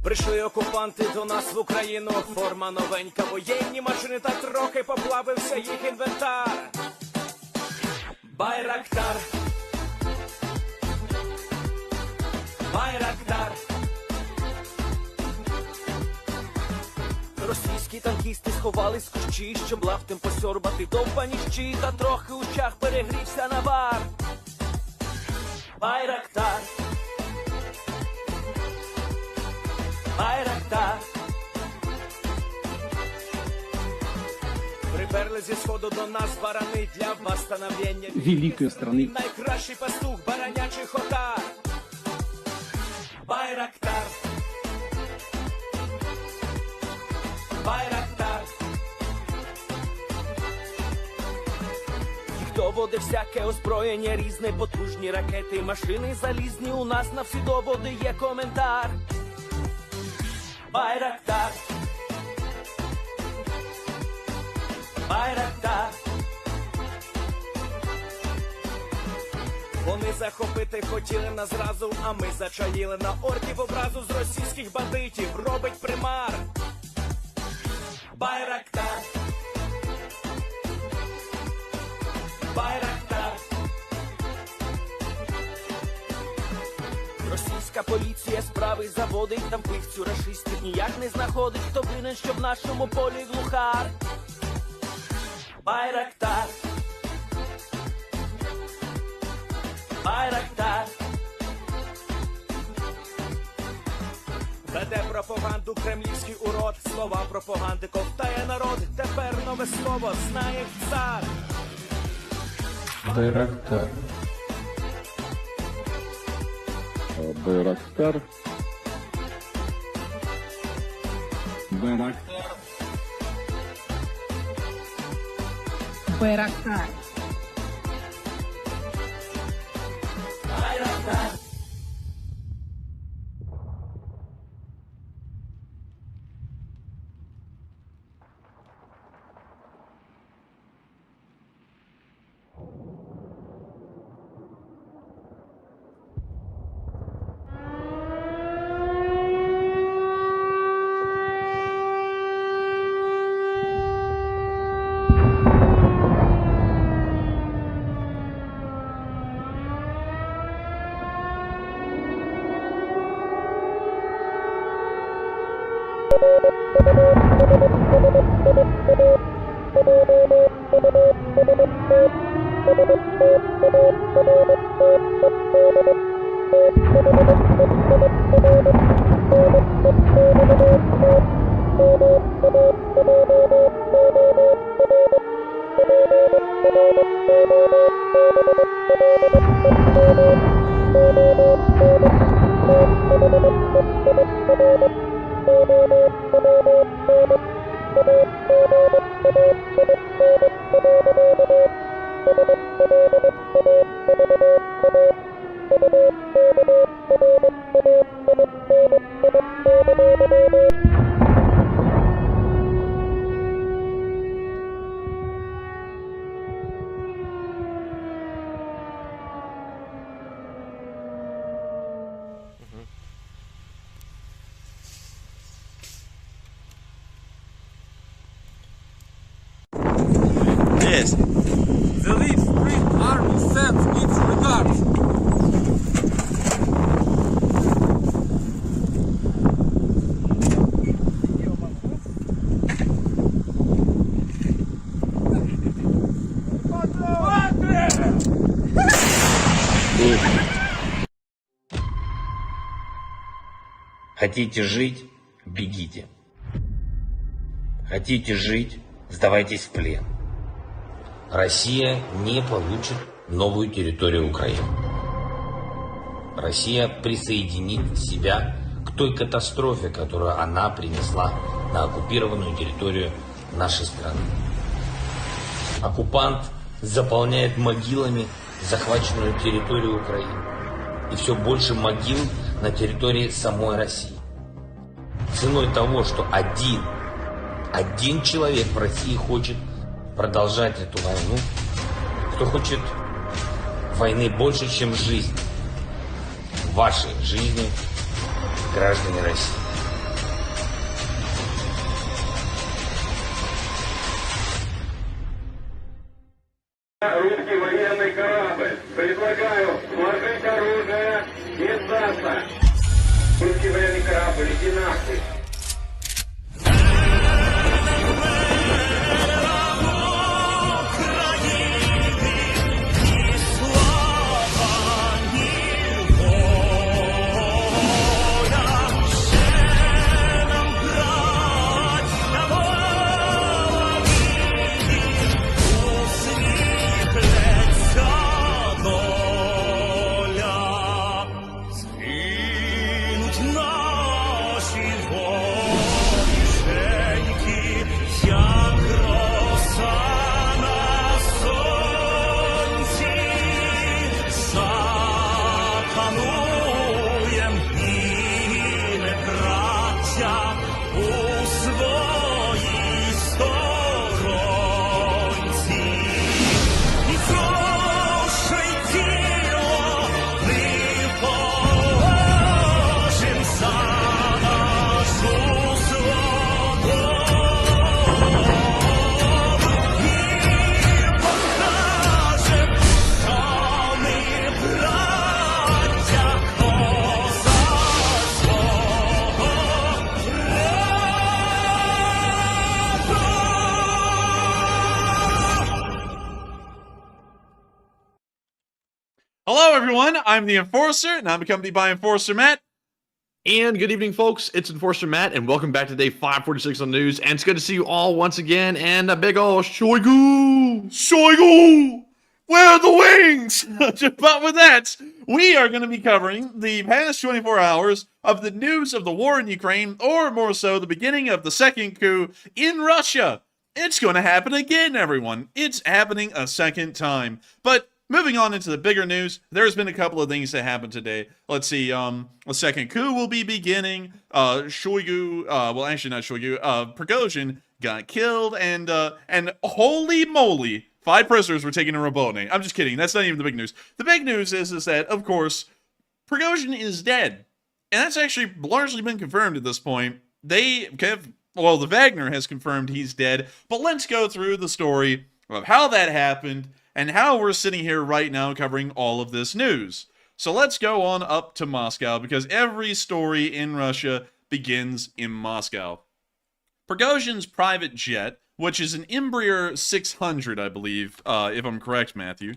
Прийшли окупанти до нас в Україну, форма новенька, воєнні машини, та трохи поплавився їх інвентар. Байрактар, Байрактар. Російські танкісти сховались в кущі, щоб лаптем посьорбати довбані щі, та трохи у чах перегрівся навар. Байрактар, Байрактар. Приперли зі сходу до нас барани для восстановлення великої страни. Найкращий пастух баранячих отар. Байрактар, Байрактар. Їх доводи всяке озброєння різне, потужні ракети, машини залізні, у нас на всі доводи є коментар. Байрактар, Байрактар. Вони захопити хотіли нас зразу, а ми зачаїли на орків образу з російських бандитів, робить примар. Байрактар, Байрактар. Російська поліція справи заводить, там вбивцю рашистів ніяк не знаходить, хто винен, що в нашому полі глухар. Байрактар, Байрактар. Веде пропаганду кремлівський урод, слова пропаганди ковтає народ, тепер нове слово знає цар. Байрактар. Байрактар. Байрактар. Байрактар. Байрактар. Yes. The Leaf Spring Army sends its regards. Хотите жить – бегите. Хотите жить – сдавайтесь в плен. Россия не получит новую территорию Украины. Россия присоединит себя к той катастрофе, которую она принесла на оккупированную территорию нашей страны. Оккупант заполняет могилами захваченную территорию Украины. И все больше могил на территории самой России. Ценой того, что один человек в России хочет продолжать эту войну, кто хочет войны больше, чем жизнь. Ваши жизни, граждане России. Русский военный корабль. Предлагаю сложить оружие и сдаться. Русский военный корабль, иди нахуй. Hello, everyone. I'm the Enforcer, and I'm accompanied by Enforcer Matt. And good evening, folks. It's Enforcer Matt, and welcome back to day 546 on the news. And it's good to see you all once again. And a big ol' Shoigu! Shoigu! Where are the wings? But with that, we are going to be covering the past 24 hours of the news of the war in Ukraine, or more so, the beginning of the second coup in Russia. It's going to happen again, everyone. It's happening a second time. But moving on into the bigger news, there's been a couple of things that happened today. Let's see, a second coup will be beginning. Shoigu, well, actually not Shoigu, Prigozhin got killed, and holy moly, 5 prisoners were taken in Robotnik. I'm just kidding, that's not even the big news. The big news is that, of course, Prigozhin is dead. And that's actually largely been confirmed at this point. The Wagner has confirmed he's dead, but let's go through the story of how that happened, and how we're sitting here right now covering all of this news. So let's go on up to Moscow, because every story in Russia begins in Moscow. Prigozhin's private jet, which is an Embraer 600, I believe, if I'm correct, Matthew.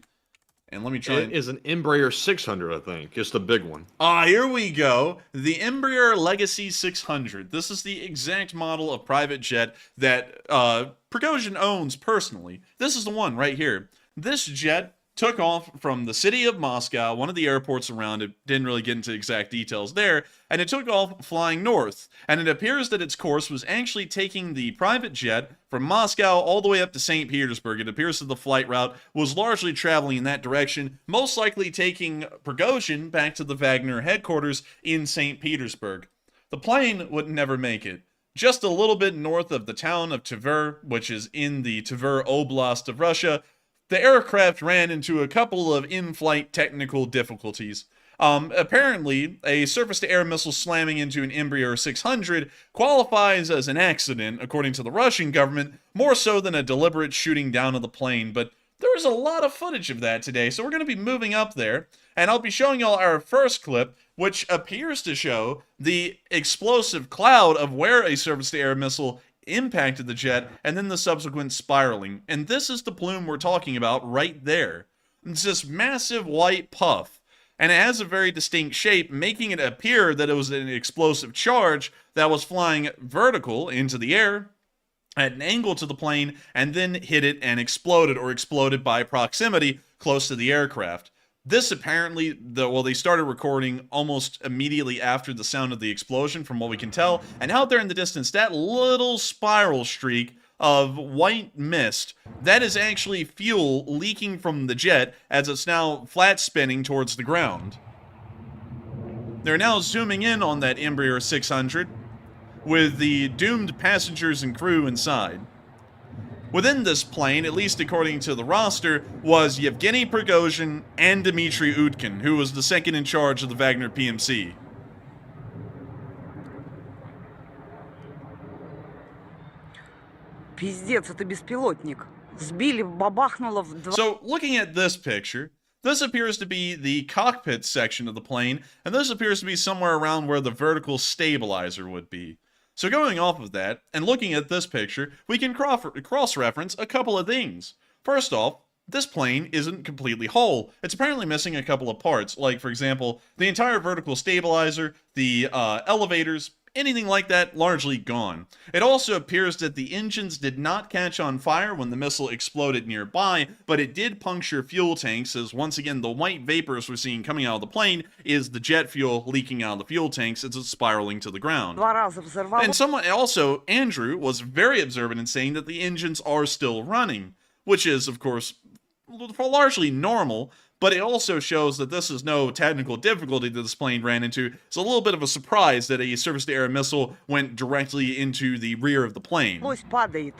And let me try. It is an Embraer 600, I think. It's the big one. Here we go. The Embraer Legacy 600. This is the exact model of private jet that Prigozhin owns personally. This is the one right here. This jet took off from the city of Moscow, one of the airports around it, didn't really get into exact details there, and it took off flying north. And it appears that its course was actually taking the private jet from Moscow all the way up to St. Petersburg. It appears that the flight route was largely traveling in that direction, most likely taking Prigozhin back to the Wagner headquarters in St. Petersburg. The plane would never make it. Just a little bit north of the town of Tver, which is in the Tver Oblast of Russia, the aircraft ran into a couple of in-flight technical difficulties. Apparently, a surface-to-air missile slamming into an Embraer 600 qualifies as an accident, according to the Russian government, more so than a deliberate shooting down of the plane, but there was a lot of footage of that today, so we're going to be moving up there, and I'll be showing y'all our first clip, which appears to show the explosive cloud of where a surface-to-air missile impacted the jet, and then the subsequent spiraling. And this is the plume we're talking about right there. It's this massive white puff, and it has a very distinct shape, making it appear that it was an explosive charge that was flying vertical into the air at an angle to the plane, and then hit it and exploded, or exploded by proximity close to the aircraft. This apparently, they started recording almost immediately after the sound of the explosion, from what we can tell. And out there in the distance, that little spiral streak of white mist, that is actually fuel leaking from the jet as it's now flat spinning towards the ground. They're now zooming in on that Embraer 600 with the doomed passengers and crew inside. Within this plane, at least according to the roster, was Yevgeny Prigozhin and Dmitry Utkin, who was the second in charge of the Wagner PMC. Пиздец, это беспилотник. Сбили, бабахнуло в два... So, looking at this picture, this appears to be the cockpit section of the plane, and this appears to be somewhere around where the vertical stabilizer would be. So going off of that, and looking at this picture, we can cross-reference a couple of things. First off, this plane isn't completely whole. It's apparently missing a couple of parts, like, for example, the entire vertical stabilizer, the elevators, anything like that, largely gone. It also appears that the engines did not catch on fire when the missile exploded nearby, but it did puncture fuel tanks, as once again the white vapors we're seeing coming out of the plane is the jet fuel leaking out of the fuel tanks as it's spiraling to the ground. Два раза взорвало. And someone also, Andrew, was very observant in saying that the engines are still running, which is, of course, largely normal, but it also shows that this is no technical difficulty that this plane ran into. It's a little bit of a surprise that a surface-to-air missile went directly into the rear of the plane. Злость падает.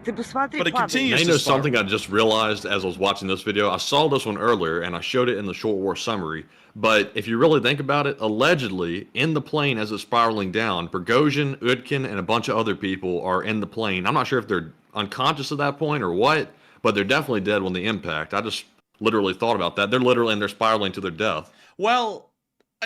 Ты посмотри, But it падает. continues You to know spiral. something I just realized as I was watching this video? I saw this one earlier and I showed it in the short war summary. But if you really think about it, allegedly in the plane as it's spiraling down, Prigozhin, Utkin, and a bunch of other people are in the plane. I'm not sure if they're unconscious at that point or what, but they're definitely dead when the impact. I just literally thought about that. They're literally and they're spiraling to their death. Well,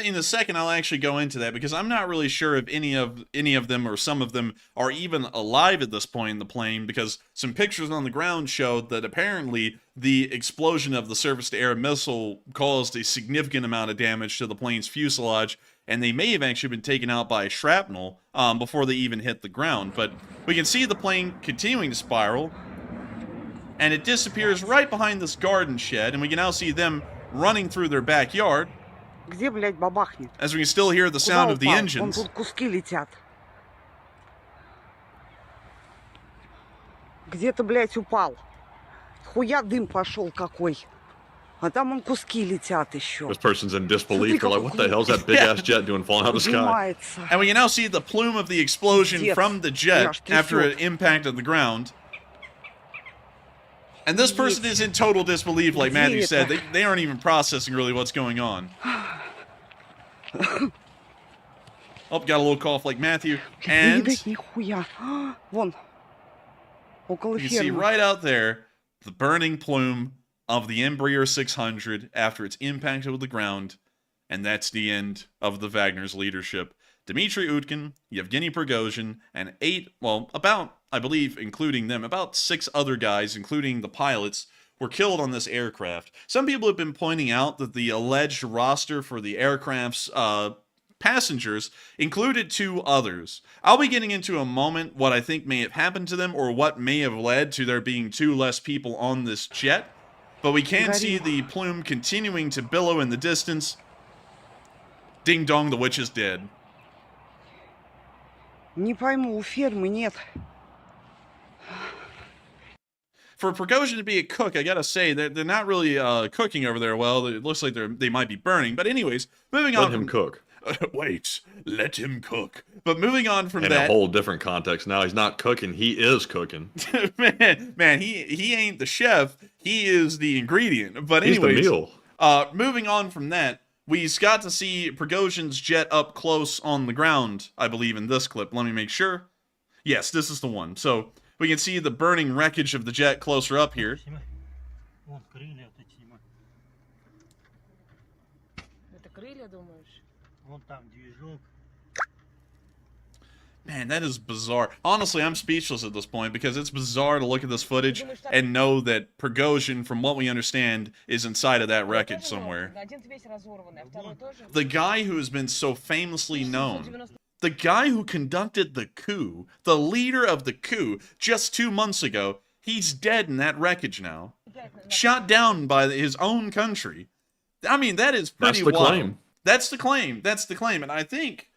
in a second I'll actually go into that because I'm not really sure if any of them or some of them are even alive at this point in the plane, because some pictures on the ground showed that apparently the explosion of the surface-to-air missile caused a significant amount of damage to the plane's fuselage, and they may have actually been taken out by shrapnel before they even hit the ground. But we can see the plane continuing to spiral, and it disappears right behind this garden shed, and we can now see them running through their backyard, Где, блядь, бабахнет? as we can still hear the Куда sound of the упал? Вон engines. тут куски летят. Где-то, блядь, упал. Хуя дым пошел какой. А там он куски летят еще. This person's in disbelief. They're like, what the hell's that big ass jet doing falling out of the sky? Поднимается. And we can now see the plume of the explosion Yes. from the jet Yes, after yes. it impacted the ground. And this person is in total disbelief, like Matthew said. They aren't even processing really what's going on. Oh, got a little cough like Matthew. Не And видать нихуя. Вон. Около you can see фермы. right out there the burning plume of the Embraer 600 after it's impacted with the ground. And that's the end of the Wagner's leadership. Dmitry Utkin, Yevgeny Prigozhin, and I believe, including them, about 6 other guys, including the pilots, were killed on this aircraft. Some people have been pointing out that the alleged roster for the aircraft's passengers included 2 others. I'll be getting into a moment what I think may have happened to them or what may have led to there being 2 less people on this jet. But we can see the plume continuing to billow in the distance. Ding dong, the witch is dead. Не пойму, у фермы нет. For Prigozhin to be a cook, I gotta say, they're not really cooking over there well. It looks like they might be burning. But anyways, moving on. Let him cook. Wait, let him cook. But moving on from In that, a whole different context now. He's not cooking. He is cooking. man, he ain't the chef. He is the ingredient. But He's the anyways, meal. moving on from that, we got to see Prigozhin's jet up close on the ground, I believe, in this clip. Let me make sure. Yes, this is the one. So we can see the burning wreckage of the jet closer up here. Вон крылья такие. Это крылья, думаешь? Вон там движок. Man, that is bizarre. Honestly, I'm speechless at this point because it's bizarre to look at this footage and know that Prigozhin, from what we understand, is inside of that wreckage somewhere. The guy who has been so famously known, the guy who conducted the coup, the leader of the coup, just 2 months ago, he's dead in that wreckage now. Shot down by his own country. I mean, that is pretty That's the wild. claim. That's the claim. That's the claim. And I think,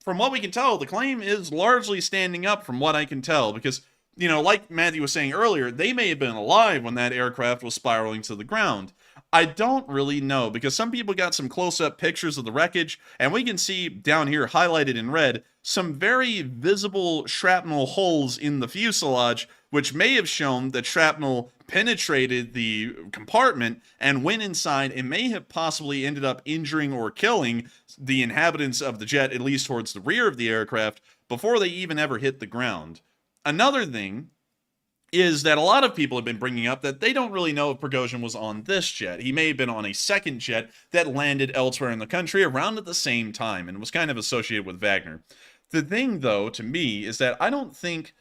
from what we can tell, the claim is largely standing up from what I can tell. Because, you know, like Matthew was saying earlier, they may have been alive when that aircraft was spiraling to the ground. I don't really know, because some people got some close-up pictures of the wreckage, and we can see down here highlighted in red some very visible shrapnel holes in the fuselage, which may have shown that shrapnel penetrated the compartment and went inside and may have possibly ended up injuring or killing the inhabitants of the jet, at least towards the rear of the aircraft, before they even ever hit the ground. Another thing is that a lot of people have been bringing up that they don't really know if Prigozhin was on this jet. He may have been on a second jet that landed elsewhere in the country around at the same time and was kind of associated with Wagner. The thing, though, to me, is that I don't think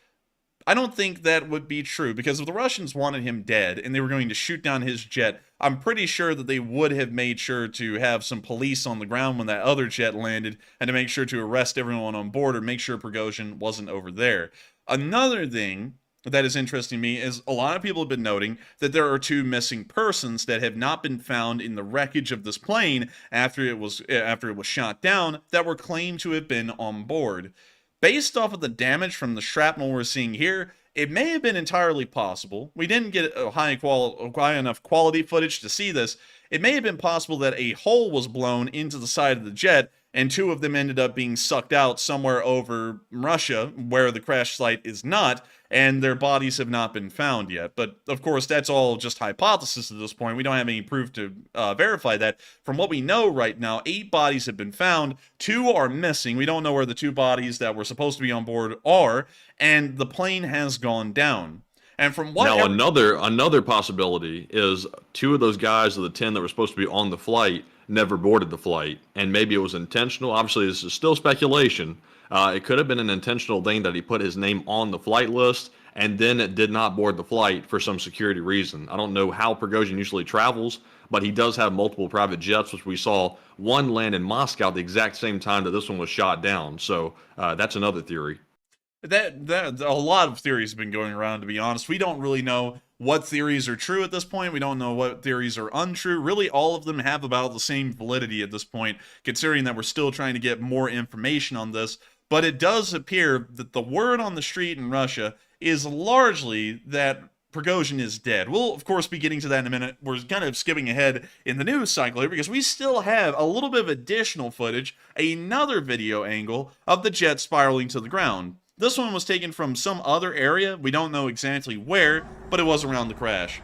that would be true, because if the Russians wanted him dead and they were going to shoot down his jet, I'm pretty sure that they would have made sure to have some police on the ground when that other jet landed and to make sure to arrest everyone on board or make sure Prigozhin wasn't over there. Another thing that is interesting to me is a lot of people have been noting that there are 2 missing persons that have not been found in the wreckage of this plane after it was shot down that were claimed to have been on board. Based off of the damage from the shrapnel we're seeing here, it may have been entirely possible. We didn't get a high enough quality footage to see this. It may have been possible that a hole was blown into the side of the jet, and 2 of them ended up being sucked out somewhere over Russia, where the crash site is not, and their bodies have not been found yet. But, of course, that's all just hypothesis at this point. We don't have any proof to verify that. From what we know right now, 8 bodies have been found. 2 are missing. We don't know where the 2 bodies that were supposed to be on board are, and the plane has gone down. And from what now another possibility is 2 of those guys of the 10 that were supposed to be on the flight never boarded the flight, and maybe it was intentional. Obviously, this is still speculation. It could have been an intentional thing that he put his name on the flight list and then it did not board the flight for some security reason. I don't know how Prigozhin usually travels, but he does have multiple private jets, which we saw one land in Moscow at the exact same time that this one was shot down. So that's another theory. That a lot of theories have been going around, to be honest. We don't really know what theories are true at this point. We don't know what theories are untrue. Really, all of them have about the same validity at this point, considering that we're still trying to get more information on this. But it does appear that the word on the street in Russia is largely that Prigozhin is dead. We'll, of course, be getting to that in a minute. We're kind of skipping ahead in the news cycle here because we still have a little bit of additional footage, another video angle of the jet spiraling to the ground. This one was taken from some other area. We don't know exactly where, but it was around the crash.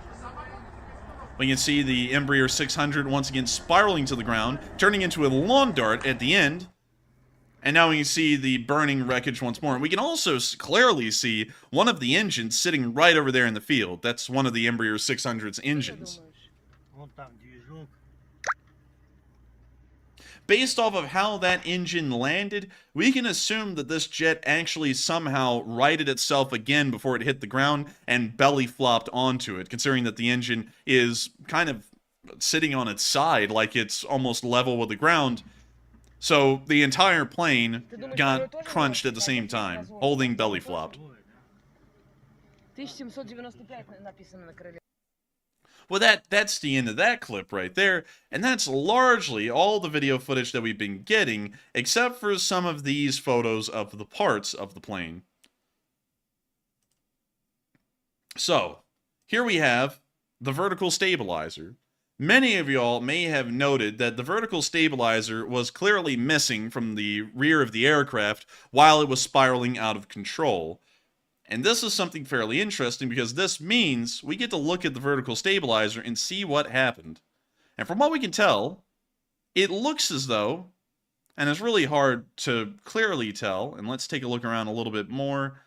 We can see the Embraer 600 once again spiraling to the ground, turning into a lawn dart at the end. And now we can see the burning wreckage once more. And we can also clearly see one of the engines sitting right over there in the field. That's one of the Embraer 600's engines. Вон там движок. Based off of how that engine landed, we can assume that this jet actually somehow righted itself again before it hit the ground and belly flopped onto it, considering that the engine is kind of sitting on its side like it's almost level with the ground. So the entire plane got crunched at the same time, holding belly flopped. 1795 написано на крыле. Well, that's the end of that clip right there, and that's largely all the video footage that we've been getting, except for some of these photos of the parts of the plane. So, here we have the vertical stabilizer. Many of y'all may have noted that the vertical stabilizer was clearly missing from the rear of the aircraft while it was spiraling out of control. And this is something fairly interesting because this means we get to look at the vertical stabilizer and see what happened. And from what we can tell, it looks as though, and it's really hard to clearly tell, and let's take a look around a little bit more.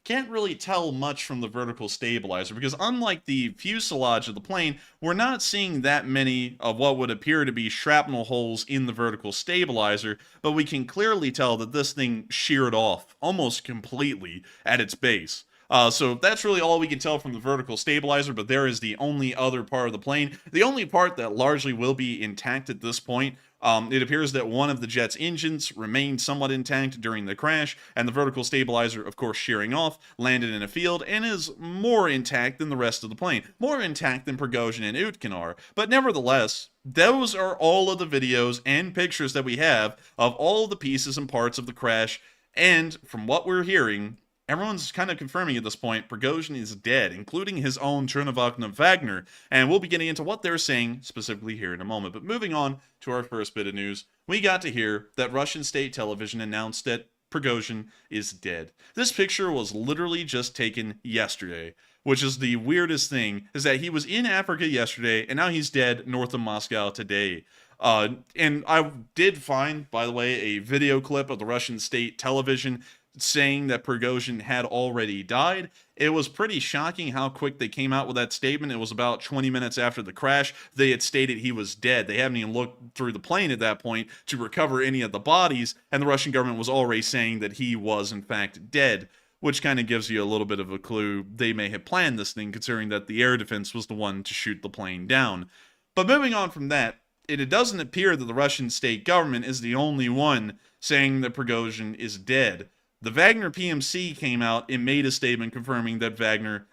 Can't really tell much from the vertical stabilizer because unlike the fuselage of the plane, we're not seeing that many of what would appear to be shrapnel holes in the vertical stabilizer, but we can clearly tell that this thing sheared off almost completely at its base. So that's really all we can tell from the vertical stabilizer, but there is the only other part of the plane. The only part that largely will be intact at this point. It appears that one of the jet's engines remained somewhat intact during the crash, and the vertical stabilizer, of course, shearing off, landed in a field, and is more intact than the rest of the plane. More intact than Prigozhin and Utkin are. But nevertheless, those are all of the videos and pictures that we have of all the pieces and parts of the crash, and from what we're hearing, everyone's kind of confirming at this point Prigozhin is dead, including his own Chernovak of Wagner, and we'll be getting into what they're saying specifically here in a moment. But moving on to our first bit of news, we got to hear that Russian state television announced that Prigozhin is dead. This picture was literally just taken yesterday, which is the weirdest thing, is that he was in Africa yesterday, and now he's dead north of Moscow today. And I did find, by the way, a video clip of the Russian state television saying that Prigozhin had already died. It was pretty shocking how quick they came out with that statement. It was about 20 minutes after the crash. They had stated he was dead. They haven't even looked through the plane at that point to recover any of the bodies, and the Russian government was already saying that he was, in fact, dead, which kind of gives you a little bit of a clue they may have planned this thing, considering that the air defense was the one to shoot the plane down. But moving on from that, it doesn't appear that the Russian state government is the only one saying that Prigozhin is dead. The Wagner PMC came out and made a statement confirming that Prigozhin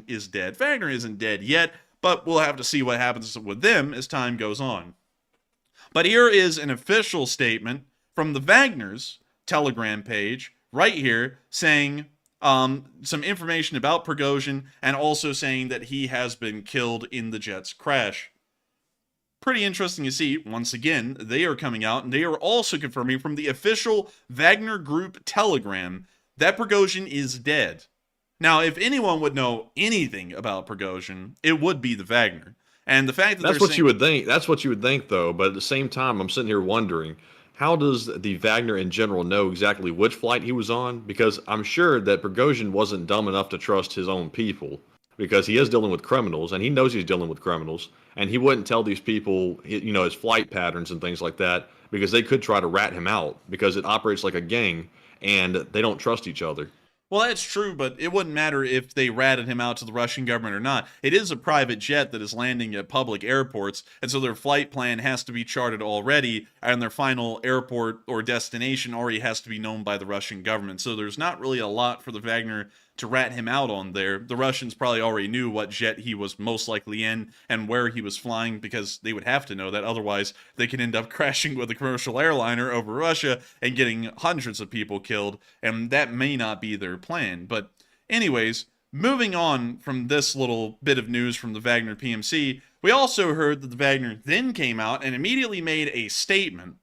is dead. Wagner isn't dead yet, but we'll have to see what happens with them as time goes on. But here is an official statement from the Wagner's Telegram page, right here, saying some information about Prigozhin and also saying that he has been killed in the jet's crash. Pretty interesting to see. Once again, they are coming out and they are also confirming from the official Wagner Group Telegram that Prigozhin is dead. Now, if anyone would know anything about Prigozhin, it would be the Wagner. And the fact that that's what you would think. That's what you would think, though. But at the same time, I'm sitting here wondering, how does the Wagner in general know exactly which flight he was on? Because I'm sure that Prigozhin wasn't dumb enough to trust his own people, because he is dealing with criminals, and he knows he's dealing with criminals, and he wouldn't tell these people, you know, his flight patterns and things like that, because they could try to rat him out, because it operates like a gang, and they don't trust each other. Well, that's true, but it wouldn't matter if they ratted him out to the Russian government or not. It is a private jet that is landing at public airports, and so their flight plan has to be charted already, and their final airport or destination already has to be known by the Russian government. So there's not really a lot for the Wagner to rat him out on there. The Russians probably already knew what jet he was most likely in and where he was flying, because they would have to know that. Otherwise, they could end up crashing with a commercial airliner over Russia and getting hundreds of people killed, and that may not be their plan. But anyways, moving on from this little bit of news from the Wagner PMC, we also heard that the Wagner then came out and immediately made a statement.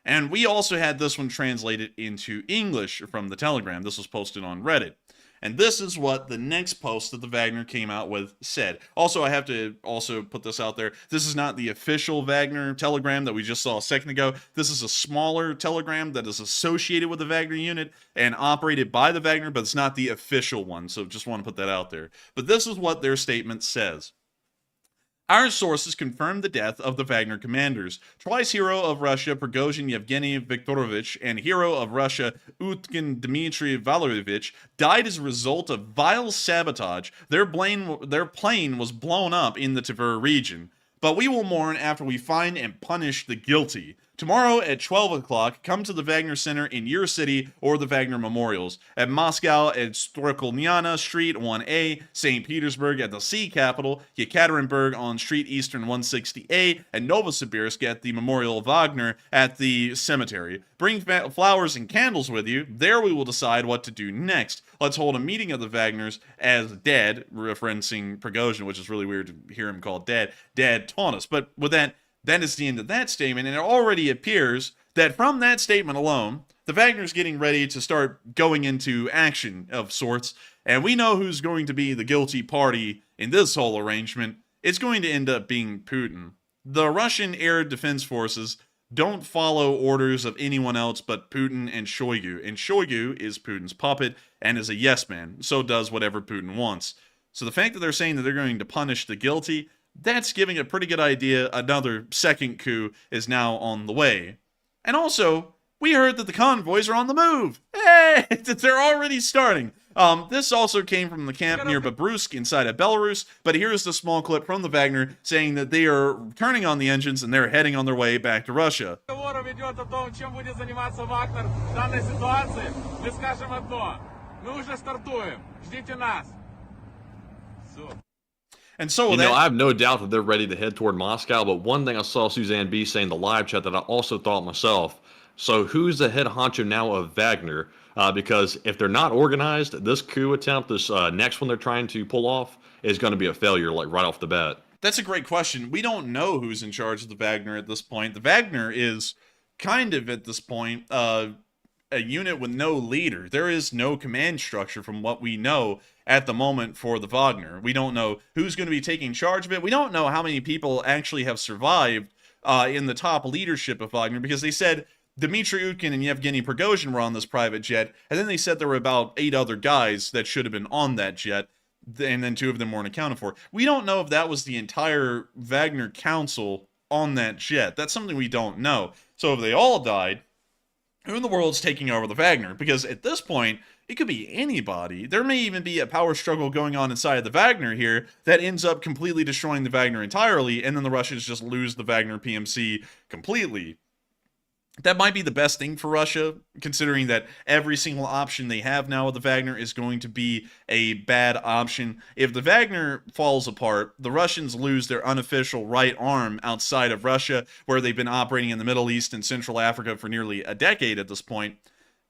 And we also had this one translated into English from the Telegram. This was posted on Reddit. And this is what the next post that the Wagner came out with said. Also, I have to also put this out there. This is not the official Wagner Telegram that we just saw a second ago. This is a smaller Telegram that is associated with the Wagner unit and operated by the Wagner, but it's not the official one. So just want to put that out there. But this is what their statement says. Our sources confirmed the death of the Wagner commanders. Twice hero of Russia, Prigozhin Yevgeny Viktorovich, and hero of Russia, Utkin Dmitry Valeryevich, died as a result of vile sabotage. Their plane was blown up in the Tver region. But we will mourn after we find and punish the guilty. Tomorrow at 12 o'clock, come to the Wagner Center in your city or the Wagner Memorials. At Moscow at Strokolniana Street 1A, St. Petersburg at the Sea Capital, Yekaterinburg on Street Eastern 160A, and Novosibirsk at the Memorial of Wagner at the cemetery. Bring flowers and candles with you. There we will decide what to do next. Let's hold a meeting of the Wagners as dead, referencing Prigozhin, which is really weird to hear him called dead. Dad taunt us. But with that is the end of that statement, and it already appears that from that statement alone, the Wagner's getting ready to start going into action of sorts, and we know who's going to be the guilty party in this whole arrangement. It's going to end up being Putin. The Russian air defense forces don't follow orders of anyone else but Putin and Shoigu, and Shoigu is Putin's puppet and is a yes man, so does whatever Putin wants. So the fact that they're saying that they're going to punish the guilty, that's giving a pretty good idea another second coup is now on the way. And also, we heard that the convoys are on the move. Hey, they're already starting. This also came from the camp near Babrusk inside of Belarus, but here's the small clip from the Wagner saying that they are turning on the engines and they're heading on their way back to Russia. And so I have no doubt that they're ready to head toward Moscow, but one thing I saw Suzanne B saying in the live chat that I also thought myself. So who's the head honcho now of Wagner? Because if they're not organized, this coup attempt, this next one they're trying to pull off, is going to be a failure, like right off the bat. That's a great question. We don't know who's in charge of the Wagner at this point. The Wagner is kind of, at this point, a unit with no leader. There is no command structure from what we know at the moment for the Wagner. We don't know who's going to be taking charge of it. We don't know how many people actually have survived in the top leadership of Wagner, because they said Dmitry Utkin and Yevgeny Prigozhin were on this private jet, and then they said there were about 8 other guys that should have been on that jet, and then 2 of them weren't accounted for. We don't know if that was the entire Wagner council on that jet. That's something we don't know. So if they all died, who in the world's taking over the Wagner? Because at this point, it could be anybody. There may even be a power struggle going on inside of the Wagner here that ends up completely destroying the Wagner entirely, and then the Russians just lose the Wagner PMC completely. That might be the best thing for Russia, considering that every single option they have now with the Wagner is going to be a bad option. If the Wagner falls apart, the Russians lose their unofficial right arm outside of Russia, where they've been operating in the Middle East and Central Africa for nearly a decade at this point.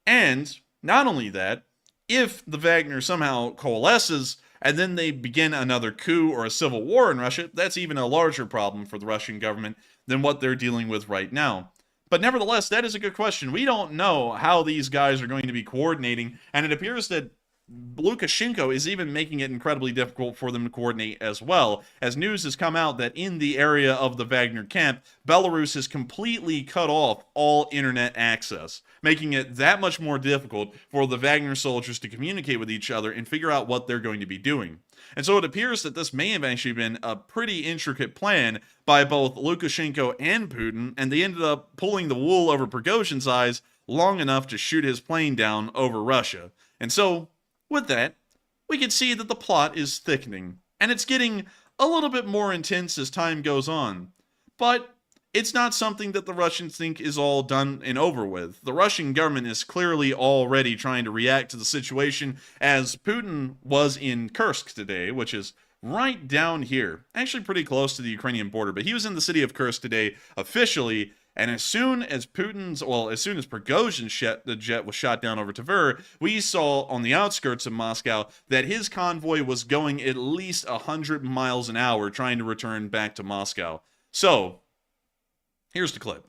And not only that, if the Wagner somehow coalesces and then they begin another coup or a civil war in Russia, that's even a larger problem for the Russian government than what they're dealing with right now. But nevertheless, that is a good question. We don't know how these guys are going to be coordinating, and it appears that Lukashenko is even making it incredibly difficult for them to coordinate as well, as news has come out that in the area of the Wagner camp, Belarus has completely cut off all internet access, making it that much more difficult for the Wagner soldiers to communicate with each other and figure out what they're going to be doing. And so it appears that this may have actually been a pretty intricate plan by both Lukashenko and Putin, and they ended up pulling the wool over Prigozhin's eyes long enough to shoot his plane down over Russia. And so, with that, we can see that the plot is thickening, and it's getting a little bit more intense as time goes on. But it's not something that the Russians think is all done and over with. The Russian government is clearly already trying to react to the situation, as Putin was in Kursk today, which is right down here, actually pretty close to the Ukrainian border, but he was in the city of Kursk today officially, and as soon as Prigozhin's jet was shot down over Tver, we saw on the outskirts of Moscow that his convoy was going at least 100 miles an hour trying to return back to Moscow. So, here's the clip.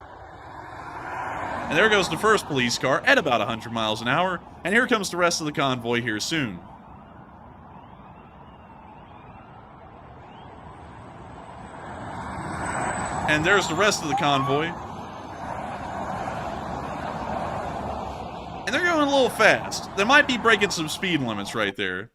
And there goes the first police car at about 100 miles an hour, and here comes the rest of the convoy here soon. And there's the rest of the convoy. And they're going a little fast. They might be breaking some speed limits right there.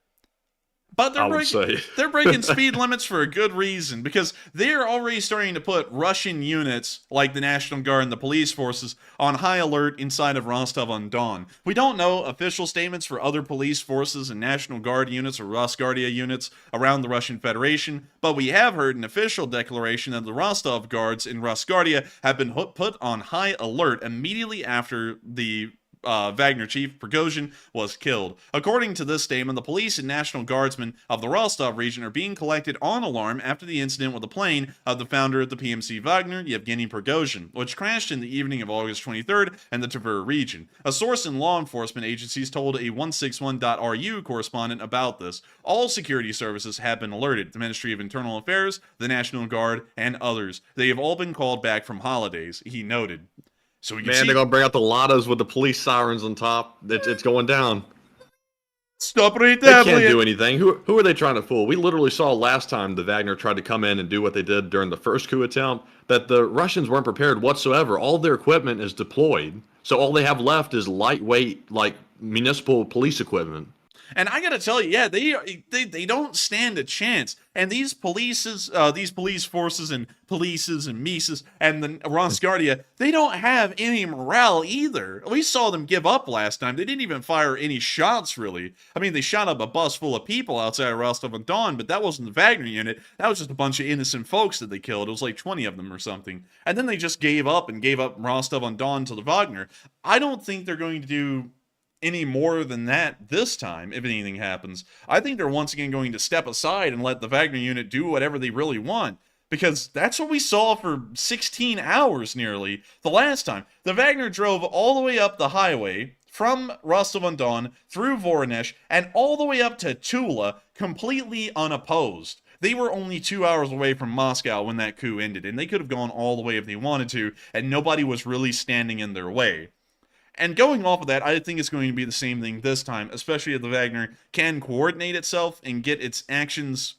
But they're breaking speed limits for a good reason, because they're already starting to put Russian units like the National Guard and the police forces on high alert inside of Rostov-on-Don. We don't know official statements for other police forces and National Guard units or Rosguardia units around the Russian Federation, but we have heard an official declaration that the Rostov Guards in Rosguardia have been put on high alert immediately after the Wagner chief Prigozhin was killed. According to this statement, the police and National Guardsmen of the Rostov region are being collected on alarm after the incident with the plane of the founder of the PMC Wagner, Yevgeny Prigozhin, which crashed in the evening of August 23rd in the Tver region. A source in law enforcement agencies told a 161.ru correspondent about this. All security services have been alerted: the Ministry of Internal Affairs, the National Guard, and others. They have all been called back from holidays, he noted. So we can see, they're gonna bring out the Lottos with the police sirens on top. It's going down. Stop right there. They can't do anything. Who are they trying to fool? We literally saw last time the Wagner tried to come in and do what they did during the first coup attempt, that the Russians weren't prepared whatsoever. All their equipment is deployed, so all they have left is lightweight, like municipal police equipment. And I gotta tell you, yeah, they don't stand a chance. And these police forces and polices and Mises and the Rosguardia, they don't have any morale either. We saw them give up last time. They didn't even fire any shots, really. I mean, they shot up a bus full of people outside of Rostov-on-Don, but that wasn't the Wagner unit. That was just a bunch of innocent folks that they killed. It was like 20 of them or something. And then they just gave up Rostov-on-Don to the Wagner. I don't think they're going to do any more than that this time, if anything happens. I think they're once again going to step aside and let the Wagner unit do whatever they really want. Because that's what we saw for 16 hours nearly the last time. The Wagner drove all the way up the highway from Rostov-on-Don through Voronezh and all the way up to Tula completely unopposed. They were only 2 hours away from Moscow when that coup ended, and they could have gone all the way if they wanted to, and nobody was really standing in their way. And going off of that, I think it's going to be the same thing this time, especially if the Wagner can coordinate itself and get its actions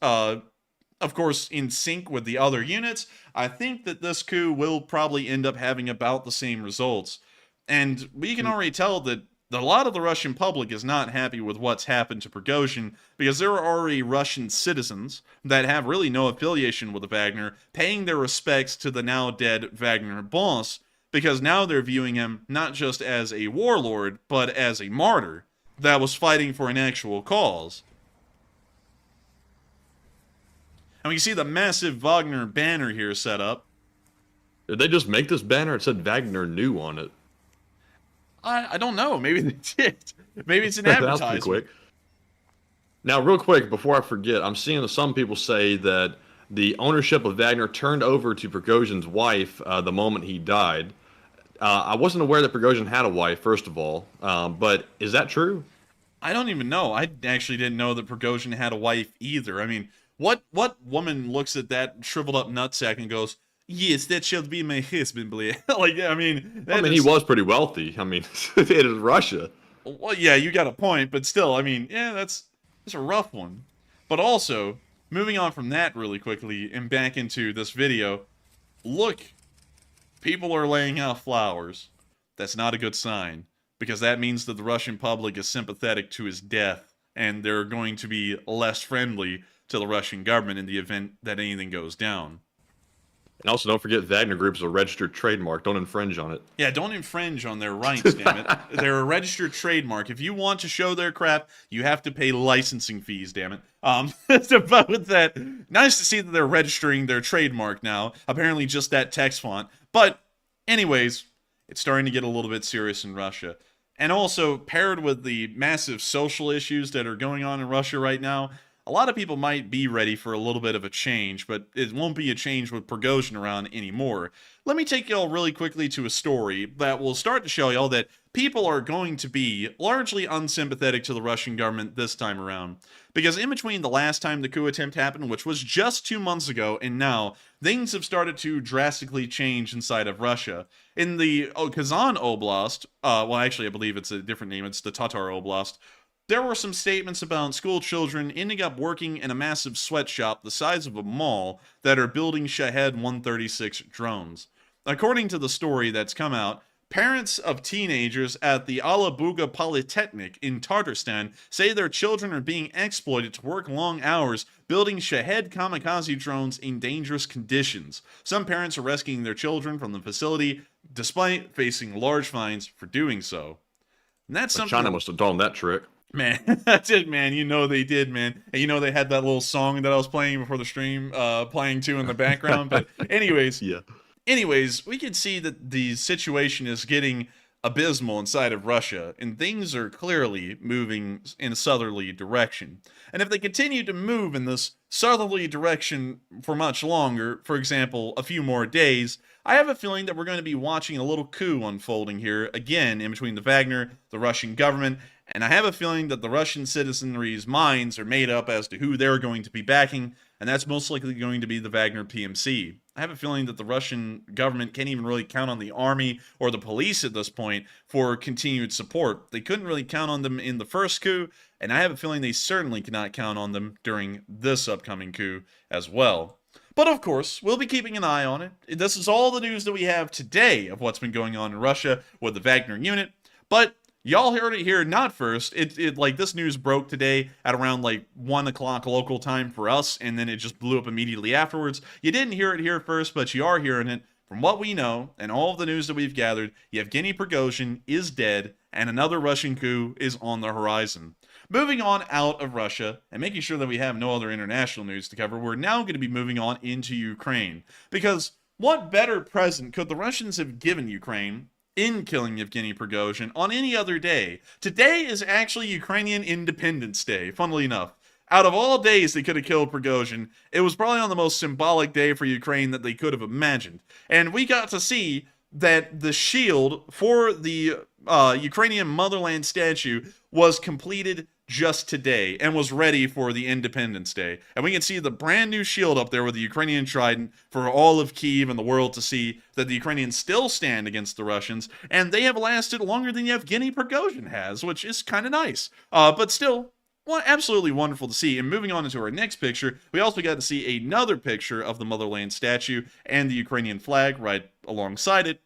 of course, in sync with the other units. I think that this coup will probably end up having about the same results. And we can already tell that a lot of the Russian public is not happy with what's happened to Prigozhin, because there are already Russian citizens that have really no affiliation with the Wagner paying their respects to the now dead Wagner boss, because now they're viewing him not just as a warlord, but as a martyr that was fighting for an actual cause. And we can see the massive Wagner banner here set up. Did they just make this banner? It said Wagner New on it. I don't know. Maybe they did. Maybe it's an That was advertisement. pretty quick. Now, real quick, before I forget, I'm seeing some people say that the ownership of Wagner turned over to Prigozhin's wife the moment he died. I wasn't aware that Prigozhin had a wife, first of all, but is that true? I don't even know. I actually didn't know that Prigozhin had a wife either. I mean, what woman looks at that shriveled up nutsack and goes, "Yes, that shall be my husband," like, I mean... He was pretty wealthy. I mean, it is Russia. Well, yeah, you got a point, but still, I mean, yeah, that's a rough one. But also, moving on from that really quickly and back into this video, look, people are laying out flowers. That's not a good sign, because that means that the Russian public is sympathetic to his death, and they're going to be less friendly to the Russian government in the event that anything goes down. And also, don't forget, Wagner Group is a registered trademark. Don't infringe on it. Yeah, don't infringe on their rights, damn it. They're a registered trademark. If you want to show their crap, you have to pay licensing fees, damn it. But with that, nice to see that they're registering their trademark now. Apparently just that text font. But anyways, it's starting to get a little bit serious in Russia. And also, paired with the massive social issues that are going on in Russia right now, a lot of people might be ready for a little bit of a change, but it won't be a change with Prigozhin around anymore. Let me take y'all really quickly to a story that will start to show y'all that people are going to be largely unsympathetic to the Russian government this time around. Because in between the last time the coup attempt happened, which was just 2 months ago, and now, things have started to drastically change inside of Russia. In the Kazan Oblast, well actually I believe it's a different name, it's the Tatar Oblast, there were some statements about school children ending up working in a massive sweatshop the size of a mall that are building Shahed 136 drones. According to the story that's come out, parents of teenagers at the Alabuga Polytechnic in Tatarstan say their children are being exploited to work long hours building Shahed kamikaze drones in dangerous conditions. Some parents are rescuing their children from the facility despite facing large fines for doing so. And that's something China must have done that trick. Man, that's it, man. You know they did, man. And you know they had that little song that I was playing before the stream, playing too in the background. But anyways, Yeah. Anyways, we can see that the situation is getting abysmal inside of Russia, and things are clearly moving in a southerly direction. And if they continue to move in this southerly direction for much longer, for example, a few more days, I have a feeling that we're going to be watching a little coup unfolding here again in between the Wagner, the Russian government, and I have a feeling that the Russian citizenry's minds are made up as to who they're going to be backing, and that's most likely going to be the Wagner PMC. I have a feeling that the Russian government can't even really count on the army or the police at this point for continued support. They couldn't really count on them in the first coup, and I have a feeling they certainly cannot count on them during this upcoming coup as well. But of course, we'll be keeping an eye on it. This is all the news that we have today of what's been going on in Russia with the Wagner Unit, but y'all heard it here not first. Like this news broke today at around like 1 o'clock local time for us, and then it just blew up immediately afterwards. You didn't hear it here first, but you are hearing it. From what we know, and all of the news that we've gathered, Yevgeny Prigozhin is dead, and another Russian coup is on the horizon. Moving on out of Russia, and making sure that we have no other international news to cover, we're now going to be moving on into Ukraine. Because what better present could the Russians have given Ukraine in killing Yevgeny Prigozhin on any other day? Today is actually Ukrainian Independence Day, funnily enough. out of all days they could have killed Prigozhin, it was probably on the most symbolic day for Ukraine that they could have imagined. And we got to see that the shield for the Ukrainian motherland statue was completed just today and was ready for the Independence Day. And we can see the brand new shield up there with the Ukrainian trident for all of Kyiv and the world to see that the Ukrainians still stand against the Russians, and they have lasted longer than Yevgeny Prigozhin has, which is kind of nice. But still, well, absolutely wonderful to see. And moving on into our next picture, we also got to see another picture of the motherland statue and the Ukrainian flag right alongside it.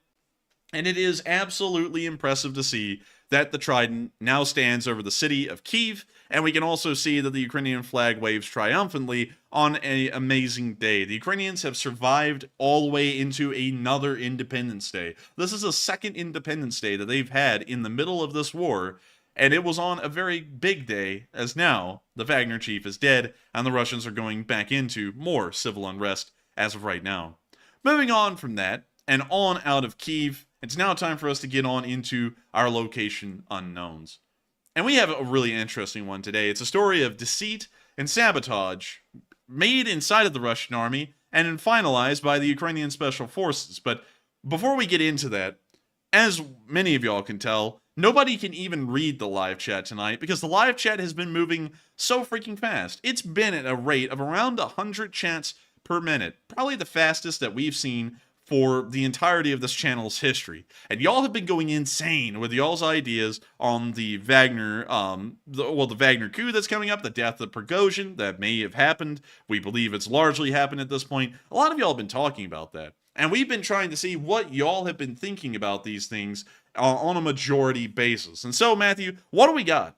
And it is absolutely impressive to see that the trident now stands over the city of Kyiv, and we can also see that the Ukrainian flag waves triumphantly on an amazing day. The Ukrainians have survived all the way into another Independence Day. This is a second Independence Day that they've had in the middle of this war, and it was on a very big day, as now the Wagner chief is dead, and the Russians are going back into more civil unrest as of right now. Moving on from that, and on out of Kyiv, it's now time for us to get on into our location unknowns. And we have a really interesting one today. It's a story of deceit and sabotage made inside of the Russian army and then finalized by the Ukrainian Special Forces. But before we get into that, as many of y'all can tell, nobody can even read the live chat tonight because the live chat has been moving so freaking fast. It's been at a rate of around 100 chats per minute, probably the fastest that we've seen for the entirety of this channel's history. And y'all have been going insane with y'all's ideas on the Wagner, the Wagner coup that's coming up, the death of Prigozhin that may have happened. We believe it's largely happened at this point. A lot of y'all have been talking about that. And we've been trying to see what y'all have been thinking about these things on a majority basis. And so, Matthew, what do we got?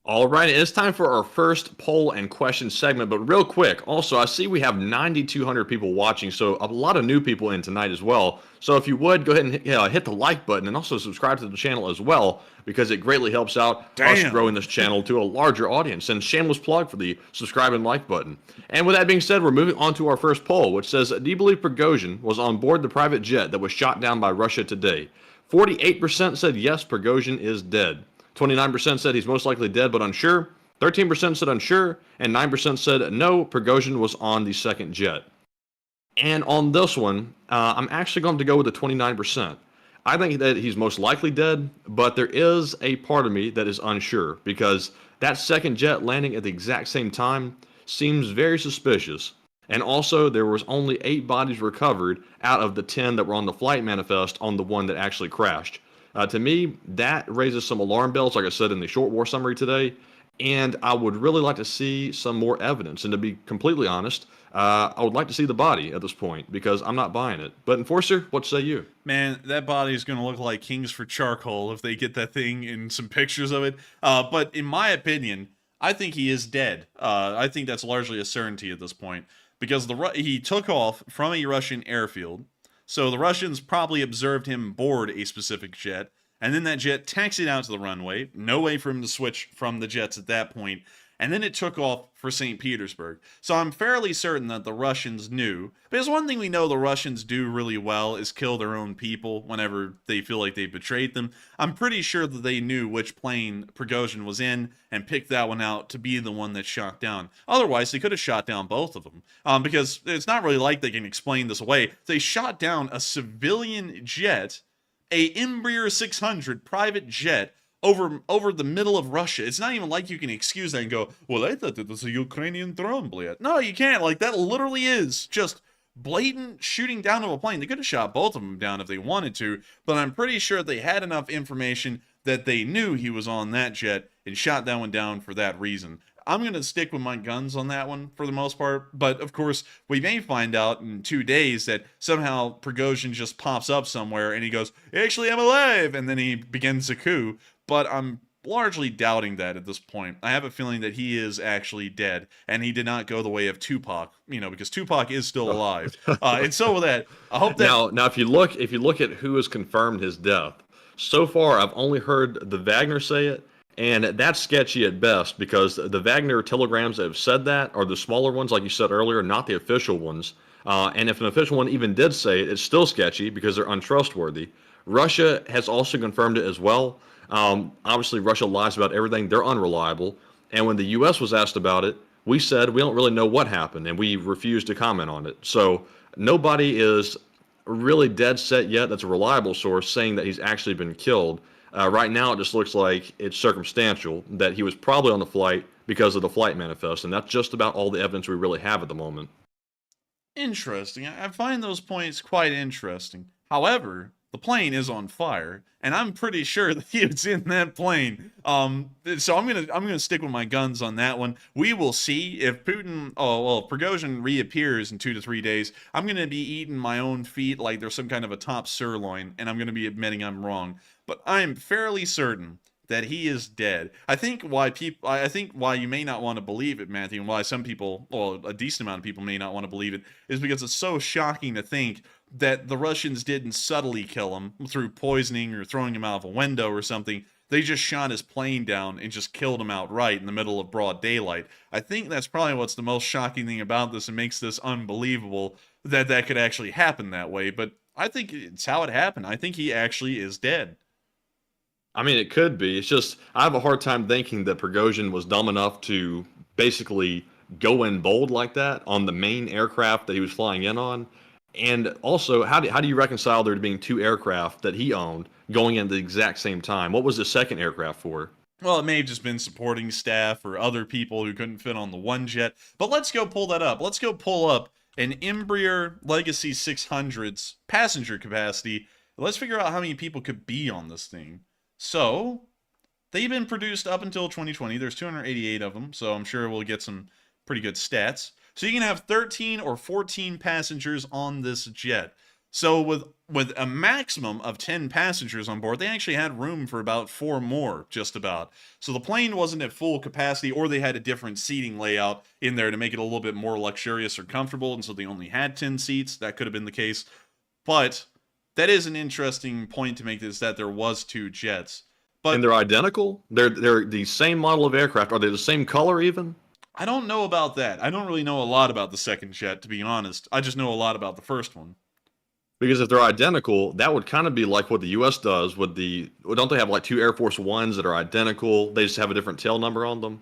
All right, it's time for our first poll and question segment, but real quick, also, I see we have 9,200 people watching, so a lot of new people in tonight as well. So if you would, go ahead and hit the like button and also subscribe to the channel as well, because it greatly helps out us growing this channel to a larger audience. And shameless plug for the subscribe and like button. And with that being said, we're moving on to our first poll, which says, do you believe Prigozhin was on board the private jet that was shot down by Russia today? 48% said yes, Prigozhin is dead. 29% said he's most likely dead but unsure, 13% said unsure, and 9% said no, Prigozhin was on the second jet. And on this one, I'm actually going to go with the 29%. I think that he's most likely dead, but there is a part of me that is unsure, because that second jet landing at the exact same time seems very suspicious. And also, there was only 8 bodies recovered out of the 10 that were on the flight manifest on the one that actually crashed. To me, that raises some alarm bells, like I said in the short war summary today, and I would really like to see some more evidence. And to be completely honest, I would like to see the body at this point, because I'm not buying it. But Enforcer, what say you? Man, that body is going to look like Kings for Charcoal if they get that thing in some pictures of it. But in my opinion, I think he is dead. I think that's largely a certainty at this point, because he took off from a Russian airfield. So the Russians probably observed him board a specific jet, and then that jet taxied out to the runway, no way for him to switch from the jets at that point, and then it took off for St. Petersburg. So I'm fairly certain that the Russians knew, because one thing we know the Russians do really well is kill their own people whenever they feel like they betrayed them. I'm pretty sure that they knew which plane Prigozhin was in and picked that one out to be the one that shot down. Otherwise, they could have shot down both of them, because it's not really like they can explain this away. They shot down a civilian jet, a Embraer 600 private jet, over the middle of Russia. It's not even like you can excuse that and go, well, I thought it was a Ukrainian drone blast. No, you can't. Like, that literally is just blatant shooting down of a plane. They could have shot both of them down if they wanted to, but I'm pretty sure they had enough information that they knew he was on that jet and shot that one down for that reason. I'm going to stick with my guns on that one for the most part, but of course, we may find out in 2 days that somehow Prigozhin just pops up somewhere and he goes, actually, I'm alive, and then he begins a coup. But I'm largely doubting that at this point. I have a feeling that he is actually dead, and he did not go the way of Tupac, because Tupac is still alive. And so with that, I hope that... Now, if you look at who has confirmed his death, so far I've only heard the Wagner say it, and that's sketchy at best, because the Wagner telegrams that have said that are the smaller ones, like you said earlier, not the official ones. And if an official one even did say it, it's still sketchy because they're untrustworthy. Russia has also confirmed it as well. Obviously, Russia lies about everything. They're unreliable. And when the U.S. was asked about it, we said we don't really know what happened, and we refused to comment on it. So nobody is really dead set yet that's a reliable source saying that he's actually been killed. Right now, it just looks like it's circumstantial, that he was probably on the flight because of the flight manifest, and that's just about all the evidence we really have at the moment. Interesting. I find those points quite interesting. However, the plane is on fire, and I'm pretty sure that he was in that plane. So I'm gonna stick with my guns on that one. We will see if Putin, Prigozhin reappears in 2 to 3 days. I'm gonna be eating my own feet like there's some kind of a top sirloin, and I'm gonna be admitting I'm wrong. But I'm fairly certain that he is dead. I think why you may not want to believe it, Matthew, and why some people, well, a decent amount of people may not want to believe it, is because it's so shocking to think that the Russians didn't subtly kill him through poisoning or throwing him out of a window or something. They just shot his plane down and just killed him outright in the middle of broad daylight. I think that's probably what's the most shocking thing about this and makes this unbelievable that that could actually happen that way. But I think it's how it happened. I think he actually is dead. I mean, it could be. It's just I have a hard time thinking that Prigozhin was dumb enough to basically go in bold like that on the main aircraft that he was flying in on. And also, how do you reconcile there being two aircraft that he owned going in at the exact same time? What was the second aircraft for? Well, it may have just been supporting staff or other people who couldn't fit on the one jet. But let's go pull that up. Let's go pull up an Embraer Legacy 600's passenger capacity. Let's figure out how many people could be on this thing. So, they've been produced up until 2020. There's 288 of them, so I'm sure we'll get some pretty good stats. So you can have 13 or 14 passengers on this jet. So with a maximum of 10 passengers on board, they actually had room for about 4 more, just about. So the plane wasn't at full capacity, or they had a different seating layout in there to make it a little bit more luxurious or comfortable, and so they only had 10 seats. That could have been the case. But that is an interesting point to make, is that there was 2 jets. But And they're identical? They're the same model of aircraft. Are they the same color even? I don't know about that. I don't really know a lot about the second jet, to be honest. I just know a lot about the first one. Because if they're identical, that would kind of be like what the U.S. does with the. Don't they have like 2 Air Force Ones that are identical? They just have a different tail number on them.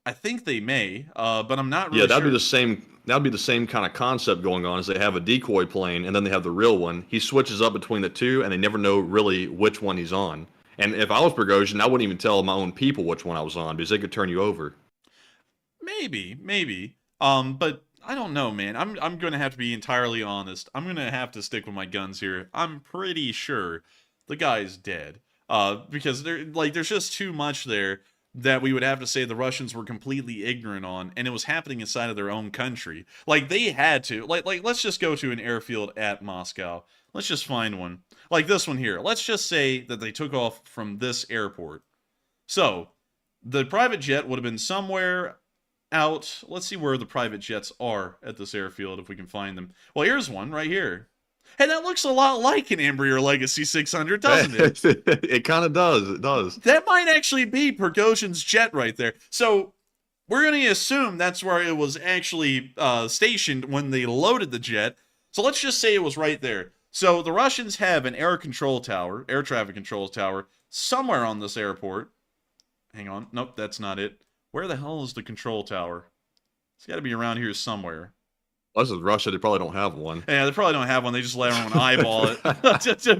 I think they may, but I'm not really Yeah, that'd sure. be the same. That'd be the same kind of concept going on. Is they have a decoy plane and then they have the real one. He switches up between the two, and they never know really which one he's on. And if I was Prigozhin, I wouldn't even tell my own people which one I was on because they could turn you over. Maybe. But I don't know, man. I'm gonna have to be entirely honest. I'm gonna have to stick with my guns here. I'm pretty sure the guy's dead. Because there's just too much there that we would have to say the Russians were completely ignorant on, and it was happening inside of their own country. Like they had to. Like let's just go to an airfield at Moscow. Let's just find one. Like this one here. Let's just say that they took off from this airport. So, the private jet would have been somewhere out. Let's see where the private jets are at this airfield, if we can find them. Well, here's one right here. And that looks a lot like an Embraer Legacy 600, doesn't it? It kind of does. It does. That might actually be Prigozhin's jet right there. So we're going to assume that's where it was actually stationed when they loaded the jet. So let's just say it was right there. So the Russians have an air traffic control tower, somewhere on this airport. Hang on. Nope, that's not it. Where the hell is the control tower? It's got to be around here somewhere. This is Russia. They probably don't have one. Yeah, they probably don't have one. They just let everyone eyeball it.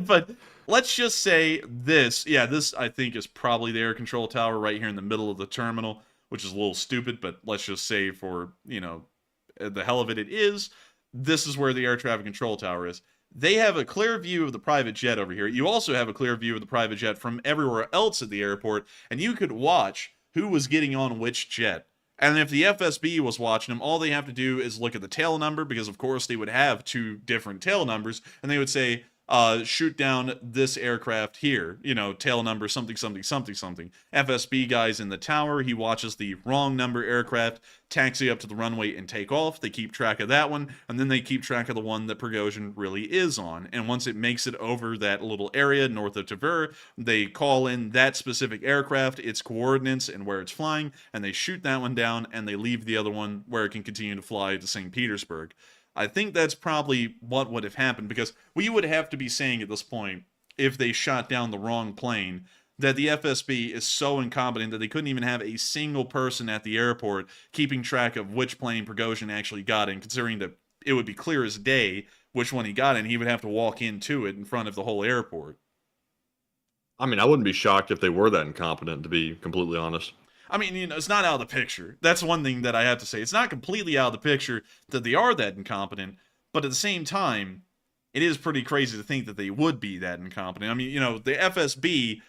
But let's just say this. Yeah, this, I think, is probably the air control tower right here in the middle of the terminal, which is a little stupid, but let's just say for, the hell of it, it is. This is where the air traffic control tower is. They have a clear view of the private jet over here. You also have a clear view of the private jet from everywhere else at the airport, and you could watch who was getting on which jet. And if the FSB was watching them, all they have to do is look at the tail number, because of course they would have 2 different tail numbers, and they would say, shoot down this aircraft here, tail number something. FSB guy's in the tower, he watches the wrong number aircraft, taxi up to the runway and take off. They keep track of that one, and then they keep track of the one that Prigozhin really is on. And once it makes it over that little area north of Tver, they call in that specific aircraft, its coordinates, and where it's flying, and they shoot that one down, and they leave the other one where it can continue to fly to St. Petersburg. I think that's probably what would have happened, because we would have to be saying at this point, if they shot down the wrong plane, that the FSB is so incompetent that they couldn't even have a single person at the airport keeping track of which plane Prigozhin actually got in, considering that it would be clear as day which one he got in. He would have to walk into it in front of the whole airport. I mean, I wouldn't be shocked if they were that incompetent, to be completely honest. I mean, it's not out of the picture. That's one thing that I have to say. It's not completely out of the picture that they are that incompetent, but at the same time, it is pretty crazy to think that they would be that incompetent. I mean, the FSB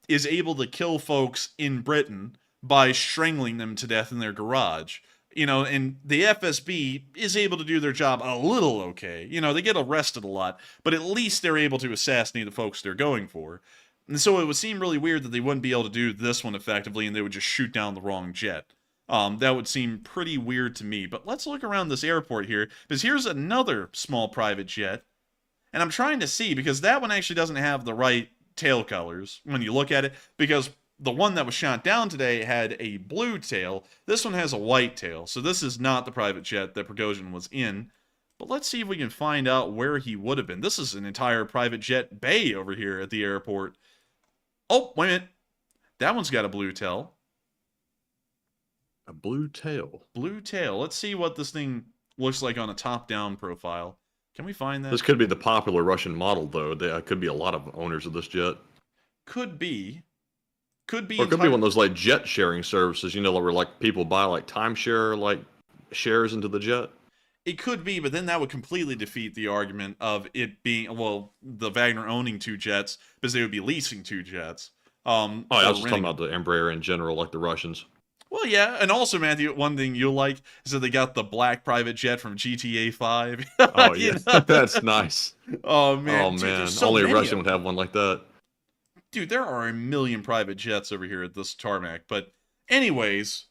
is able to kill folks in Britain by strangling them to death in their garage. And the FSB is able to do their job a little okay. They get arrested a lot, but at least they're able to assassinate the folks they're going for. And so it would seem really weird that they wouldn't be able to do this one effectively and they would just shoot down the wrong jet. That would seem pretty weird to me. But let's look around this airport here, because here's another small private jet. And I'm trying to see, because that one actually doesn't have the right tail colors when you look at it, because the one that was shot down today had a blue tail. This one has a white tail. So this is not the private jet that Prigozhin was in. But let's see if we can find out where he would have been. This is an entire private jet bay over here at the airport. Oh, wait a minute. That one's got a blue tail. A blue tail? Blue tail. Let's see what this thing looks like on a top-down profile. Can we find that? This could be the popular Russian model, though. There could be a lot of owners of this jet. Could be. Could be. Or it could be one of those, like, jet sharing services, where, like, people buy, like, timeshare, like, shares into the jet. It could be, but then that would completely defeat the argument of it being, well, the Wagner owning 2 jets, because they would be leasing 2 jets. I was just talking about the Embraer in general, like the Russians. Well, yeah, and also, Matthew, one thing you'll like is that they got the black private jet from GTA 5. Oh, yeah, that's nice. Oh, man. Oh, Dude, man. so Only a many Russian would have one like that. Dude, there are a million private jets over here at this tarmac. But anyways,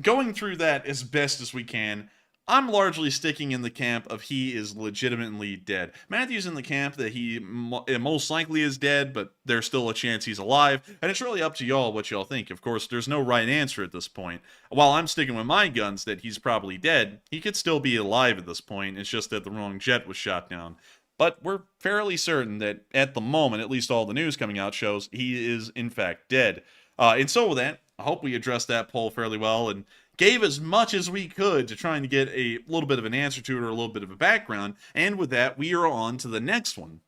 going through that as best as we can, I'm largely sticking in the camp of he is legitimately dead. Matthew's in the camp that he most likely is dead, but there's still a chance he's alive. And it's really up to y'all what y'all think. Of course, there's no right answer at this point. While I'm sticking with my guns that he's probably dead, he could still be alive at this point. It's just that the wrong jet was shot down. But we're fairly certain that at the moment, at least all the news coming out shows, he is in fact dead. And so with that, I hope we addressed that poll fairly well and gave as much as we could to trying to get a little bit of an answer to it or a little bit of a background. And with that, we are on to the next one.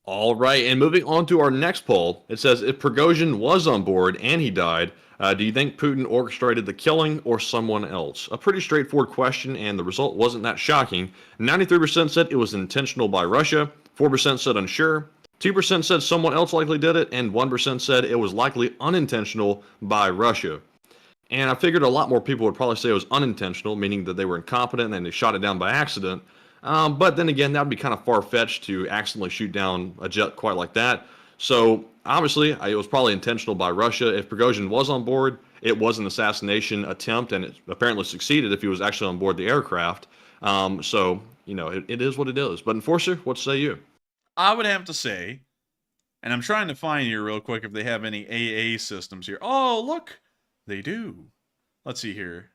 All right, and moving on to our next poll, it says, if Prigozhin was on board and he died, do you think Putin orchestrated the killing or someone else? A pretty straightforward question, and the result wasn't that shocking. 93% said it was intentional by Russia, 4% said unsure, 2% said someone else likely did it, and 1% said it was likely unintentional by Russia. And I figured a lot more people would probably say it was unintentional, meaning that they were incompetent and they shot it down by accident. But then again, that would be kind of far-fetched to accidentally shoot down a jet quite like that. So obviously, it was probably intentional by Russia. If Prigozhin was on board, it was an assassination attempt, and it apparently succeeded if he was actually on board the aircraft. So, it is what it is. But Enforcer, what say you? I would have to say, and I'm trying to find here real quick if they have any AA systems here. Oh, look! They do. Let's see here.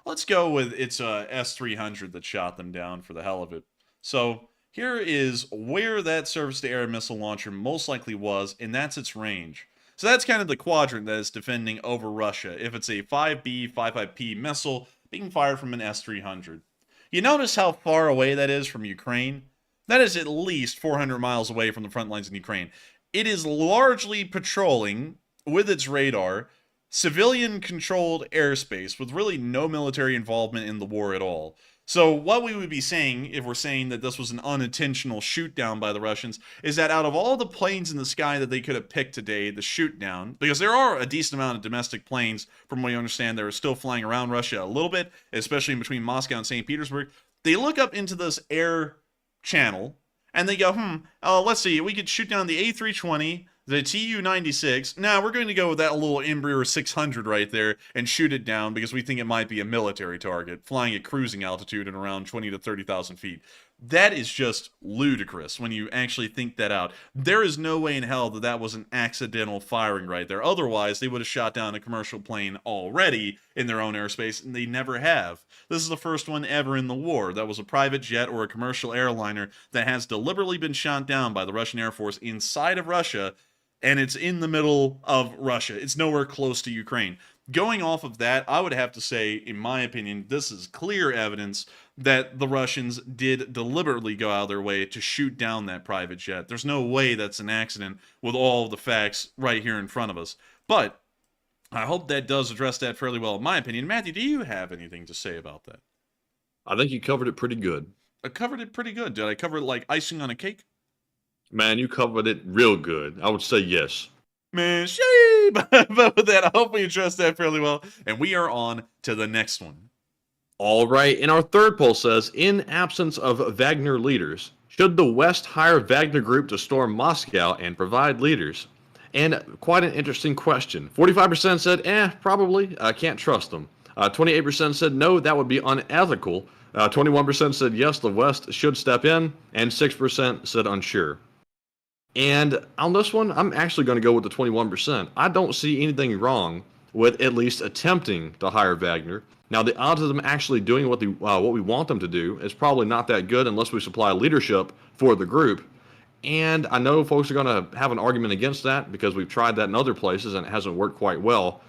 Let's go with it's a S-300 that shot them down for the hell of it. So here is where that surface-to-air missile launcher most likely was, and that's its range. So that's kind of the quadrant that is defending over Russia. If it's a 5B, 55P missile being fired from an S-300. You notice how far away that is from Ukraine? That is at least 400 miles away from the front lines in Ukraine. It is largely patrolling with its radar civilian-controlled airspace with really no military involvement in the war at all. So what we would be saying, if we're saying that this was an unintentional shoot-down by the Russians, is that out of all the planes in the sky that they could have picked today, the shoot-down, because there are a decent amount of domestic planes, from what you understand, that are still flying around Russia a little bit, especially in between Moscow and St. Petersburg, they look up into this air channel, and they go, let's see, we could shoot down the A320, the Tu-96. Now, we're going to go with that little Embraer 600 right there and shoot it down because we think it might be a military target, flying at cruising altitude at around 20 to 30,000 feet. That is just ludicrous when you actually think that out. There is no way in hell that that was an accidental firing right there. Otherwise, they would have shot down a commercial plane already in their own airspace, and they never have. This is the first one ever in the war that was a private jet or a commercial airliner that has deliberately been shot down by the Russian Air Force inside of Russia. and it's in the middle of Russia. It's nowhere close to Ukraine. Going off of that, I would have to say, in my opinion, this is clear evidence that the Russians did deliberately go out of their way to shoot down that private jet. There's no way that's an accident with all of the facts right here in front of us. But I hope that does address that fairly well, in my opinion. Matthew, do you have anything to say about that? I think you covered it pretty good. I covered it pretty good. Did I cover it like icing on a cake? Man, you covered it real good. I would say yes. Man, shame! But with that, I hope we addressed that fairly well. And we are on to the next one. All right, and our third poll says, in absence of Wagner leaders, should the West hire Wagner Group to storm Moscow and provide leaders? And quite an interesting question. 45% said, probably. I can't trust them. 28% said, no, that would be unethical. 21% said, yes, the West should step in. And 6% said, unsure. And on this one, I'm actually going to go with the 21%. I don't see anything wrong with at least attempting to hire Wagner. Now, the odds of them actually doing what we want them to do is probably not that good unless we supply leadership for the group. And I know folks are going to have an argument against that because we've tried that in other places and it hasn't worked quite well.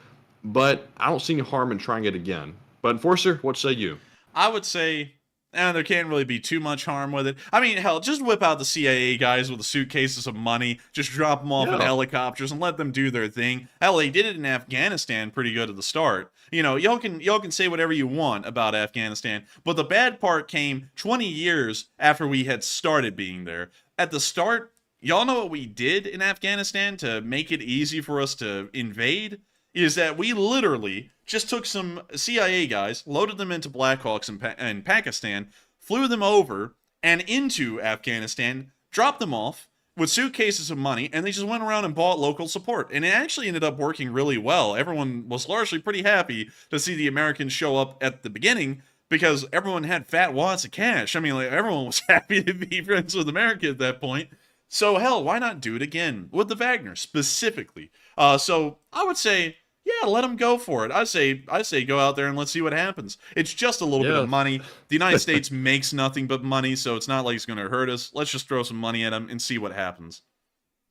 But I don't see any harm in trying it again. But Enforcer, what say you? I would say there can't really be too much harm with it. I mean, hell, just whip out the CIA guys with the suitcases of money, just drop them off in helicopters and let them do their thing. Hell, they did it in Afghanistan pretty good at the start. You know, y'all can say whatever you want about Afghanistan, but the bad part came 20 years after we had started being there. At the start, y'all know what we did in Afghanistan to make it easy for us to invade? Is that we literally just took some CIA guys, loaded them into Blackhawks in Pakistan, flew them over and into Afghanistan, dropped them off with suitcases of money, and they just went around and bought local support. And it actually ended up working really well. Everyone was largely pretty happy to see the Americans show up at the beginning because everyone had fat wads of cash. I mean, like, everyone was happy to be friends with America at that point. So, hell, why not do it again with the Wagner specifically? So I would say, yeah, let them go for it. I say go out there and let's see what happens. It's just a little bit of money. The United States makes nothing but money, so it's not like it's going to hurt us. Let's just throw some money at them and see what happens.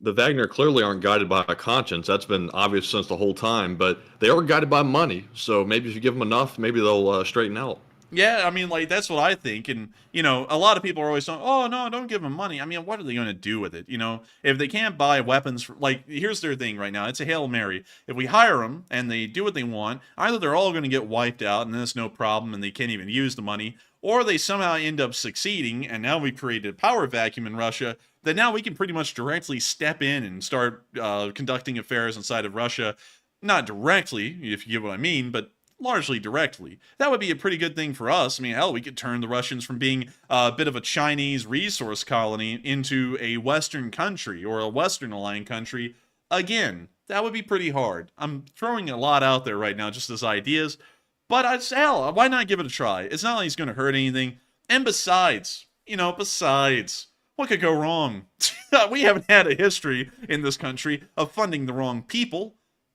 The Wagner clearly aren't guided by a conscience. That's been obvious since the whole time, but they are guided by money. So maybe if you give them enough, maybe they'll straighten out. Yeah, I mean, like, that's what I think. And, you know, a lot of people are always saying, oh, no, don't give them money. I mean, what are they going to do with it? You know, if they can't buy weapons, like, here's their thing right now. It's a Hail Mary. If we hire them and they do what they want, either they're all going to get wiped out and then it's no problem and they can't even use the money, or they somehow end up succeeding and now we've created a power vacuum in Russia that now we can pretty much directly step in and start conducting affairs inside of Russia. Not directly, if you get what I mean, but largely directly. That would be a pretty good thing for us. I mean, hell, we could turn the Russians from being a bit of a Chinese resource colony into a Western country or a Western aligned country. Again, that would be pretty hard. I'm throwing a lot out there right now just as ideas, but I'd say, hell, why not give it a try? It's not like it's going to hurt anything. And besides, what could go wrong? We haven't had a history in this country of funding the wrong people.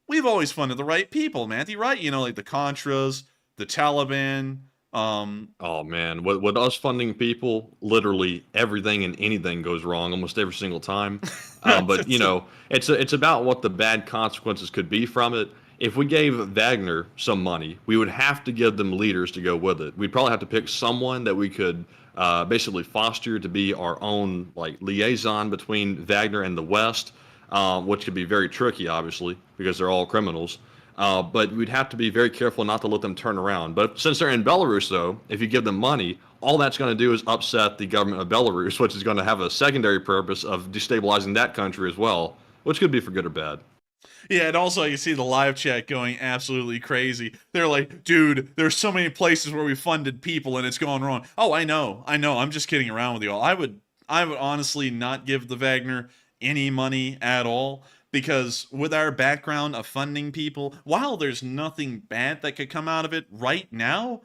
We've always funded the right people, Matthew, right? You know, like the Contras, the Taliban. Oh, man. With us funding people, literally everything and anything goes wrong almost every single time. But, you know, it's about what the bad consequences could be from it. If we gave Wagner some money, we would have to give them leaders to go with it. We'd probably have to pick someone that we could basically foster to be our own, like, liaison between Wagner and the West. Which could be very tricky, obviously, because they're all criminals. But we'd have to be very careful not to let them turn around. But since they're in Belarus, though, if you give them money, all that's going to do is upset the government of Belarus, which is going to have a secondary purpose of destabilizing that country as well, which could be for good or bad. Yeah, and also you see the live chat going absolutely crazy. They're like, dude, there's so many places where we funded people and it's gone wrong. Oh, I know. I'm just kidding around with you all. I would honestly not give the Wagner any money at all, because with our background of funding people, while there's nothing bad that could come out of it right now,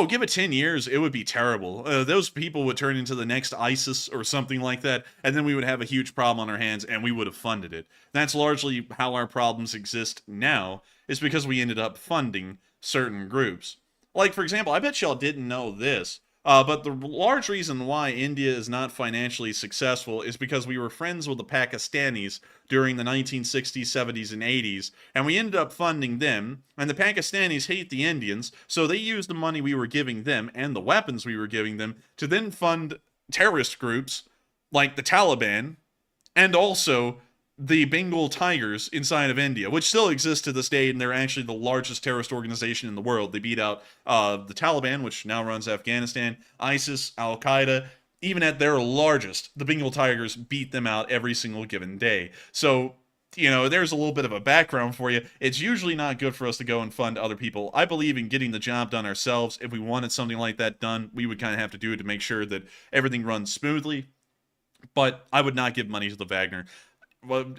give it 10 years, it would be terrible. Those people would turn into the next ISIS or something like that, and then we would have a huge problem on our hands, and we would have funded it. That's largely how our problems exist now, is because we ended up funding certain groups. Like, for example, I bet y'all didn't know this. But the large reason why India is not financially successful is because we were friends with the Pakistanis during the 1960s, 70s, and 80s, and we ended up funding them, and the Pakistanis hate the Indians, so they used the money we were giving them and the weapons we were giving them to then fund terrorist groups like the Taliban and also the Bengal Tigers inside of India, which still exist to this day, and they're actually the largest terrorist organization in the world. They beat out the Taliban, which now runs Afghanistan, ISIS, Al-Qaeda. Even at their largest, the Bengal Tigers beat them out every single given day. So, you know, there's a little bit of a background for you. It's usually not good for us to go and fund other people. I believe in getting the job done ourselves. If we wanted something like that done, we would kind of have to do it to make sure that everything runs smoothly. But I would not give money to the Wagner. Well,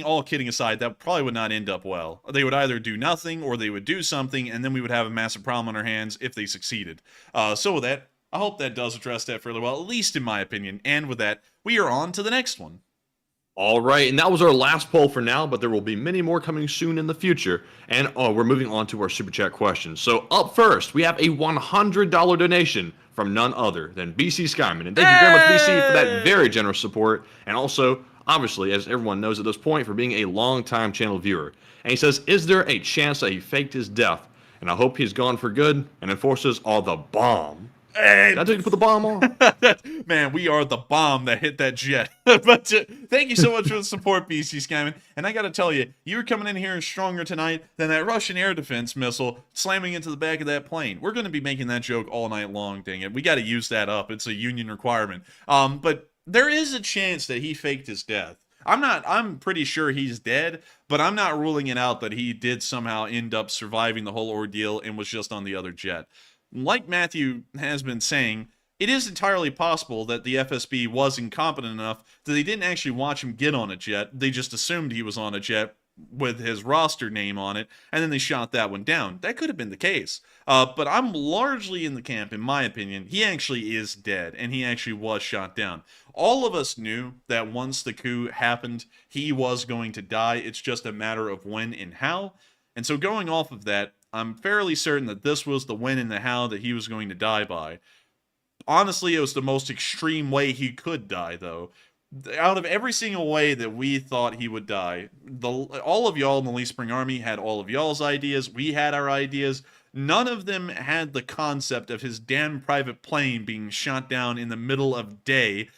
all kidding aside, that probably would not end up well. They would either do nothing or they would do something, and then we would have a massive problem on our hands if they succeeded. So with that, I hope that does address that fairly well, at least in my opinion. And with that, we are on to the next one. All right, and that was our last poll for now, but there will be many more coming soon in the future. And we're moving on to our Super Chat questions. So up first, we have a $100 donation from none other than BC Skyman. And thank you very much, BC, for that very generous support. And also, obviously, as everyone knows at this point, for being a long-time channel viewer. And he says, is there a chance that he faked his death? And I hope he's gone for good and enforces all the bomb. Did I tell you to put the bomb on? Man, we are the bomb that hit that jet. But thank you so much for the support, BC Skyman. And I got to tell you, you're coming in here stronger tonight than that Russian air defense missile slamming into the back of that plane. We're going to be making that joke all night long, dang it. We got to use that up. It's a union requirement. But there is a chance that he faked his death. I'm pretty sure he's dead, but I'm not ruling it out that he did somehow end up surviving the whole ordeal and was just on the other jet. Like Matthew has been saying, it is entirely possible that the FSB was incompetent enough that they didn't actually watch him get on a jet. They just assumed he was on a jet with his roster name on it, and then they shot that one down. That could have been the case. But I'm largely in the camp, in my opinion, he actually is dead, and he actually was shot down. All of us knew that once the coup happened, he was going to die. It's just a matter of when and how. And so going off of that, I'm fairly certain that this was the when and the how that he was going to die by. Honestly, it was the most extreme way he could die, though. Out of every single way that we thought he would die, all of y'all in the Lee Spring Army had all of y'all's ideas. We had our ideas. None of them had the concept of his damn private plane being shot down in the middle of day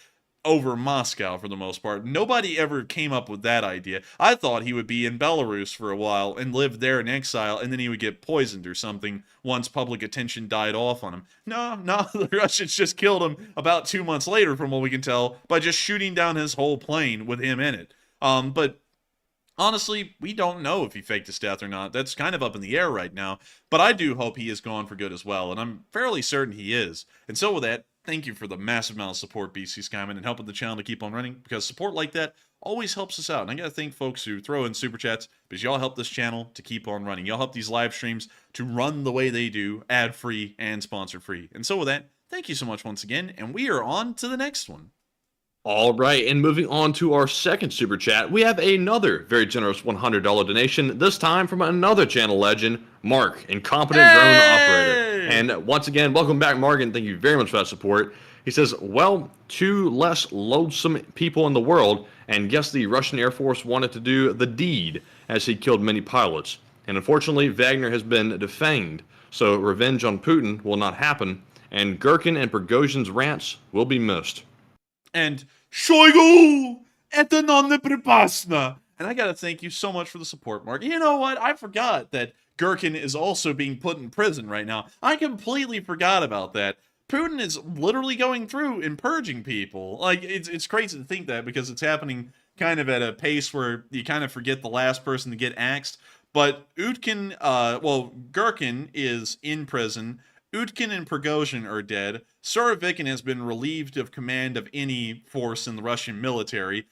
over Moscow for the most part. Nobody ever came up with that idea. I thought he would be in Belarus for a while and live there in exile, and then he would get poisoned or something once public attention died off on him. No, the Russians just killed him about 2 months later, from what we can tell, by just shooting down his whole plane with him in it. But honestly, we don't know if he faked his death or not. That's kind of up in the air right now. But I do hope he is gone for good as well, and I'm fairly certain he is. And so with that, thank you for the massive amount of support, BC Skyman, and helping the channel to keep on running, because support like that always helps us out. And I got to thank folks who throw in super chats, because y'all help this channel to keep on running. Y'all help these live streams to run the way they do, ad-free and sponsor-free. And so with that, thank you so much once again, and we are on to the next one. All right, and moving on to our second super chat, we have another very generous $100 donation, this time from another channel legend, Mark, Incompetent Drone Operator. And once again, welcome back, Mark, and thank you very much for that support. He says, well, 2 less loathsome people in the world, and guess the Russian Air Force wanted to do the deed, as he killed many pilots. And unfortunately, Wagner has been defanged, so revenge on Putin will not happen, and Gherkin and Prigozhin's rants will be missed. And Shoigu, это non pripasna. And I gotta thank you so much for the support, Mark. You know what? I forgot that Gherkin is also being put in prison right now. I completely forgot about that. Putin is literally going through and purging people. Like, it's crazy to think that, because it's happening kind of at a pace where you kind of forget the last person to get axed. But Utkin, Gherkin is in prison. Utkin and Prigozhin are dead. Surovikin has been relieved of command of any force in the Russian military.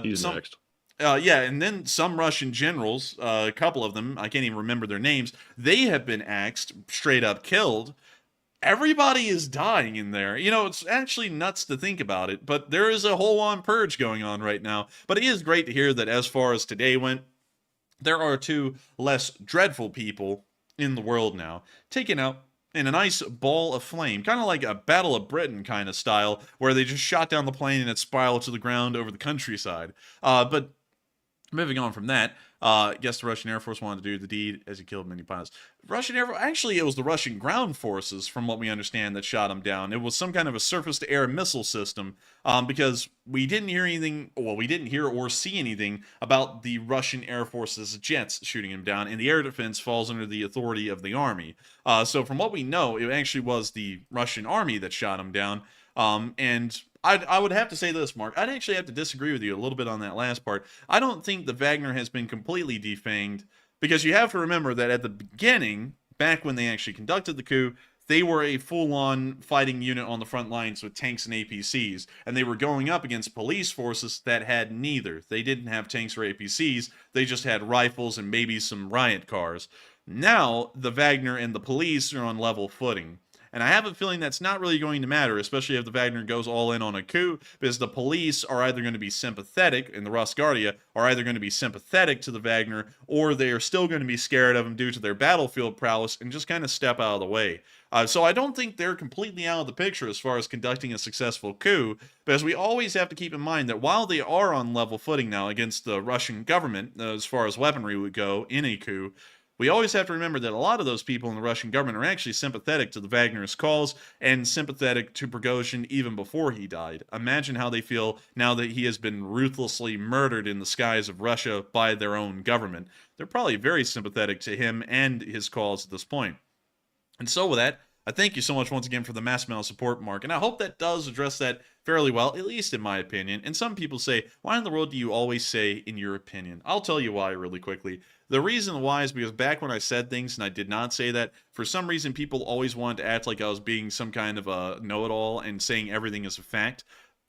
He's next. Yeah, and then some Russian generals, a couple of them, I can't even remember their names, they have been axed, straight up killed. Everybody is dying in there. You know, it's actually nuts to think about it, but there is a whole-on purge going on right now. But it is great to hear that as far as today went, there are 2 less dreadful people in the world now, taken out in a nice ball of flame, kind of like a Battle of Britain kind of style, where they just shot down the plane and it spiraled to the ground over the countryside. But moving on from that, I guess the Russian Air Force wanted to do the deed as he killed many pilots. Russian Air Force, actually, it was the Russian ground forces, from what we understand, that shot him down. It was some kind of a surface-to-air missile system, because we didn't hear anything, well, we didn't hear or see anything about the Russian Air Force's jets shooting him down, and the air defense falls under the authority of the Army. So from what we know, it actually was the Russian Army that shot him down, and I would have to say this, Mark. I'd actually have to disagree with you a little bit on that last part. I don't think the Wagner has been completely defanged, because you have to remember that at the beginning, back when they actually conducted the coup, they were a full-on fighting unit on the front lines with tanks and APCs, and they were going up against police forces that had neither. They didn't have tanks or APCs, they just had rifles and maybe some riot cars. Now, the Wagner and the police are on level footing. And I have a feeling that's not really going to matter, especially if the Wagner goes all in on a coup, because the police are either going to be sympathetic, and the Rosguardia are either going to be sympathetic to the Wagner, or they are still going to be scared of him due to their battlefield prowess and just kind of step out of the way. So I don't think they're completely out of the picture as far as conducting a successful coup, because we always have to keep in mind that while they are on level footing now against the Russian government, as far as weaponry would go in a coup, we always have to remember that a lot of those people in the Russian government are actually sympathetic to the Wagner's cause and sympathetic to Prigozhin even before he died. Imagine how they feel now that he has been ruthlessly murdered in the skies of Russia by their own government. They're probably very sympathetic to him and his cause at this point. And so with that, I thank you so much once again for the mass amount of support, Mark, and I hope that does address that fairly well, at least in my opinion. And some people say, why in the world do you always say, in your opinion? I'll tell you why really quickly. The reason why is because back when I said things and I did not say that, for some reason people always wanted to act like I was being some kind of a know-it-all and saying everything is a fact.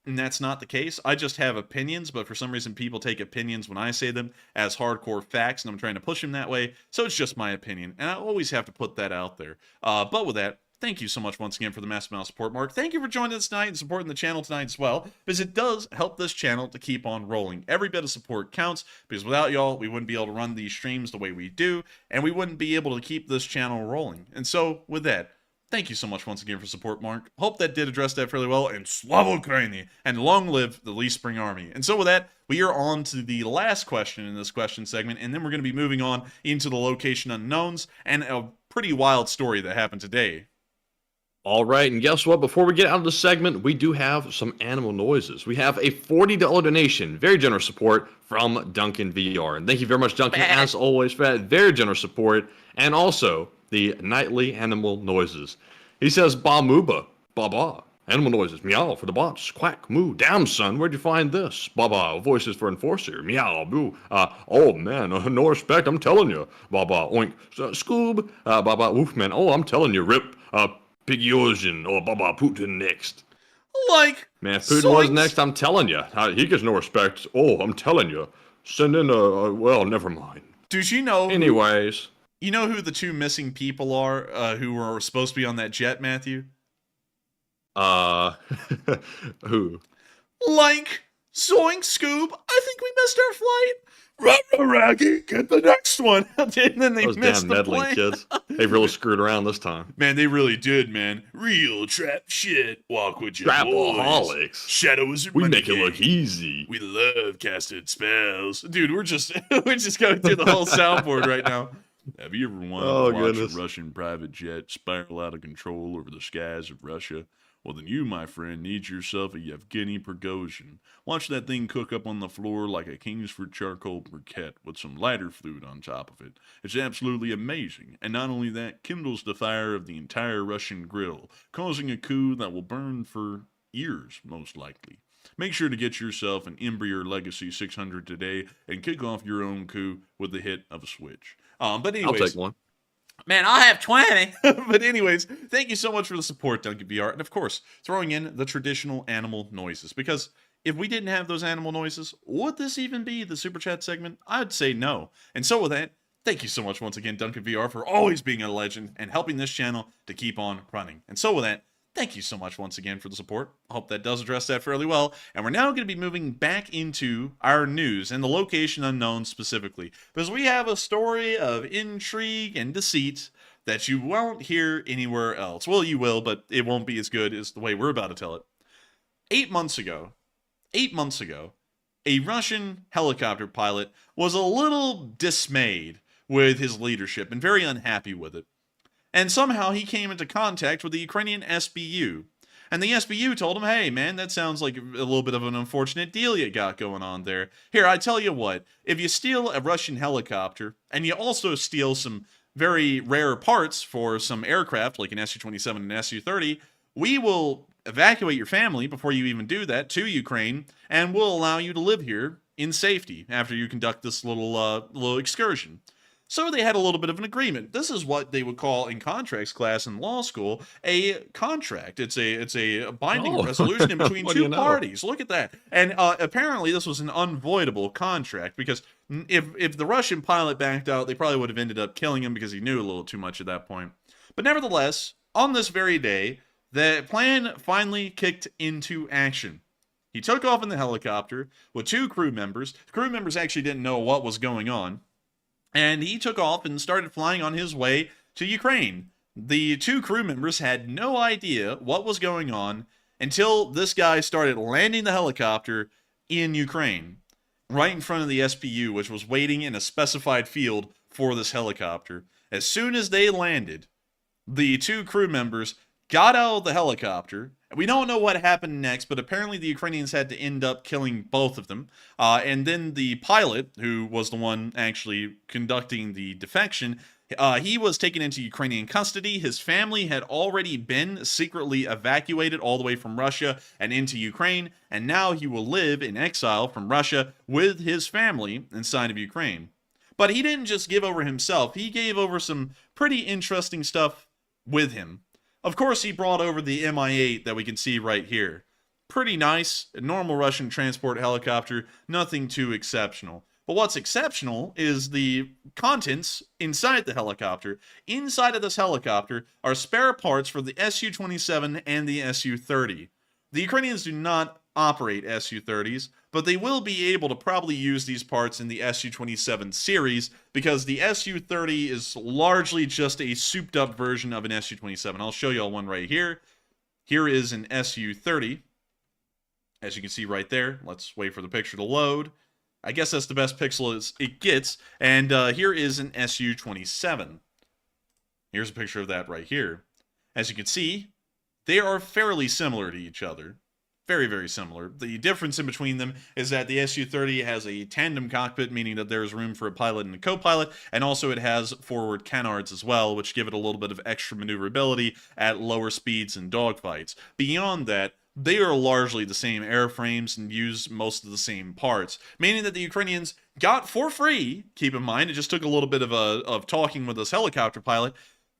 And that's not the case. I just have opinions, but for some reason people take opinions when I say them as hardcore facts, and I'm trying to push them that way, so it's just my opinion, and I always have to put that out there. But with that, thank you so much once again for the massive amount of support, Mark. Thank you for joining us tonight and supporting the channel tonight as well, because it does help this channel to keep on rolling. Every bit of support counts, because without y'all, we wouldn't be able to run these streams the way we do, and we wouldn't be able to keep this channel rolling. And so, with that, thank you so much once again for support, Mark. Hope that did address that fairly well, and Slava Ukraini, and long live the Lee Spring Army. And so with that, we are on to the last question in this question segment, and then we're going to be moving on into the location unknowns, and a pretty wild story that happened today. All right, and guess what? Before we get out of the segment, we do have some animal noises. We have a $40 donation, very generous support from Duncan VR. And thank you very much, Duncan, as always, for that very generous support. And also, the nightly animal noises. He says, ba mooba, ba ba. Animal noises, meow for the bots, quack, moo. Damn, son, where'd you find this? Ba ba, voices for enforcer, meow, boo. Oh, man, no respect, I'm telling you. Ba ba, oink, Scoob, ba ba, woof, man. Oh, I'm telling you, rip, Prigozhin or Baba Putin next. Like, man, if Putin was next, I'm telling you, he gets no respect. Oh, I'm telling you, send in well, never mind. Dude, you know. Anyways, you know who the two missing people are who were supposed to be on that jet, Matthew? Who? Like, Zoink, Scoob. I think we missed our flight. Run, Raggy, get the next one. And then they missed the plane. Kids. They really screwed around this time. Man, they really did, man. Real trap shit. Walk with your Trapaholics. Shadows are we make it look easy. We love casting spells. Dude, we're just going through the whole soundboard right now. Have you ever wanted to watch a Russian private jet spiral out of control over the skies of Russia? Well, then you, my friend, need yourself a Yevgheny Prigozhin. Watch that thing cook up on the floor like a Kingsford charcoal briquette with some lighter fluid on top of it. It's absolutely amazing, and not only that, kindles the fire of the entire Russian grill, causing a coup that will burn for years, most likely. Make sure to get yourself an Embraer Legacy 600 today and kick off your own coup with the hit of a switch. But anyways, I'll take one. Man, I'll have 20. But anyways, thank you so much for the support, Duncan VR. And of course, throwing in the traditional animal noises. Because if we didn't have those animal noises, would this even be the Super Chat segment? I'd say no. And so with that, thank you so much once again, Duncan VR, for always being a legend and helping this channel to keep on running. And so with that, thank you so much once again for the support. I hope that does address that fairly well. And we're now going to be moving back into our news and the location unknown specifically. Because we have a story of intrigue and deceit that you won't hear anywhere else. Well, you will, but it won't be as good as the way we're about to tell it. 8 months ago, a Russian helicopter pilot was a little dismayed with his leadership and very unhappy with it. And somehow he came into contact with the Ukrainian SBU. And the SBU told him, hey, man, that sounds like a little bit of an unfortunate deal you got going on there. Here, I tell you what, if you steal a Russian helicopter, and you also steal some very rare parts for some aircraft, like an Su-27 and an Su-30, we will evacuate your family before you even do that to Ukraine, and we'll allow you to live here in safety after you conduct this little excursion. So they had a little bit of an agreement. This is what they would call in contracts class in law school a contract. It's a binding resolution in between two parties. Look at that. And apparently this was an unvoidable contract because if the Russian pilot backed out, they probably would have ended up killing him because he knew a little too much at that point. But nevertheless, on this very day, the plan finally kicked into action. He took off in the helicopter with 2 crew members. The crew members actually didn't know what was going on. And he took off and started flying on his way to Ukraine. The 2 crew members had no idea what was going on until this guy started landing the helicopter in Ukraine, right in front of the SBU, which was waiting in a specified field for this helicopter. As soon as they landed, the 2 crew members got out of the helicopter. We don't know what happened next, but apparently the Ukrainians had to end up killing both of them. And then the pilot, who was the one actually conducting the defection, he was taken into Ukrainian custody. His family had already been secretly evacuated all the way from Russia and into Ukraine, and now he will live in exile from Russia with his family inside of Ukraine. But he didn't just give over himself. He gave over some pretty interesting stuff with him. Of course, he brought over the Mi-8 that we can see right here. Pretty nice, a normal Russian transport helicopter, nothing too exceptional. But what's exceptional is the contents inside the helicopter. Inside of this helicopter are spare parts for the Su-27 and the Su-30. The Ukrainians do not operate Su-30s, but they will be able to probably use these parts in the Su-27 series because the Su-30 is largely just a souped up version of an Su-27. I'll show y'all one right here. Here is an Su-30. As you can see right there. Let's wait for the picture to load. I guess that's the best pixel it gets. And here is an Su-27. Here's a picture of that right here. As you can see, they are fairly similar to each other. Very, very similar. The difference in between them is that the Su-30 has a tandem cockpit, meaning that there's room for a pilot and a co-pilot, and also it has forward canards as well, which give it a little bit of extra maneuverability at lower speeds and dogfights. Beyond that, they are largely the same airframes and use most of the same parts, meaning that the Ukrainians got for free, keep in mind, it just took a little bit of talking with this helicopter pilot,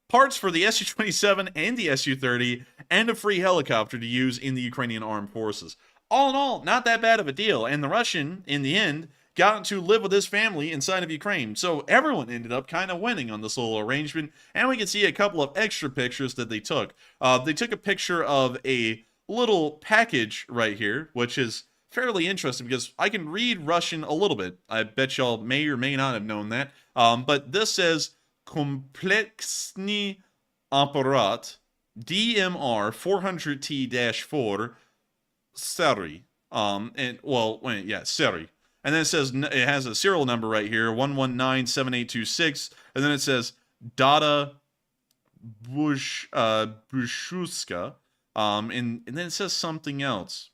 parts for the Su-27 and the Su-30, and a free helicopter to use in the Ukrainian armed forces. All in all, not that bad of a deal, and the Russian, in the end, got to live with his family inside of Ukraine. So everyone ended up kind of winning on this little arrangement, and we can see a couple of extra pictures that they took. They took a picture of a little package right here, which is fairly interesting because I can read Russian a little bit. I bet y'all may or may not have known that. But this says Kompleksny Apparat DMR 400T-4 Seri. Seri. And then it says it has a serial number right here, 1197826, and then it says Data Bushuska. And then it says something else.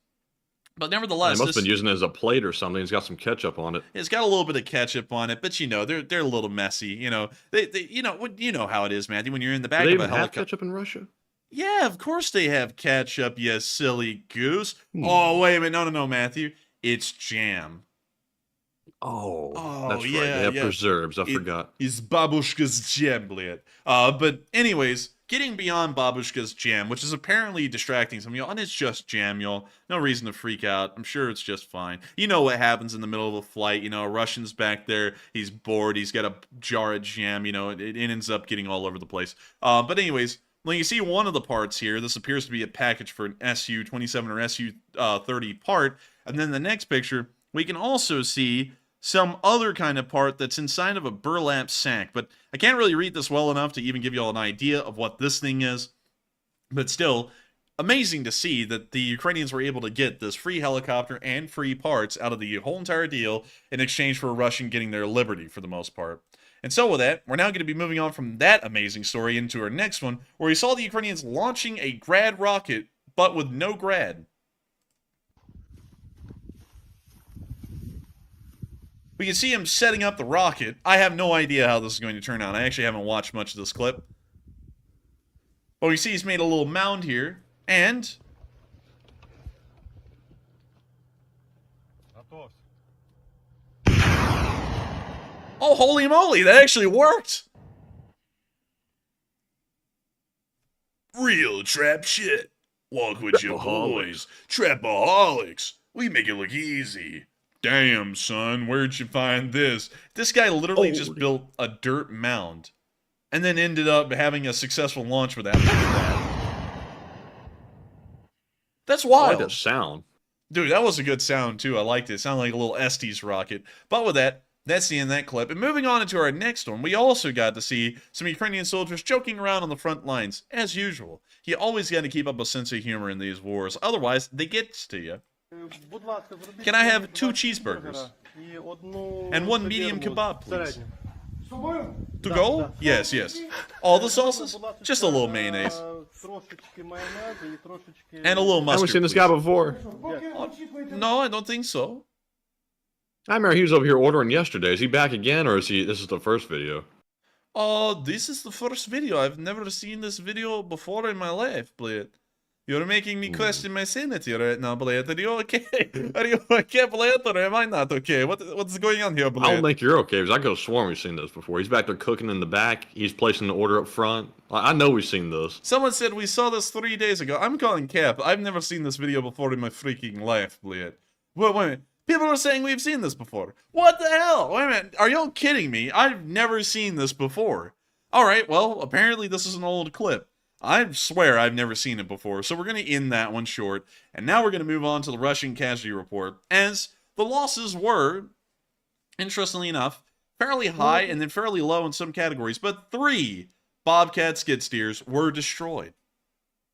But nevertheless, they must have been using it as a plate or something. It's got some ketchup on it. It's got a little bit of ketchup on it, but you know they're a little messy. You know you know how it is, Matthew. When you're in the back of a helicopter. Have ketchup in Russia? Yeah, of course they have ketchup. You silly goose. Oh wait a minute, no, Matthew. It's jam. Oh, that's right. They have preserves. I forgot. It's babushka's jam, bled. But anyways. Getting beyond Babushka's jam, which is apparently distracting some of y'all, and it's just jam, y'all. No reason to freak out. I'm sure it's just fine. You know what happens in the middle of a flight. You know, a Russian's back there. He's bored. He's got a jar of jam. You know, it ends up getting all over the place. But anyways, when you see one of the parts here, this appears to be a package for an Su-27 or Su-30 part. And then the next picture, we can also see some other kind of part that's inside of a burlap sack. But I can't really read this well enough to even give you all an idea of what this thing is. But still, amazing to see that the Ukrainians were able to get this free helicopter and free parts out of the whole entire deal in exchange for a Russian getting their liberty for the most part. And so with that, we're now going to be moving on from that amazing story into our next one, where we saw the Ukrainians launching a Grad rocket, but with no Grad. We can see him setting up the rocket. I have no idea how this is going to turn out. I actually haven't watched much of this clip. But we see he's made a little mound here, and oh, holy moly, that actually worked! Real trap shit. Walk with your boys. Trapaholics. We make it look easy. Damn, son, where'd you find this? This guy literally just built a dirt mound and then ended up having a successful launch with that. Look at that. That's wild. I like that sound. Dude, that was a good sound, too. I liked it. It sounded like a little Estes rocket. But with that, that's the end of that clip. And moving on into our next one, we also got to see some Ukrainian soldiers joking around on the front lines, as usual. You always got to keep up a sense of humor in these wars. Otherwise, they get to you. Can I have 2 cheeseburgers? And 1 medium kebab, please? To go? Yes, yes. All the sauces? Just a little mayonnaise. And a little mustard. Have we seen this guy before? No, I don't think so. I remember he was over here ordering yesterday. Is he back again, or is he? This is the first video. This is the first video. I've never seen this video before in my life, Blade. You're making me question my sanity right now, Blade. Are you okay? Are you okay, Blade, or am I not okay? What's going on here, Blade? I don't think you're okay, because I could have sworn we've seen this before. He's back there cooking in the back. He's placing the order up front. I know we've seen this. Someone said we saw this 3 days ago. I'm calling cap. I've never seen this video before in my freaking life, Blade. Wait a minute. People are saying we've seen this before. What the hell? Wait a minute. Are y'all kidding me? I've never seen this before. Alright, well, apparently this is an old clip. I swear I've never seen it before, so we're going to end that one short. And now we're going to move on to the Russian casualty report, as the losses were, interestingly enough, fairly high and then fairly low in some categories, but 3 Bobcat skid steers were destroyed.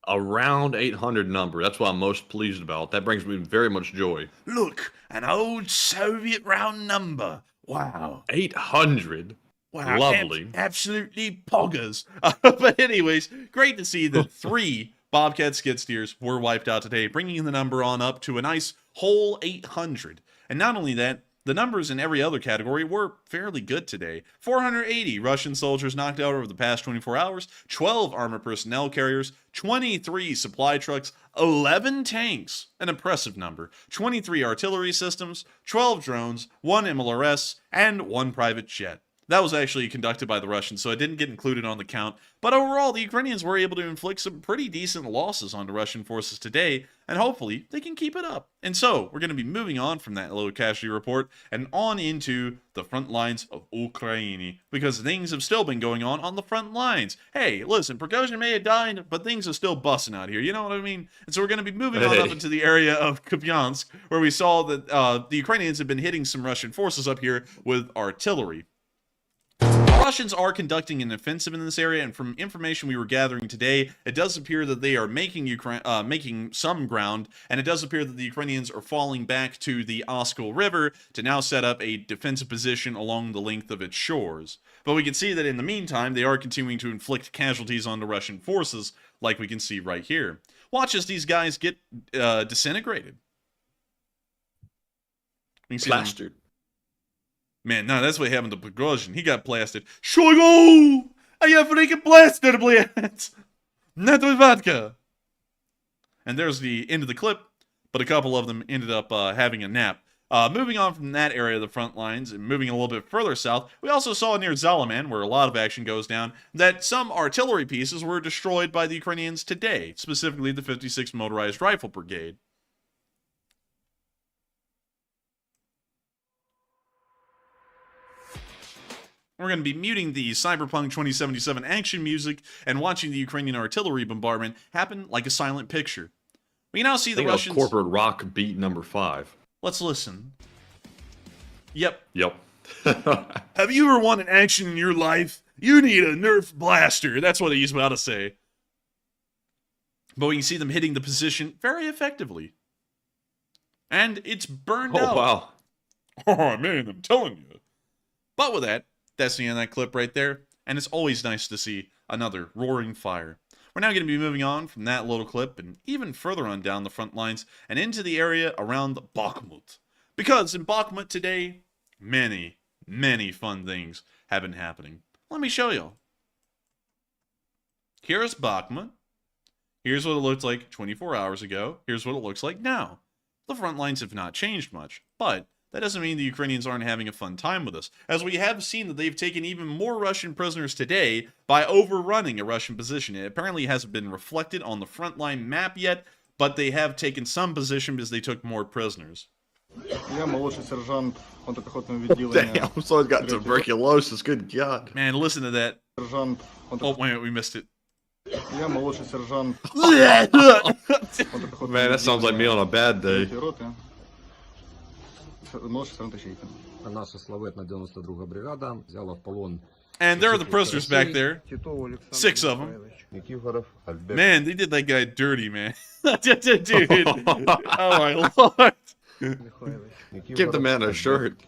Around 800 number. That's what I'm most pleased about. That brings me very much joy. Look, an old Soviet round number. Wow. 800. Wow, lovely. Absolutely poggers. But anyways, great to see that 3 Bobcat skid steers were wiped out today, bringing the number on up to a nice whole 800. And not only that, the numbers in every other category were fairly good today. 480 Russian soldiers knocked out over the past 24 hours, 12 armored personnel carriers, 23 supply trucks, 11 tanks, an impressive number, 23 artillery systems, 12 drones, 1 MLRS, and 1 private jet. That was actually conducted by the Russians, so it didn't get included on the count. But overall, the Ukrainians were able to inflict some pretty decent losses onto Russian forces today, and hopefully they can keep it up. And so, we're going to be moving on from that low casualty report and on into the front lines of Ukraine, because things have still been going on the front lines. Hey, listen, Prigozhin may have died, but things are still busting out here, you know what I mean? And so we're going to be moving on up into the area of Kupiansk, where we saw that the Ukrainians have been hitting some Russian forces up here with artillery. Russians are conducting an offensive in this area, and from information we were gathering today, it does appear that they are making some ground, and it does appear that the Ukrainians are falling back to the Oskol River to now set up a defensive position along the length of its shores. But we can see that in the meantime, they are continuing to inflict casualties onto Russian forces, like we can see right here. Watch as these guys get disintegrated. You can see Plastered. Man, no, that's what happened to Prigozhin. He got blasted. Shoigu! I got freaking blasted, blядь! Not with vodka! And there's the end of the clip, but a couple of them ended up having a nap. Moving on from that area of the front lines and moving a little bit further south, we also saw near Zalaman, where a lot of action goes down, that some artillery pieces were destroyed by the Ukrainians today, specifically the 56th Motorized Rifle Brigade. We're going to be muting the Cyberpunk 2077 action music and watching the Ukrainian artillery bombardment happen like a silent picture. We now see the Russians... corporate rock beat number 5. Let's listen. Yep. Yep. Have you ever wanted action in your life? You need a Nerf blaster. That's what he's about to say. But we can see them hitting the position very effectively. And it's burned out. Oh, wow. Oh, man, I'm telling you. But with that, that's the end of that clip right there. And it's always nice to see another roaring fire. We're now going to be moving on from that little clip and even further on down the front lines and into the area around Bakhmut. Because in Bakhmut today, many, many fun things have been happening. Let me show you. Here's Bakhmut. Here's what it looked like 24 hours ago. Here's what it looks like now. The front lines have not changed much, but that doesn't mean the Ukrainians aren't having a fun time with us, as we have seen that they've taken even more Russian prisoners today by overrunning a Russian position. It apparently hasn't been reflected on the frontline map yet, but they have taken some position because they took more prisoners. Damn, someone's got tuberculosis, good God. Man, listen to that. Oh, wait, we missed it. Man, that sounds like me on a bad day. Наша славетна 92-га бригада взяла в полон. And there are the prisoners back there. 6 of them. Man, they did that guy dirty, man. Dude. Oh my lord. Give the man a shirt.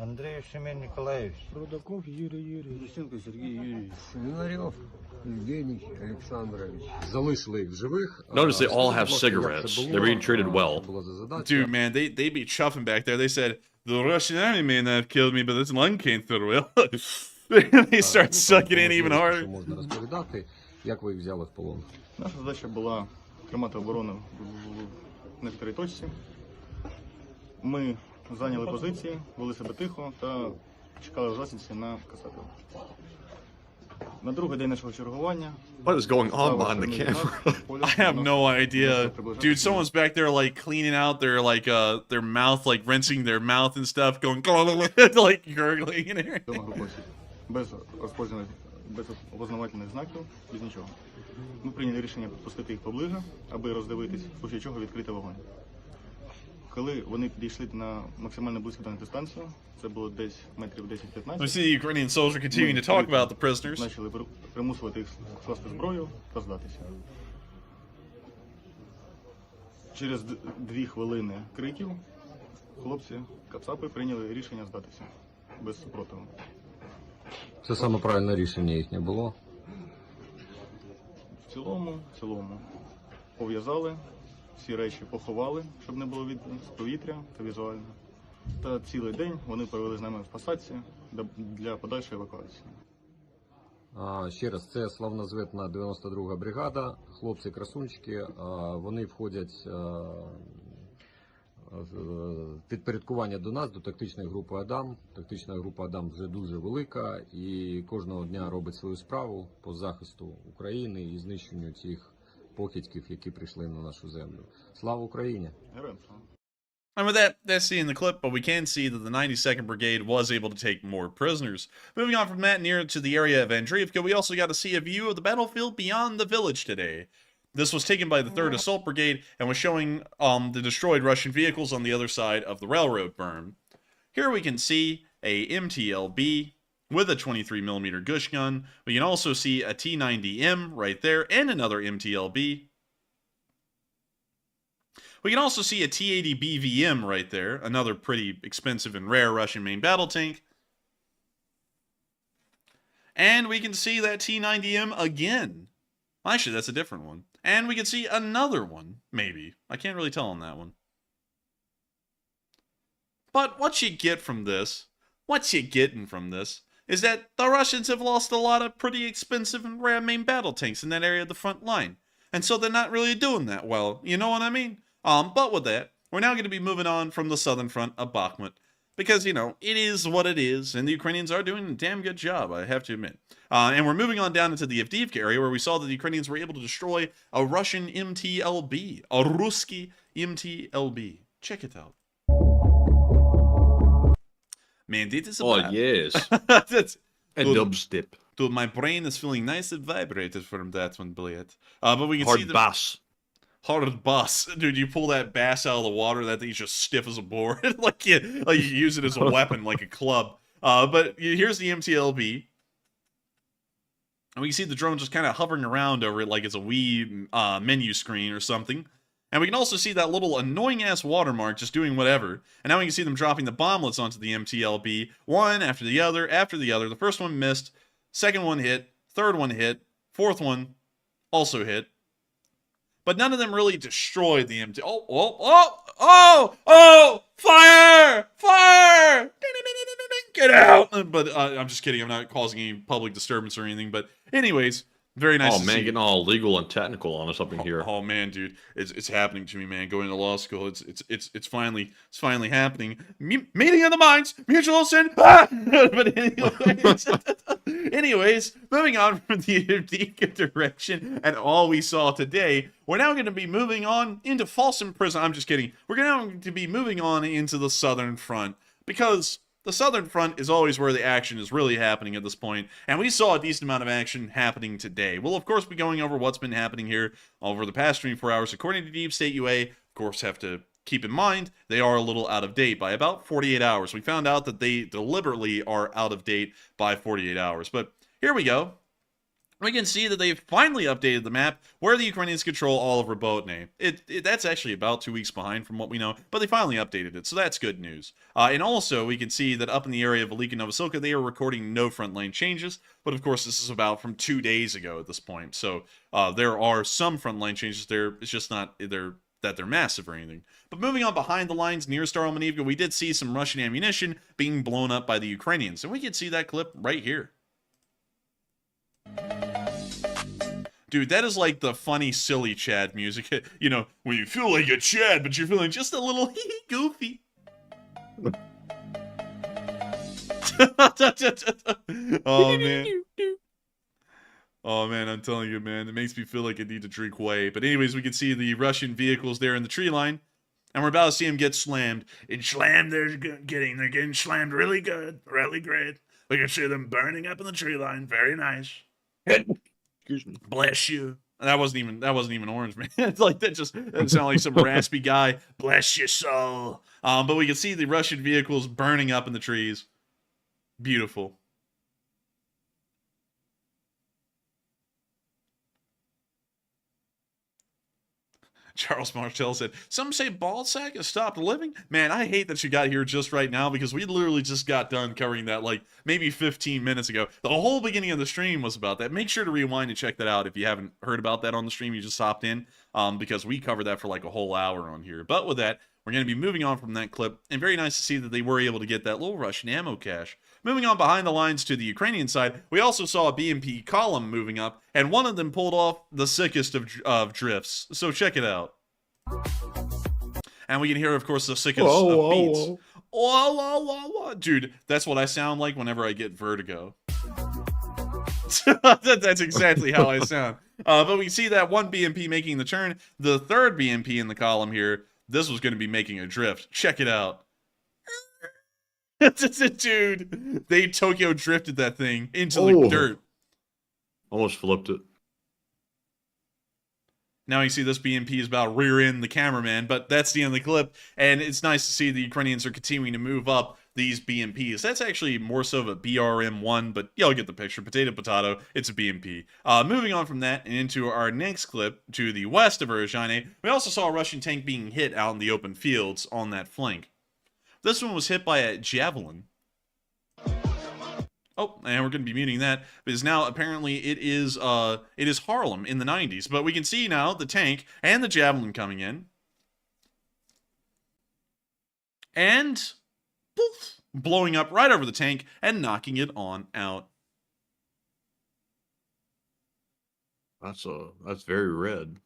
Андрей Семен Николаевич. Рудаков Юрий Юрьевич. Лысенко Сергей Юрьевич. Свинарев Евгений Александрович. Залишили їх в живих. Notice they all have cigarettes. They're being treated well. Dude, man, they be chuffing back there. They said, the Russian army may not have killed me, but this lung cancer will. They start sucking in even harder. Можна розповідати, як ви їх взяли в полон. Наша задача була тримати оборону в некоторій точці. Ми зайняли позиції, вели себе тихо та чекали в засідці на касату. На другий день нашого чергування... What is going on behind the camera? I have no idea. Dude, someone's back there like cleaning out their mouth, like rinsing their mouth and stuff, going like gurgling in here. Без опознавательних знаків, без нічого. Ми прийняли рішення підпустити їх поближе, аби роздивитись, в случае чого відкрити вогонь. Коли вони підійшли на максимально близьку до дистанцію, це було десь метрів 10-15. We see the Ukrainian soldier continuing to talk about the prisoners. Почали примусувати їх скласти зброю та здатися. Через 2 хвилини криків хлопці кацапи прийняли рішення здатися без супротиву. Це саме правильне рішення їхнє було. В цілому пов'язали, всі речі поховали, щоб не було видно з повітря та візуально. Та цілий день вони провели з нами в посадці для подальшої евакуації. Ще раз, це славнозвітна 92-га бригада, хлопці-красунчики, вони входять в підпорядкування до нас, до тактичної групи Адам. Тактична група Адам вже дуже велика і кожного дня робить свою справу по захисту України і знищенню цих покидьків, які прийшли на нашу землю. Слава Україні! Героям слава! And with that, that's seeing the clip, but we can see that the 92nd Brigade was able to take more prisoners. Moving on from that near to the area of Andreevka, we also got to see a view of the battlefield beyond the village today. This was taken by the 3rd Assault Brigade and was showing the destroyed Russian vehicles on the other side of the railroad berm. Here we can see a MTLB with a 23mm Gush gun. We can also see a T-90M right there and another MTLB. We can also see a T-80 BVM right there, another pretty expensive and rare Russian main battle tank. And we can see that T-90M again. Actually, that's a different one. And we can see another one, maybe. I can't really tell on that one. But what you get from this, is that the Russians have lost a lot of pretty expensive and rare main battle tanks in that area of the front line. And so they're not really doing that well, you know what I mean? But with that, we're now going to be moving on from the southern front of Bakhmut. Because, you know, it is what it is, and the Ukrainians are doing a damn good job, I have to admit. And we're moving on down into the Yevgeny area, where we saw that the Ukrainians were able to destroy a Russian MTLB, a Ruski MTLB. Check it out. Man, this is a Oh, yes. That's And dubstep. Dude, my brain is feeling nice and vibrated from that one, Bliet. But we can see Hard that... bass. hard bass. Dude, you pull that bass out of the water, that thing's just stiff as a board. like you use it as a weapon, like a club. But here's the MTLB. And we can see the drone just kind of hovering around over it like it's a Wii menu screen or something. And we can also see that little annoying-ass watermark just doing whatever. And now we can see them dropping the bomblets onto the MTLB, one after the other, after the other. The first one missed, second one hit, third one hit, fourth one also hit. But none of them really destroyed the MT. Oh! Fire! Fire! Get out! But I'm just kidding. I'm not causing any public disturbance or anything. But anyways, very nice. Oh to man, see. getting all legal and technical on us up in here. Oh man, dude, it's happening to me, man. Going to law school, it's finally happening. Meeting of the minds, mutual assent. But anyways, moving on from the direction and all we saw today, we're now going to be moving on into false imprisonment. I'm just kidding. We're going to be moving on into the Southern Front because the Southern Front is always where the action is really happening at this point, and we saw a decent amount of action happening today. We'll, of course, be going over what's been happening here over the past 24 hours. According to Deep State UA, of course, have to keep in mind, they are a little out of date by about 48 hours. We found out that they deliberately are out of date by 48 hours, but here we go. We can see that they've finally updated the map where the Ukrainians control all of Robotny. That's actually about 2 weeks behind from what we know, but they finally updated it, so that's good news. And also, we can see that up in the area of Velika Novosilka, they are recording no front line changes, but of course, this is about from 2 days ago at this point, so there are some front line changes there. It's just not that they're massive or anything. But moving on behind the lines near Staromanivka, we did see some Russian ammunition being blown up by the Ukrainians, and we can see that clip right here. Dude, that is like the funny, silly Chad music. You know, when you feel like a Chad, but you're feeling just a little goofy. Oh, man. Oh, man, I'm telling you, man. It makes me feel like I need to drink whey. But anyways, we can see the Russian vehicles there in the tree line. And we're about to see them get slammed. And slammed, they're getting slammed really good. Really great. We can see them burning up in the tree line. Very nice. Excuse me. Bless you. That wasn't even orange, man. It's like that sounded like some raspy guy. Bless your soul. But we can see the Russian vehicles burning up in the trees. Beautiful. Charles Martel said, some say Ballsack has stopped living. Man, I hate that you got here just right now because we literally just got done covering that like maybe 15 minutes ago. The whole beginning of the stream was about that. Make sure to rewind and check that out if you haven't heard about that on the stream. You just hopped in because we covered that for like a whole hour on here. But with that, we're going to be moving on from that clip. And very nice to see that they were able to get that little Russian ammo cache. Moving on behind the lines to the Ukrainian side, we also saw a BMP column moving up, and one of them pulled off the sickest of drifts. So check it out. And we can hear, of course, the sickest of beats. Whoa. Dude, that's what I sound like whenever I get vertigo. That's exactly how I sound. But we see that one BMP making the turn. The third BMP in the column here, this was going to be making a drift. Check it out. Dude, they Tokyo drifted that thing into the dirt. Almost flipped it. Now you see this BMP is about rear end the cameraman, but that's the end of the clip. And it's nice to see the Ukrainians are continuing to move up these BMPs. That's actually more so of a BRM-1, but y'all get the picture. Potato, it's a BMP. Moving on from that and into our next clip to the west of Erzhane, we also saw a Russian tank being hit out in the open fields on that flank. This one was hit by a javelin. Oh, and we're going to be muting that because now apparently it is Harlem in the 90s. But we can see now the tank and the javelin coming in. And poof, blowing up right over the tank and knocking it on out. That's very red.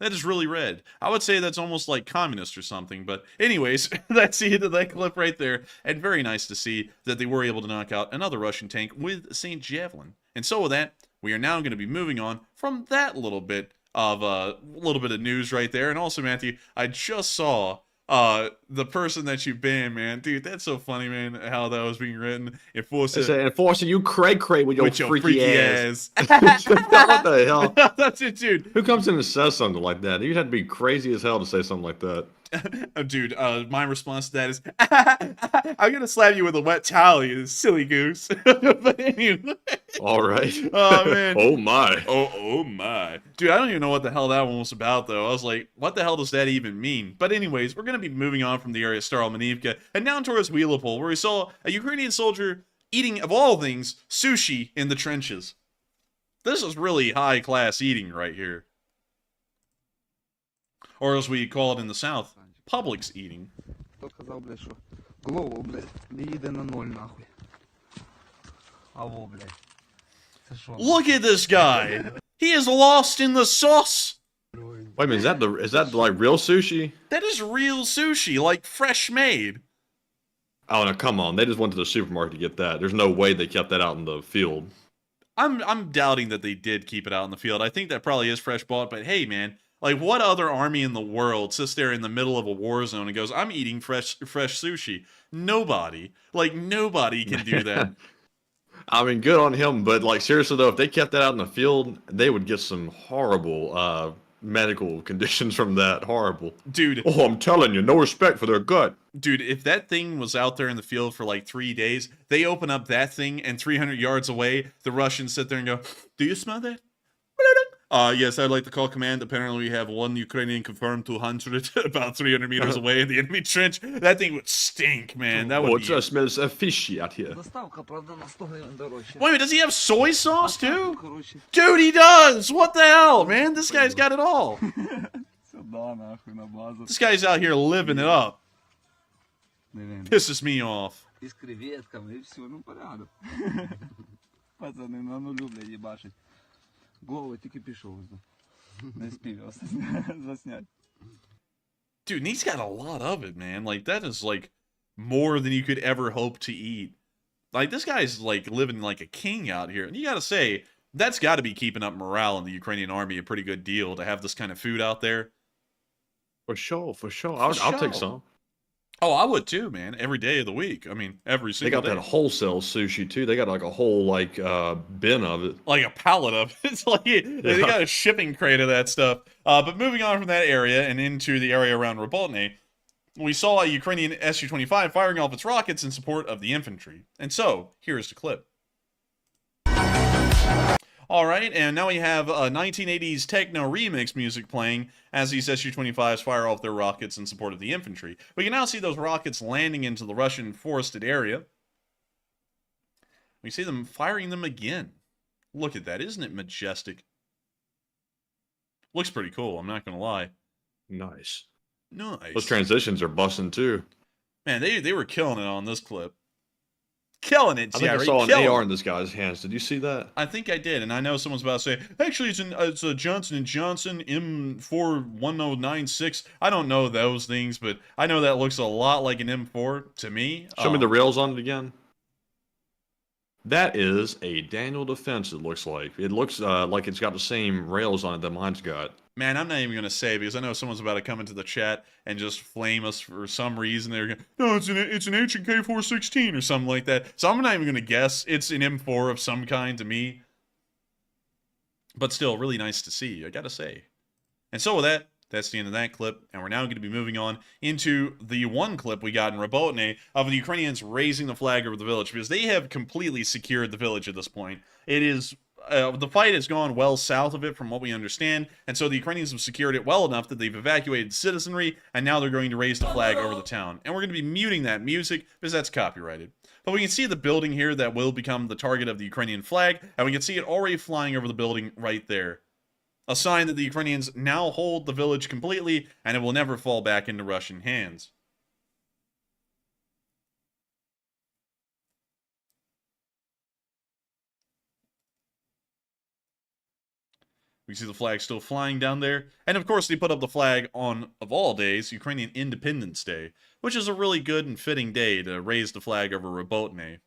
That is really red. I would say that's almost like communist or something. But anyways, that's the end of that clip right there. And very nice to see that they were able to knock out another Russian tank with St. Javelin. And so with that, we are now going to be moving on from that little bit of news right there. And also, Matthew, I just saw the person that you banned, man. Dude, that's so funny, man, how that was being written. Enforce it. Enforcing you cray with your freaky ass. ass. What the hell? That's it, dude. Who comes in and says something like that? You'd have to be crazy as hell to say something like that. Dude, my response to that is, I'm gonna slap you with a wet towel, you silly goose. But anyway. All right. Oh, man. Oh, my. Oh my. Dude, I don't even know what the hell that one was about, though. I was like, what the hell does that even mean? But anyways, we're gonna be moving on from the area of Staromanivka and down towards Wheelopol, where we saw a Ukrainian soldier eating, of all things, sushi in the trenches. This is really high-class eating right here. Or as we call it in the South, Publix eating. Хто казав, блядь, що Глово, блядь, не їде на ноль, нахуй. Аво, блядь. Це що? Look at this guy! He is lost in the sauce! Wait a minute, is that like real sushi? That is real sushi, like fresh made. Oh, no, come on. They just went to the supermarket to get that. There's no way they kept that out in the field. I'm doubting that they did keep it out in the field. I think that probably is fresh bought, but hey, man. Like, what other army in the world sits there in the middle of a war zone and goes, I'm eating fresh sushi? Nobody. Like, nobody can do that. I mean, good on him, but, like, seriously, though, if they kept that out in the field, they would get some horrible medical conditions from that. Horrible. Dude. Oh, I'm telling you, no respect for their gut. Dude, if that thing was out there in the field for, like, 3 days, they open up that thing, and 300 yards away, the Russians sit there and go, do you smell that? Yes, I'd like to call command. Apparently, we have one Ukrainian confirmed 200, about 300 meters away in the enemy trench. That thing would stink, man. That would it just smells fishy out here. Доставка, правда, на 100 гривень дорожче. Wait a minute, does he have soy sauce, too? Dude, he does! What the hell, man? This guy's got it all. Сюда, нахуй, на базу. This guy's out here living it up. Pisses me off. І з креветками, і все, ну порядок. Пацани, на нулю, блядь, їбашить. Голову тільки пішов. Не спів його заснять. Dude, and he's got a lot of it, man. Like, that is, like, more than you could ever hope to eat. Like, this guy's, like, living like a king out here. And you gotta say, that's gotta be keeping up morale in the Ukrainian army a pretty good deal to have this kind of food out there. For sure, for sure. I'll take some. Oh, I would too, man. Every day of the week. I mean, every single day. They got that wholesale sushi too. They got like a whole like bin of it. Like a pallet of it. It's like they got a shipping crate of that stuff. But moving on from that area and into the area around Robolny, we saw a Ukrainian Su-25 firing off its rockets in support of the infantry. And so, here's the clip. Alright, and now we have a 1980s techno remix music playing as these Su-25s fire off their rockets in support of the infantry. We can now see those rockets landing into the Russian forested area. We see them firing them again. Look at that, isn't it majestic? Looks pretty cool, I'm not gonna lie. Nice. Nice. Those transitions are busting too. Man, they were killing it on this clip. Killing it, Jerry. I think I saw an AR in this guy's hands. Did you see that? I think I did, and I know someone's about to say, actually, it's a Johnson & Johnson M41096. I don't know those things, but I know that looks a lot like an M4 to me. Show me the rails on it again. That is a Daniel Defense, it looks like. It looks like it's got the same rails on it that mine's got. Man, I'm not even going to say, because I know someone's about to come into the chat and just flame us for some reason. They're going, no, it's an ancient K416 or something like that. So I'm not even going to guess. It's an M4 of some kind to me. But still, really nice to see, I got to say. And so with that, that's the end of that clip. And we're now going to be moving on into the one clip we got in Robolny of the Ukrainians raising the flag over the village, because they have completely secured the village at this point. It is... the fight has gone well south of it from what we understand, and so the Ukrainians have secured it well enough that they've evacuated the citizenry, and now they're going to raise the flag over the town. And we're going to be muting that music because that's copyrighted. But we can see the building here that will become the target of the Ukrainian flag, and we can see it already flying over the building right there. A sign that the Ukrainians now hold the village completely, and it will never fall back into Russian hands. We see the flag still flying down there. And of course, they put up the flag on, of all days, Ukrainian Independence Day, which is a really good and fitting day to raise the flag over Robolny.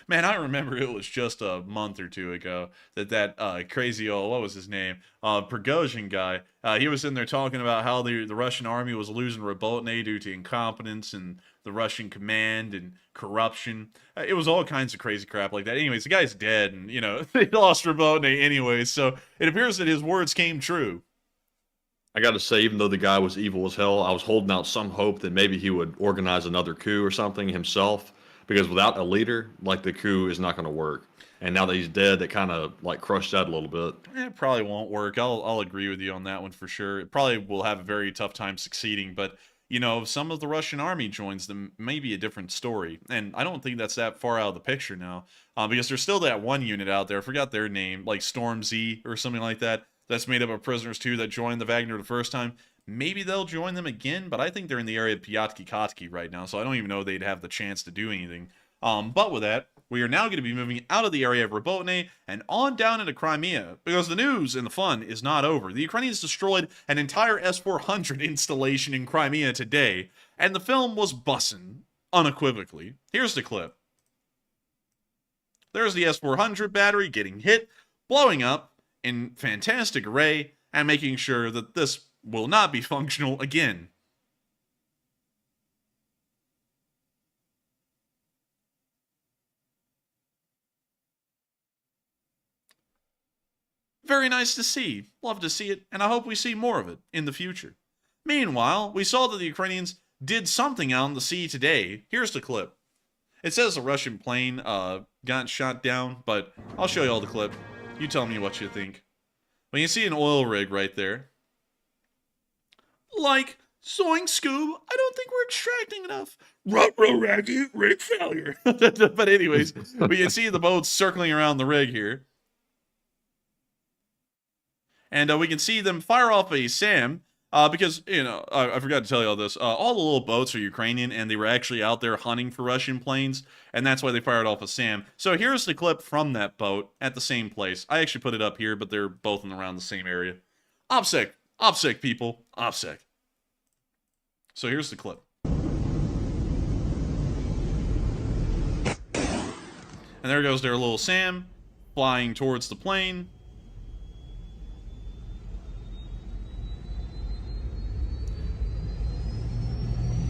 Man, I remember it was just a month or two ago that crazy old, what was his name? Prigozhin guy. He was in there talking about how the Russian army was losing Rabotny due to incompetence and the Russian command and corruption. It was all kinds of crazy crap like that. Anyways, the guy's dead, and they lost Rabotny anyways. So it appears that his words came true. I got to say, even though the guy was evil as hell, I was holding out some hope that maybe he would organize another coup or something himself. Because without a leader, like, the coup is not going to work. And now that he's dead, that kind of like crushed that a little bit. It probably won't work. I'll agree with you on that one for sure. It probably will have a very tough time succeeding. But if some of the Russian army joins them, maybe a different story. And I don't think that's that far out of the picture now, because there's still that one unit out there. I forgot their name, like Storm Z or something like that. That's made up of prisoners too that joined the Wagner the first time. Maybe they'll join them again, but I think they're in the area of Pyatkikatki right now, so I don't even know they'd have the chance to do anything. But with that, we are now going to be moving out of the area of Rabotny and on down into Crimea, because the news and the fun is not over. The Ukrainians destroyed an entire S-400 installation in Crimea today, and the film was bussin', unequivocally. Here's the clip. There's the S-400 battery getting hit, blowing up in fantastic array, and making sure that this will not be functional again. Very nice to see. Love to see it, and I hope we see more of it in the future. Meanwhile, we saw that the Ukrainians did something out on the sea today. Here's the clip. It says a Russian plane got shot down, but I'll show you all the clip. You tell me what you think. Well, you see an oil rig right there. Like, Zoink Scoob, I don't think we're extracting enough. Ruh-roh raggy rig failure. But anyways, we can see the boats circling around the rig here. And we can see them fire off a SAM, because, I forgot to tell you all this. All the little boats are Ukrainian, and they were actually out there hunting for Russian planes, and that's why they fired off a SAM. So here's the clip from that boat at the same place. I actually put it up here, but they're both in around the same area. OPSEC, people. OPSEC. So here's the clip. And there goes their little SAM, flying towards the plane.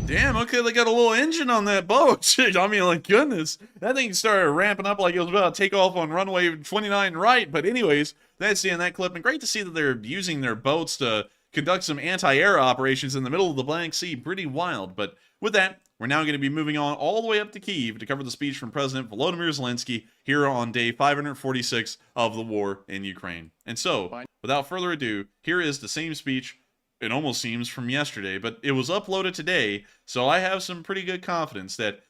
Damn, okay, they got a little engine on that boat. I mean, like, goodness. That thing started ramping up like it was about to take off on runway 29 right. But anyways, that's the end of that clip. And great to see that they're using their boats to conduct some anti-air operations in the middle of the Black Sea. Pretty wild. But with that, we're now going to be moving on all the way up to Kyiv to cover the speech from President Volodymyr Zelensky here on day 546 of the war in Ukraine. And so, without further ado, here is the same speech. It almost seems from yesterday, but it was uploaded today, so I have some pretty good confidence that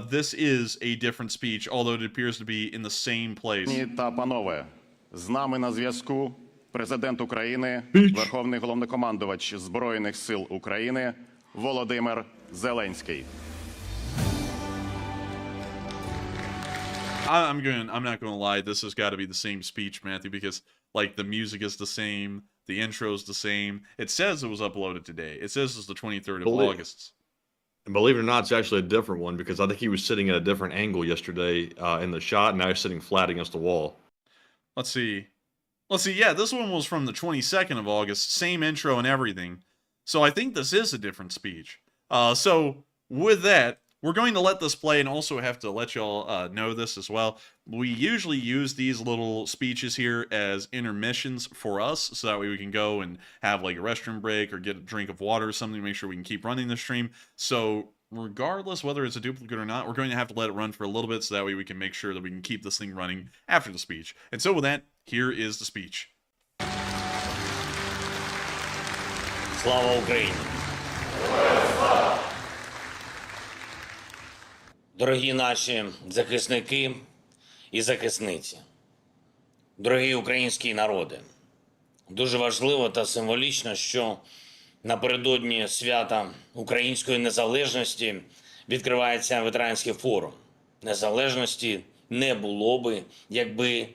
this is a different speech, although it appears to be in the same place. Та панове, з нами на зв'язку президент України, Верховний головнокомандувач Збройних сил України Володимир Зеленський. I'm not going to lie, this has got to be the same speech, Matthew, because like the music is the same, the intro's the same. It says it was uploaded today. It says it's the 23rd of August. And believe it or not, it's actually a different one, because I think he was sitting at a different angle yesterday in the shot, and now he's sitting flat against the wall. Let's see. Yeah, this one was from the 22nd of August, same intro and everything. So I think this is a different speech. So with that, we're going to let this play, and also have to let y'all know this as well. We usually use these little speeches here as intermissions for us, so that way we can go and have like a restroom break or get a drink of water or something to make sure we can keep running the stream. So regardless whether it's a duplicate or not, we're going to have to let it run for a little bit, so that way we can make sure that we can keep this thing running after the speech. And so with that, here is the speech. Слава Україні! Дорогі наші захисники і захисниці, дорогі українські народи, дуже важливо та символічно, що напередодні свята української незалежності відкривається ветеранський форум. Незалежності не було би, якби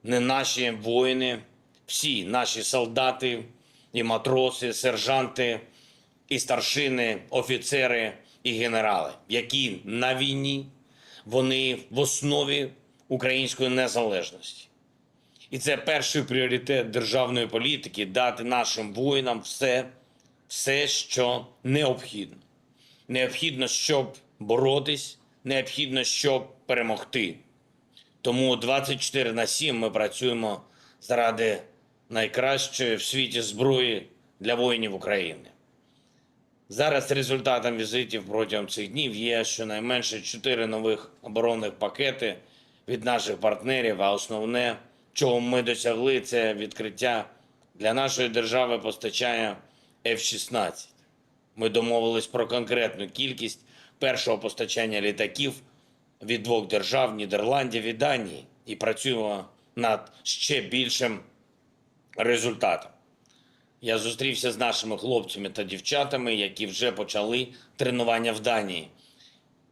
не наші воїни, всі наші солдати і матроси, сержанти і старшини, офіцери і генерали, які на війні Вони в основі української незалежності. І це перший пріоритет державної політики – дати нашим воїнам все, що необхідно. Необхідно, щоб боротись, необхідно, щоб перемогти. Тому 24/7 ми працюємо заради найкращої в світі зброї для воїнів України. Зараз результатом візитів протягом цих днів є щонайменше 4 нових оборонних пакети від наших партнерів, а основне, чого ми досягли, це відкриття для нашої держави постачання F-16. Ми домовились про конкретну кількість першого постачання літаків від 2 держав – Нідерландів і Данії, і працюємо над ще більшим результатом. Я зустрівся з нашими хлопцями та дівчатами, які вже почали тренування в Данії.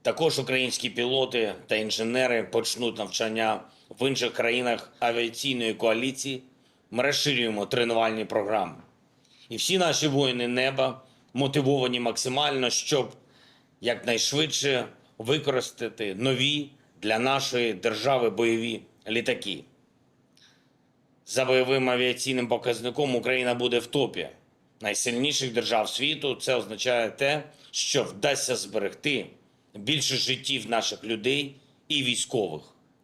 Також українські пілоти та інженери почнуть навчання в інших країнах авіаційної коаліції. Ми розширюємо тренувальні програми. І всі наші воїни неба мотивовані максимально, щоб якнайшвидше використати нові для нашої держави бойові літаки. За бойовим авіаційним показником Україна буде в топі найсильніших держав світу. Це означає те, що вдасться зберегти більше життів наших людей і військових,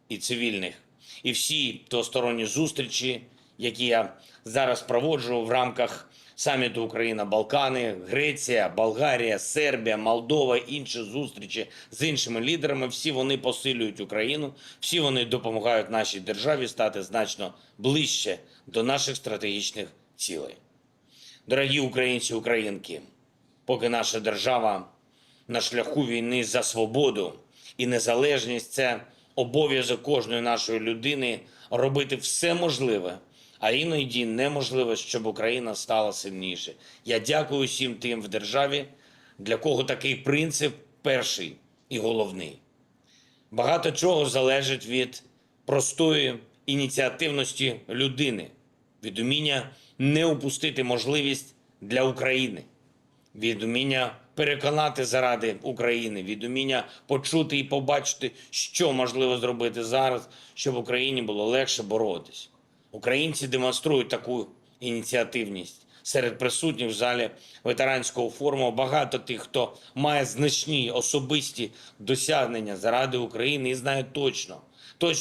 і цивільних. І всі двосторонні зустрічі, які я зараз проводжу в рамках саміту Україна-Балкани, Греція, Болгарія, Сербія, Молдова, інші зустрічі з іншими лідерами, всі вони посилюють Україну, всі вони допомагають нашій державі стати значно ближче до наших стратегічних цілей. Дорогі українці і українки, поки наша держава на шляху війни за свободу і незалежність, це обов'язок кожної нашої людини робити все можливе, а іноді неможливо, щоб Україна стала сильніше. Я дякую всім тим в державі, для кого такий принцип перший і головний. Багато чого залежить від простої ініціативності людини, від уміння не упустити можливість для України, від уміння переконати заради України, від уміння почути і побачити, що можливо зробити зараз, щоб Україні було легше боротись. Українці демонструють таку ініціативність. Серед присутніх в залі ветеранського форуму багато тих, хто має значні особисті досягнення заради України і знає точно,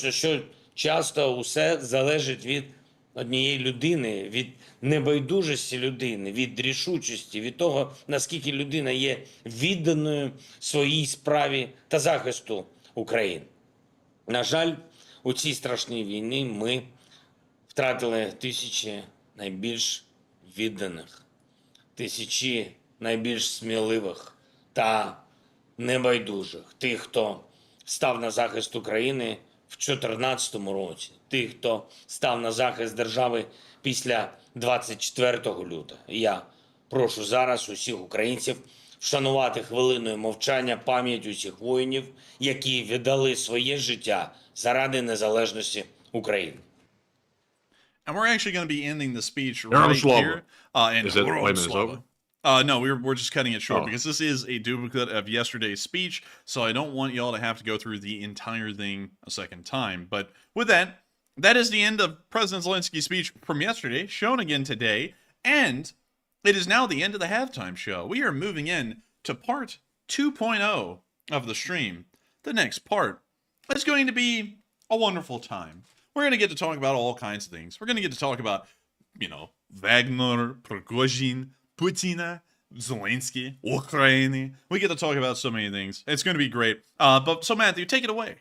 що часто усе залежить від однієї людини, від небайдужості людини, від рішучості, від того, наскільки людина є відданою своїй справі та захисту України. На жаль, у цій страшній війні ми втратили тисячі найбільш відданих, тисячі найбільш сміливих та небайдужих, тих, хто став на захист України в 2014 році, тих, хто став на захист держави після 24 лютого. Я прошу зараз усіх українців вшанувати хвилиною мовчання пам'ять усіх воїнів, які віддали своє життя заради незалежності України. And we're actually going to be ending the speech right here. Is it, wait a minute, is it over? No, we're just cutting it short because this is a duplicate of yesterday's speech, so I don't want y'all to have to go through the entire thing a second time. But with that, that is the end of President Zelensky's speech from yesterday, shown again today, and it is now the end of the halftime show. We are moving in to part 2.0 of the stream. The next part is going to be a wonderful time. We're going to get to talk about all kinds of things. We're going to get to talk about, Wagner, Prigozhin, Putin, Zelensky, Ukraine. We get to talk about so many things. It's going to be great. So Matthew, take it away.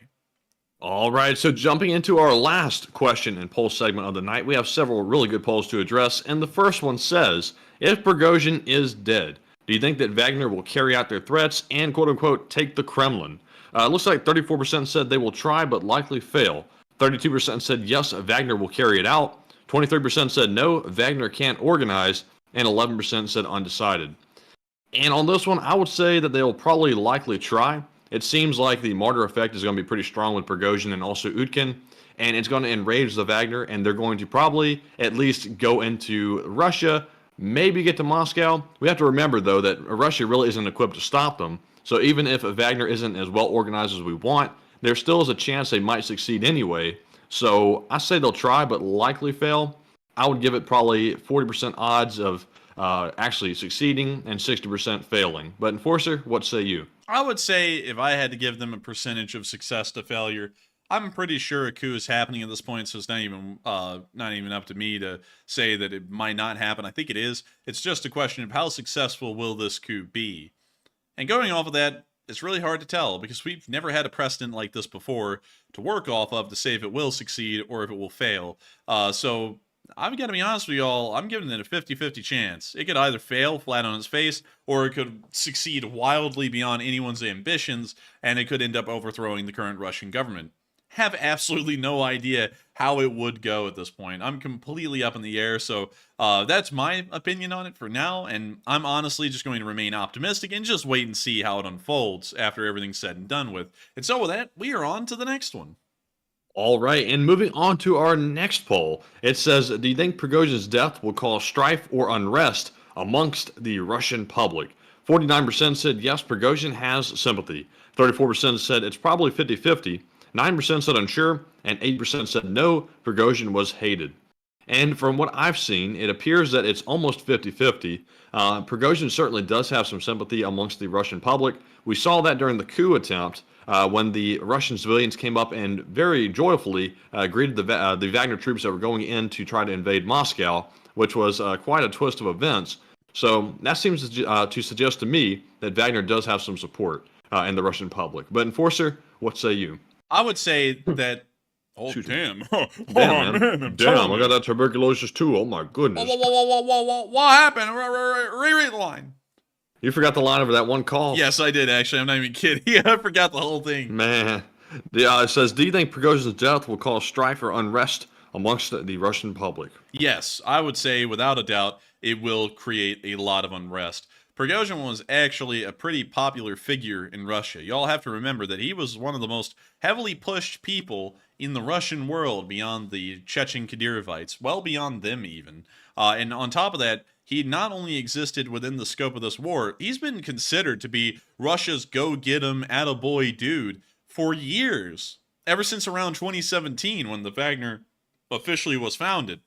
All right, so jumping into our last question and poll segment of the night, we have several really good polls to address, and the first one says, if Prigozhin is dead, do you think that Wagner will carry out their threats and, quote-unquote, take the Kremlin? It looks like 34% said they will try but likely fail. 32% said yes, Wagner will carry it out. 23% said no, Wagner can't organize. And 11% said undecided. And on this one, I would say that they'll probably likely try. It seems like the martyr effect is going to be pretty strong with Prigozhin and also Utkin. And it's going to enrage the Wagner, and they're going to probably at least go into Russia, maybe get to Moscow. We have to remember, though, that Russia really isn't equipped to stop them. So even if Wagner isn't as well organized as we want, there still is a chance they might succeed anyway. So I say they'll try, but likely fail. I would give it probably 40% odds of actually succeeding and 60% failing. But Enforcer, what say you? I would say if I had to give them a percentage of success to failure, I'm pretty sure a coup is happening at this point, so it's not even up to me to say that it might not happen. I think it is. It's just a question of how successful will this coup be. And going off of that, it's really hard to tell because we've never had a precedent like this before to work off of to say if it will succeed or if it will fail. So I've got to be honest with y'all, I'm giving it a 50-50 chance. It could either fail flat on its face, or it could succeed wildly beyond anyone's ambitions, and it could end up overthrowing the current Russian government. Have absolutely no idea how it would go at this point. I'm completely up in the air, so that's my opinion on it for now, and I'm honestly just going to remain optimistic and just wait and see how it unfolds after everything's said and done with. And so with that, we are on to the next one. All right, and moving on to our next poll, it says, do you think Prigozhin's death will cause strife or unrest amongst the Russian public? 49% said yes, Prigozhin has sympathy. 34% said it's probably 50-50. 9% said unsure, and 8% said no, Prigozhin was hated. And from what I've seen, it appears that it's almost 50-50. Prigozhin certainly does have some sympathy amongst the Russian public. We saw that during the coup attempt, when the Russian civilians came up and very joyfully greeted the Wagner troops that were going in to try to invade Moscow, which was quite a twist of events. So that seems to suggest to me that Wagner does have some support in the Russian public. But Enforcer, what say you? I would say that... Oh, damn. Damn, man. Damn, I got that tuberculosis too. Oh, my goodness. What happened? Reread the line. You forgot the line over that one call? Yes, I did, actually. I'm not even kidding. I forgot the whole thing. Man. It says, do you think Prigozhin's death will cause strife or unrest amongst the Russian public? Yes, I would say, without a doubt, it will create a lot of unrest. Prigozhin was actually a pretty popular figure in Russia. Y'all have to remember that he was one of the most heavily pushed people in the Russian world beyond the Chechen Kadyrovites, well beyond them even. And on top of that, he not only existed within the scope of this war, he's been considered to be Russia's go-get-'em, attaboy dude for years. Ever since around 2017, when the Wagner officially was founded.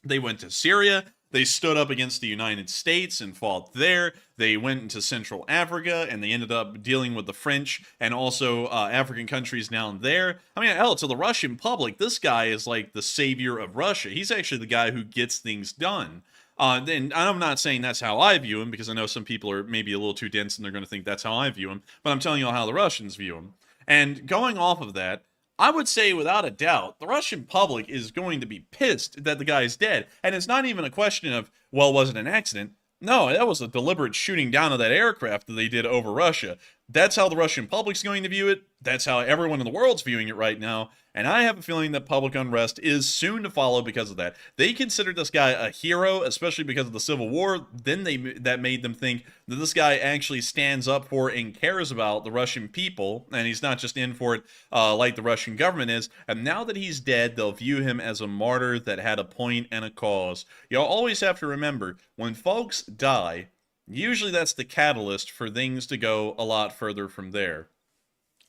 They went to Syria. They stood up against the United States and fought there. They went into Central Africa, and they ended up dealing with the French and also African countries down there. I mean, hell, to the Russian public, this guy is like the savior of Russia. He's actually the guy who gets things done. And I'm not saying that's how I view him, because I know some people are maybe a little too dense and they're going to think that's how I view him, but I'm telling you how the Russians view him. And going off of that, I would say without a doubt, the Russian public is going to be pissed that the guy's dead. And it's not even a question of, well, was it an accident? No, that was a deliberate shooting down of that aircraft that they did over Russia. That's how the Russian public's going to view it. That's how everyone in the world's viewing it right now. And I have a feeling that public unrest is soon to follow because of that. They considered this guy a hero, especially because of the Civil War. Then that made them think that this guy actually stands up for and cares about the Russian people, and he's not just in for it like the Russian government is. And now that he's dead, they'll view him as a martyr that had a point and a cause. You'll always have to remember, when folks die, usually that's the catalyst for things to go a lot further from there.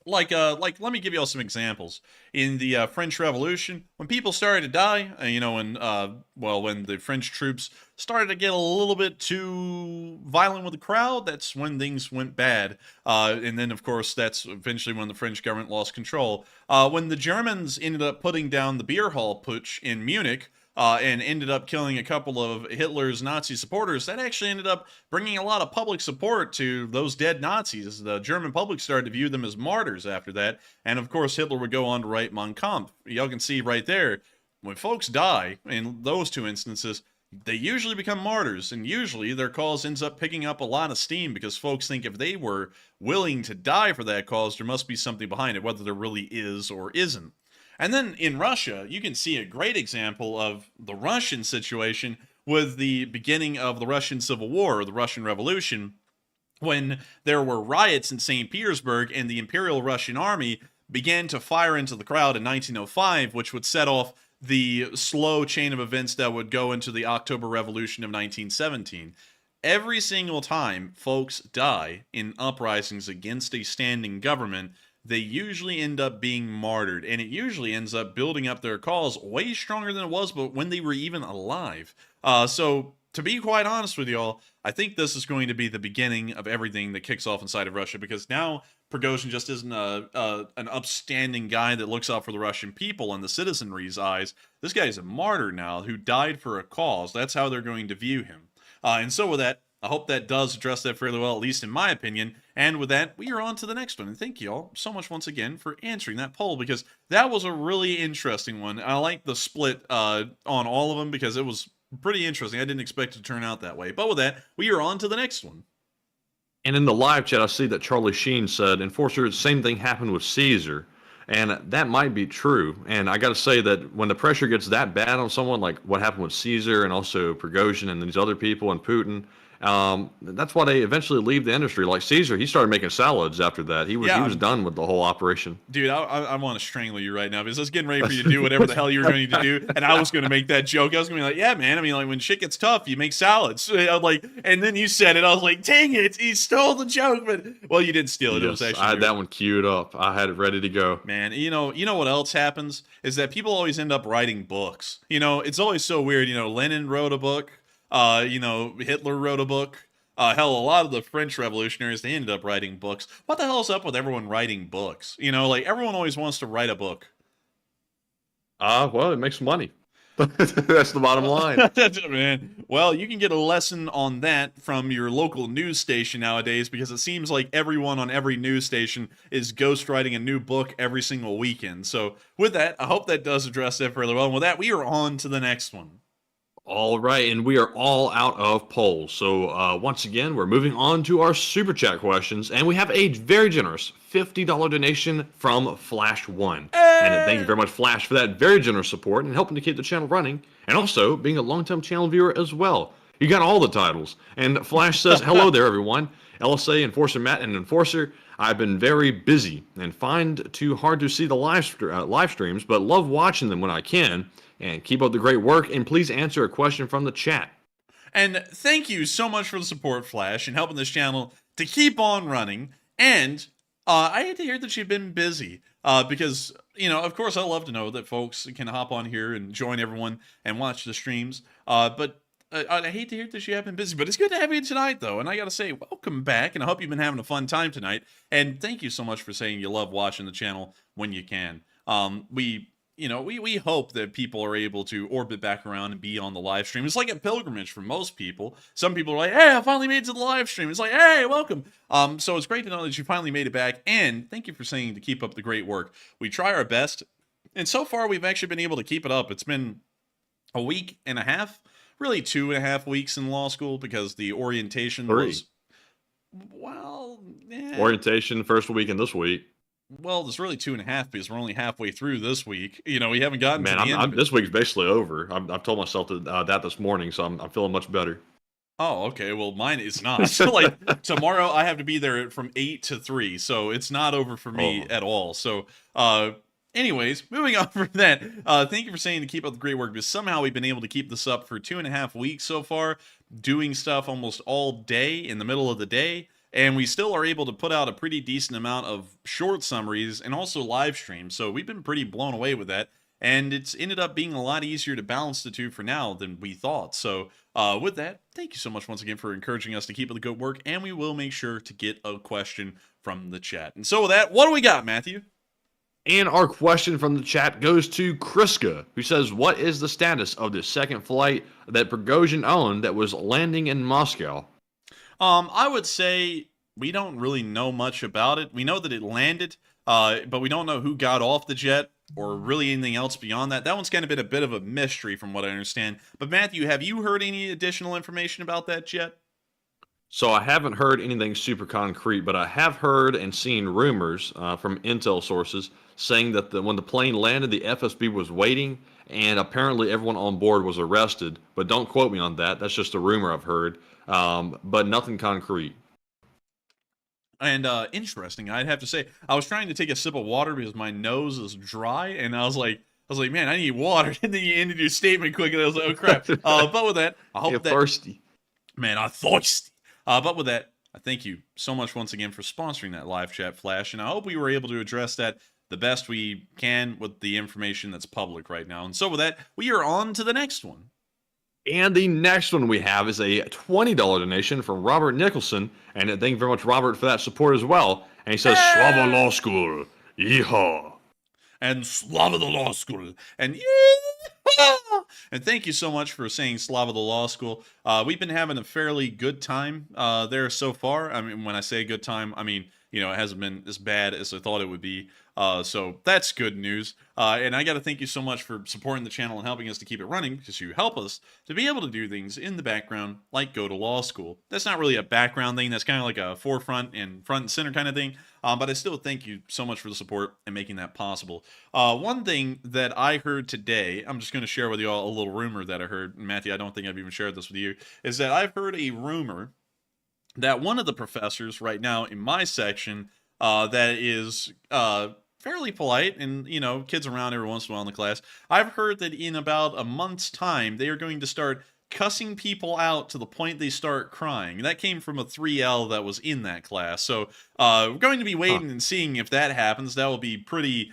Like, let me give you all some examples. In the French Revolution, when people started to die, when the French troops started to get a little bit too violent with the crowd, that's when things went bad. And then, of course, that's eventually when the French government lost control. When the Germans ended up putting down the beer hall putsch in Munich, and ended up killing a couple of Hitler's Nazi supporters, that actually ended up bringing a lot of public support to those dead Nazis. The German public started to view them as martyrs after that, and of course Hitler would go on to write Mein Kampf. Y'all can see right there, when folks die, in those two instances, they usually become martyrs, and usually their cause ends up picking up a lot of steam because folks think if they were willing to die for that cause, there must be something behind it, whether there really is or isn't. And then in Russia, you can see a great example of the Russian situation with the beginning of the Russian Civil War, or the Russian Revolution, when there were riots in St. Petersburg and the Imperial Russian Army began to fire into the crowd in 1905, which would set off the slow chain of events that would go into the October Revolution of 1917. Every single time folks die in uprisings against a standing government, they usually end up being martyred, and it usually ends up building up their cause way stronger than it was, but when they were even alive. So to be quite honest with y'all, I think this is going to be the beginning of everything that kicks off inside of Russia, because now Prigozhin just isn't an upstanding guy that looks out for the Russian people and the citizenry's eyes. This guy is a martyr now who died for a cause. That's how they're going to view him. And so with that, I hope that does address that fairly well, at least in my opinion. And with that, we are on to the next one. And thank you all so much once again for answering that poll, because that was a really interesting one. I like the split on all of them because it was pretty interesting. I didn't expect it to turn out that way. But with that, we are on to the next one. And in the live chat, I see that Charlie Sheen said, Enforcer, the same thing happened with Caesar. And that might be true. And I got to say that when the pressure gets that bad on someone, like what happened with Caesar and also Prigozhin and these other people and Putin, that's why they eventually leave the industry. Like Caesar, he started making salads after that. He was done with the whole operation. Dude, I want to strangle you right now because I was getting ready for you to do whatever the hell you were going to do, and I was going to make that joke. I was going to be like, yeah, man. I mean, like when shit gets tough, you make salads. I was like, and then you said it. I was like, dang it, he stole the joke. But well, you didn't steal it. Yes, it was actually I had that one queued up. I had it ready to go. Man, you know what else happens is that people always end up writing books. It's always so weird. Lenin wrote a book. Hitler wrote a book. Hell, a lot of the French revolutionaries, they ended up writing books. What the hell's up with everyone writing books? Like everyone always wants to write a book. Well, it makes money. That's the bottom line. Man, well, you can get a lesson on that from your local news station nowadays, because it seems like everyone on every news station is ghostwriting a new book every single weekend. So with that, I hope that does address that fairly well. And with that, we are on to the next one. All right, and we are all out of polls. So once again, we're moving on to our Super Chat questions, and we have a very generous $50 donation from Flash One. Hey! And thank you very much, Flash, for that very generous support and helping to keep the channel running, and also being a long-time channel viewer as well. You got all the titles. And Flash says, hello there, everyone. LSA, Enforcer Matt, and Enforcer. I've been very busy and find too hard to see the live streams, but love watching them when I can. And keep up the great work, and please answer a question from the chat. And thank you so much for the support, Flash, and helping this channel to keep on running. And I hate to hear that you've been busy, because, of course, I love to know that folks can hop on here and join everyone and watch the streams. But I hate to hear that you have been busy, but it's good to have you tonight, though. And I got to say, welcome back, and I hope you've been having a fun time tonight. And thank you so much for saying you love watching the channel when you can. We hope that people are able to orbit back around and be on the live stream. It's like a pilgrimage for most people. Some people are like, hey, I finally made it to the live stream. It's like, hey, welcome. So it's great to know that you finally made it back. And thank you for saying to keep up the great work. We try our best. And so far, we've actually been able to keep it up. It's been a week and a half, really 2.5 weeks in law school, because the orientation was, well, yeah. Orientation, first week and this week. Well, it's really 2.5 because we're only halfway through this week. We haven't gotten to the end of it. This week's basically over. I've told myself that this morning, so I'm feeling much better. Oh, okay. Well, mine is not. So, like, tomorrow I have to be there from 8 to 3, so it's not over for me at all. So, anyways, moving on from that, thank you for saying to keep up the great work, because somehow we've been able to keep this up for 2.5 weeks so far, doing stuff almost all day in the middle of the day. And we still are able to put out a pretty decent amount of short summaries and also live streams. So we've been pretty blown away with that. And it's ended up being a lot easier to balance the two for now than we thought. So with that, thank you so much once again for encouraging us to keep up the good work. And we will make sure to get a question from the chat. And so with that, what do we got, Matthew? And our question from the chat goes to Kriska, who says, what is the status of the second flight that Prigozhin owned that was landing in Moscow? I would say we don't really know much about it. We know that it landed, but we don't know who got off the jet or really anything else beyond that. That one's kind of been a bit of a mystery from what I understand. But Matthew, have you heard any additional information about that jet? So I haven't heard anything super concrete, but I have heard and seen rumors from intel sources saying that when the plane landed, the FSB was waiting, and apparently everyone on board was arrested. But don't quote me on that. That's just a rumor I've heard. But nothing concrete. And interesting, I'd have to say, I was trying to take a sip of water because my nose is dry, and I was like, man, I need water. And then you ended your statement quick, and I was like, oh crap. But with that, I hope You're thirsty. Man, I'm thirsty. But with that, I thank you so much once again for sponsoring that live chat flash, and I hope we were able to address that the best we can with the information that's public right now. And so with that, we are on to the next one. And the next one we have is a $20 donation from Robert Nicholson. And thank you very much, Robert, for that support as well. And he says, Slava Law School. Yeehaw. And Slava the Law School. And yeehaw! And thank you so much for saying Slava the Law School. We've been having a fairly good time there so far. I mean, when I say good time, I mean, you know, it hasn't been as bad as I thought it would be. So that's good news. And I got to thank you so much for supporting the channel and helping us to keep it running, because you help us to be able to do things in the background like go to law school. That's not really a background thing. That's kind of like a forefront and front and center kind of thing. But I still thank you so much for the support and making that possible. One thing that I heard today, I'm just going to share with you all a little rumor that I heard. Matthew, I don't think I've even shared this with you, is that I've heard a rumor that one of the professors right now in my section that is fairly polite and, you know, kids around every once in a while in the class, I've heard that in about a month's time, they are going to start cussing people out to the point they start crying. That came from a 3L that was in that class. So we're going to be waiting and seeing if that happens. That will be pretty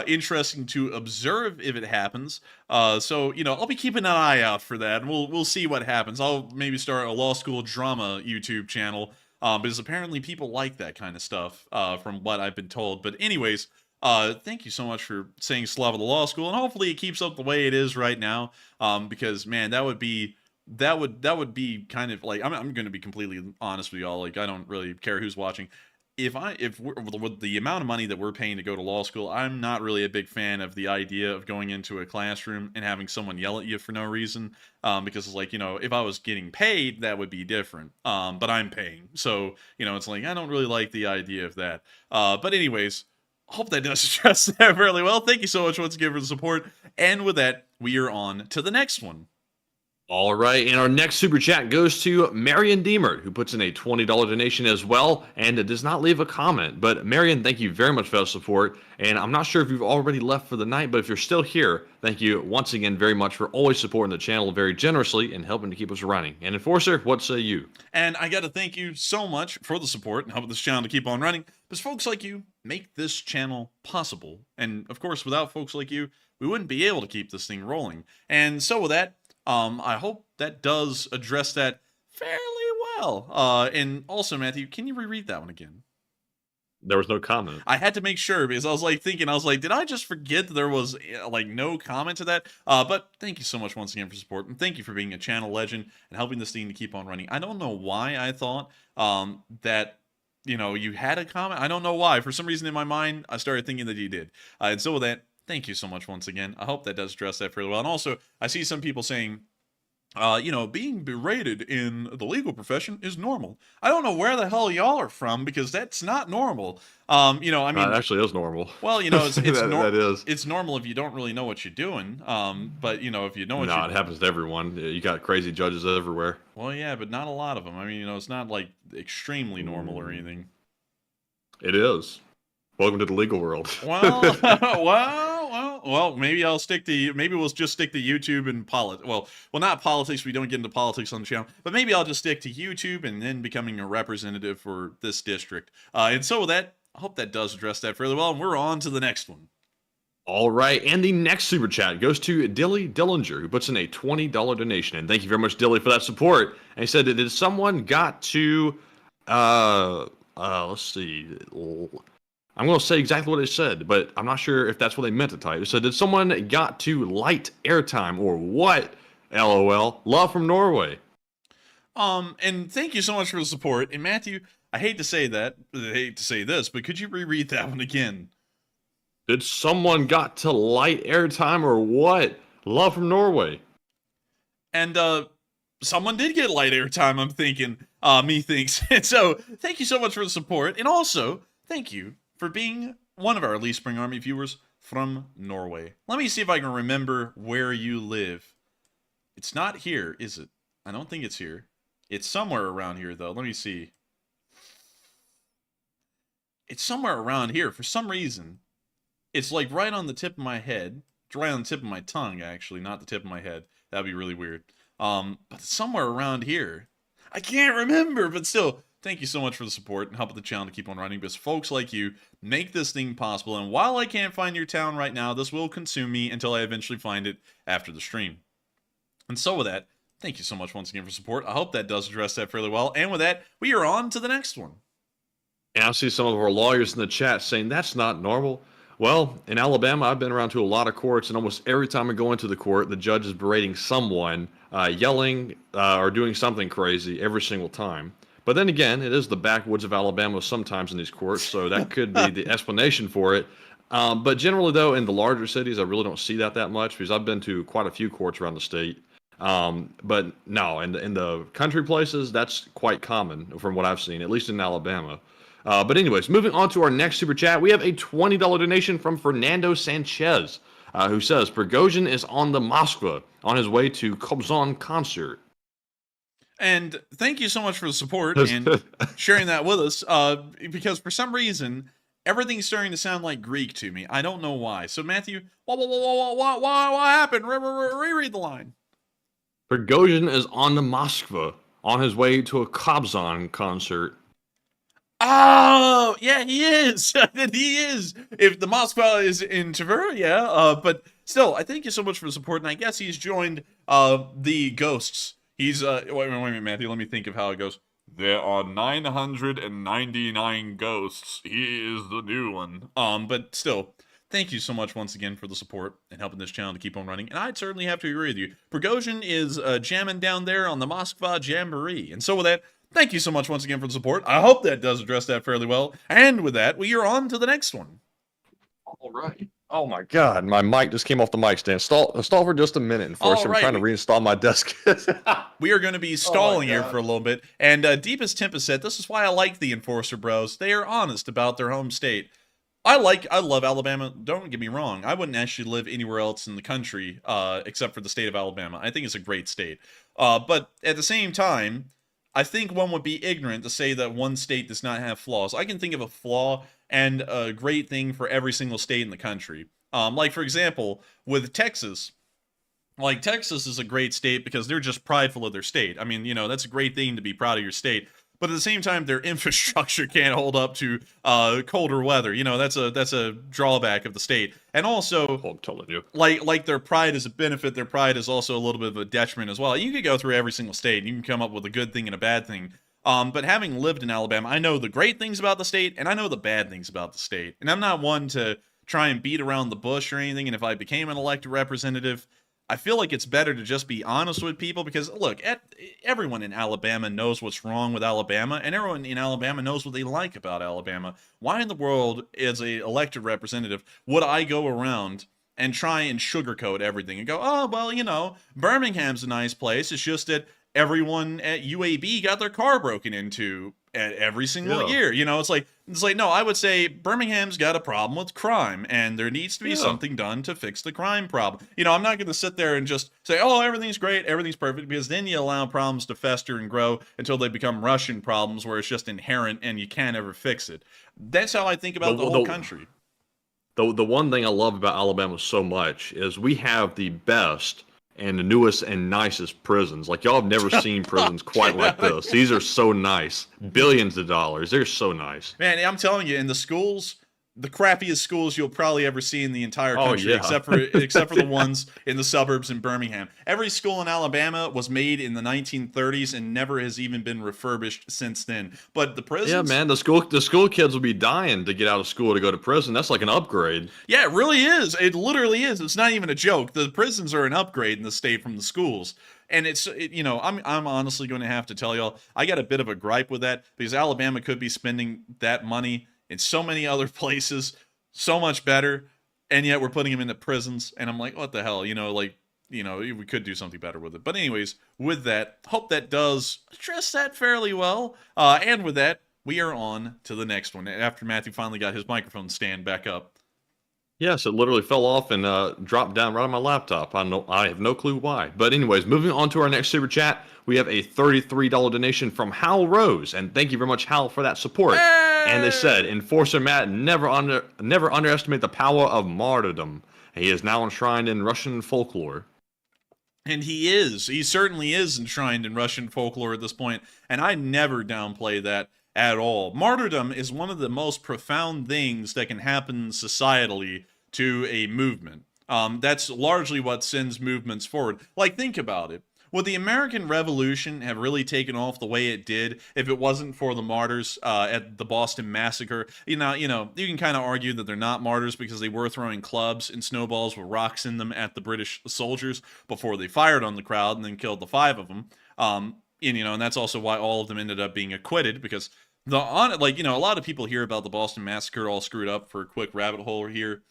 interesting to observe if it happens. So, you know, I'll be keeping an eye out for that, and we'll see what happens. I'll maybe start a law school drama YouTube channel, because apparently people like that kind of stuff, from what I've been told. But anyways, thank you so much for saying Slava the Law School, and hopefully it keeps up the way it is right now, because, man, that would be kind of like, I'm going to be completely honest with y'all. Like, I don't really care who's watching. If we're, with the amount of money that we're paying to go to law school, I'm not really a big fan of the idea of going into a classroom and having someone yell at you for no reason, because it's like, you know, if I was getting paid, that would be different, but I'm paying, so, you know, it's like, I don't really like the idea of that. But anyways, hope that does address that fairly well. Thank you so much once again for the support, and with that, we are on to the next one. All right, and our next super chat goes to Marion Deemer, who puts in a $20 donation as well, and it does not leave a comment. But Marion, thank you very much for that support, and I'm not sure if you've already left for the night, but if you're still here, thank you once again very much for always supporting the channel very generously and helping to keep us running. And Enforcer, what say you? And I got to thank you so much for the support and helping this channel to keep on running, because folks like you make this channel possible. And of course, without folks like you, we wouldn't be able to keep this thing rolling. And so with that, I hope that does address that fairly well. And also, Matthew, can you reread that one again? There was no comment. I had to make sure, because I was like thinking, did I just forget that there was like no comment to that? But thank you so much once again for support, and thank you for being a channel legend and helping this thing to keep on running. I don't know why I thought that, you know, you had a comment. I don't know why. For some reason in my mind, I started thinking that you did. And so with that, thank you so much once again. I hope that does address that fairly well. And also, I see some people saying, you know, being berated in the legal profession is normal. I don't know where the hell y'all are from, because that's not normal. You know, I mean, it actually is normal. Well, you know, it's that is. It's normal if you don't really know what you're doing. But you know, if you know what no, it happens to everyone. You got crazy judges everywhere. Well, yeah, but not a lot of them. I mean, you know, it's not like extremely normal or anything. It is. Welcome to the legal world. Well, maybe I'll stick to, maybe we'll just stick to YouTube and politics. Well, not politics. We don't get into politics on the channel, but maybe I'll just stick to YouTube and then becoming a representative for this district. And so with that, I hope that does address that fairly well. And we're on to the next one. All right, and the next super chat goes to Dilly Dillinger, who puts in a $20 donation. And thank you very much, Dilly, for that support. And he said, did someone got to, let's see, I'm going to say exactly what it said, but I'm not sure if that's what they meant to type. It said, did someone got to light airtime or what? LOL. Love from Norway. And thank you so much for the support. And Matthew, I hate to say that, I hate to say this, but could you reread that one again? Did someone got to light airtime or what? Love from Norway. And, someone did get light airtime, I'm thinking, methinks. And so, thank you so much for the support. And also, thank you for being one of our Elite Spring Army viewers from Norway. Let me see if I can remember where you live. It's not here, is it? I don't think it's here. It's somewhere around here, though. Let me see. It's somewhere around here. For some reason, it's like right on the tip of my head. It's right on the tip of my tongue, actually, not the tip of my head. That'd be really weird. But it's somewhere around here. I can't remember, but still, thank you so much for the support and helping the channel to keep on running, because folks like you make this thing possible. And while I can't find your town right now, this will consume me until I eventually find it after the stream. And so with that, thank you so much once again for support. I hope that does address that fairly well. And with that, we are on to the next one. And I see some of our lawyers in the chat saying that's not normal. Well, in Alabama, I've been around to a lot of courts, and almost every time I go into the court, the judge is berating someone, yelling, or doing something crazy every single time. But then again, it is the backwoods of Alabama sometimes in these courts, so that could be the explanation for it. But generally, though, in the larger cities, I really don't see that much, because I've been to quite a few courts around the state. But no, in the country places, that's quite common from what I've seen, at least in Alabama. But anyways, moving on to our next super chat, we have a $20 donation from Fernando Sanchez, who says, Prigozhin is on the Moskva on his way to Kobzon concert. And thank you so much for the support and sharing that with us, because for some reason, everything's starting to sound like Greek to me. I don't know why. So Matthew, what happened? Reread the line. Prigozhin is on the Moskva on his way to a Kobzon concert. Oh, yeah, he is. He is. If the Moskva is in Tver, yeah. But still, I thank you so much for the support, and I guess he's joined the ghosts. He's wait a minute, Matthew. Let me think of how it goes. There are 999 ghosts. He is the new one. But still, thank you so much once again for the support and helping this channel to keep on running. And I'd certainly have to agree with you. Prigozhin is jamming down there on the Moskva Jamboree. And so with that, thank you so much once again for the support. I hope that does address that fairly well. And with that, we are on to the next one. All right. Oh my God, my mic just came off the mic stand. Stall for just a minute. And first, I'm trying to reinstall my desk. We are going to be stalling here for a little bit. And Deepest Tempest said, this is why I like the Enforcer Bros. They are honest about their home state. I love Alabama. Don't get me wrong. I wouldn't actually live anywhere else in the country except for the state of Alabama. I think it's a great state. But at the same time, I think one would be ignorant to say that one state does not have flaws. I can think of a flaw and a great thing for every single state in the country. Like, for example, with Texas. Like, Texas is a great state because they're just prideful of their state. I mean, you know, that's a great thing to be proud of your state. But at the same time, their infrastructure can't hold up to colder weather. You know, that's a drawback of the state. And also, I'm telling you, like their pride is a benefit, their pride is also a little bit of a detriment as well. You could go through every single state, and you can come up with a good thing and a bad thing. But having lived in Alabama, I know the great things about the state, and I know the bad things about the state. And I'm not one to try and beat around the bush or anything. And if I became an elected representative, I feel like it's better to just be honest with people, because look, everyone in Alabama knows what's wrong with Alabama, and everyone in Alabama knows what they like about Alabama. Why in the world, as a elected representative, would I go around and try and sugarcoat everything and go, oh, well, you know, Birmingham's a nice place. It's just that everyone at UAB got their car broken into every single year. You know, it's like, no, I would say Birmingham's got a problem with crime, and there needs to be something done to fix the crime problem. You know, I'm not going to sit there and just say, oh, everything's great, everything's perfect, because then you allow problems to fester and grow until they become Russian problems where it's just inherent and you can't ever fix it. That's how I think about the whole country. The one thing I love about Alabama so much is we have the best and the newest and nicest prisons. Like, y'all have never seen prisons quite like this. These are so nice. Billions of dollars. They're so nice. Man, I'm telling you, in the schools, the crappiest schools you'll probably ever see in the entire country, except for the ones in the suburbs in Birmingham. Every school in Alabama was made in the 1930s and never has even been refurbished since then. But the prisons, yeah, man, the school kids will be dying to get out of school to go to prison. That's like an upgrade. Yeah, it really is. It literally is. It's not even a joke. The prisons are an upgrade in the state from the schools. And you know, I'm honestly going to have to tell y'all, I got a bit of a gripe with that, because Alabama could be spending that money in so many other places, so much better, and yet we're putting them into prisons, and I'm like, what the hell? You know, like, you know, we could do something better with it. But anyways, with that, hope that does address that fairly well. And with that, we are on to the next one, after Matthew finally got his microphone stand back up. Yes, it literally fell off and dropped down right on my laptop. I have no clue why. But anyways, moving on to our next super chat, we have a $33 donation from Hal Rose, and thank you very much, Hal, for that support. Hey! And they said, Enforcer Matt, never underestimate the power of martyrdom. He is now enshrined in Russian folklore. And he certainly is enshrined in Russian folklore at this point, and I never downplay that at all. Martyrdom is one of the most profound things that can happen societally to a movement. That's largely what sends movements forward. Like, think about it. Would the American Revolution have really taken off the way it did if it wasn't for the martyrs at the Boston Massacre? You can kind of argue that they're not martyrs because they were throwing clubs and snowballs with rocks in them at the British soldiers before they fired on the crowd and then killed the 5 of them. And that's also why all of them ended up being acquitted, because a lot of people hear about the Boston Massacre all screwed up. For a quick rabbit hole here,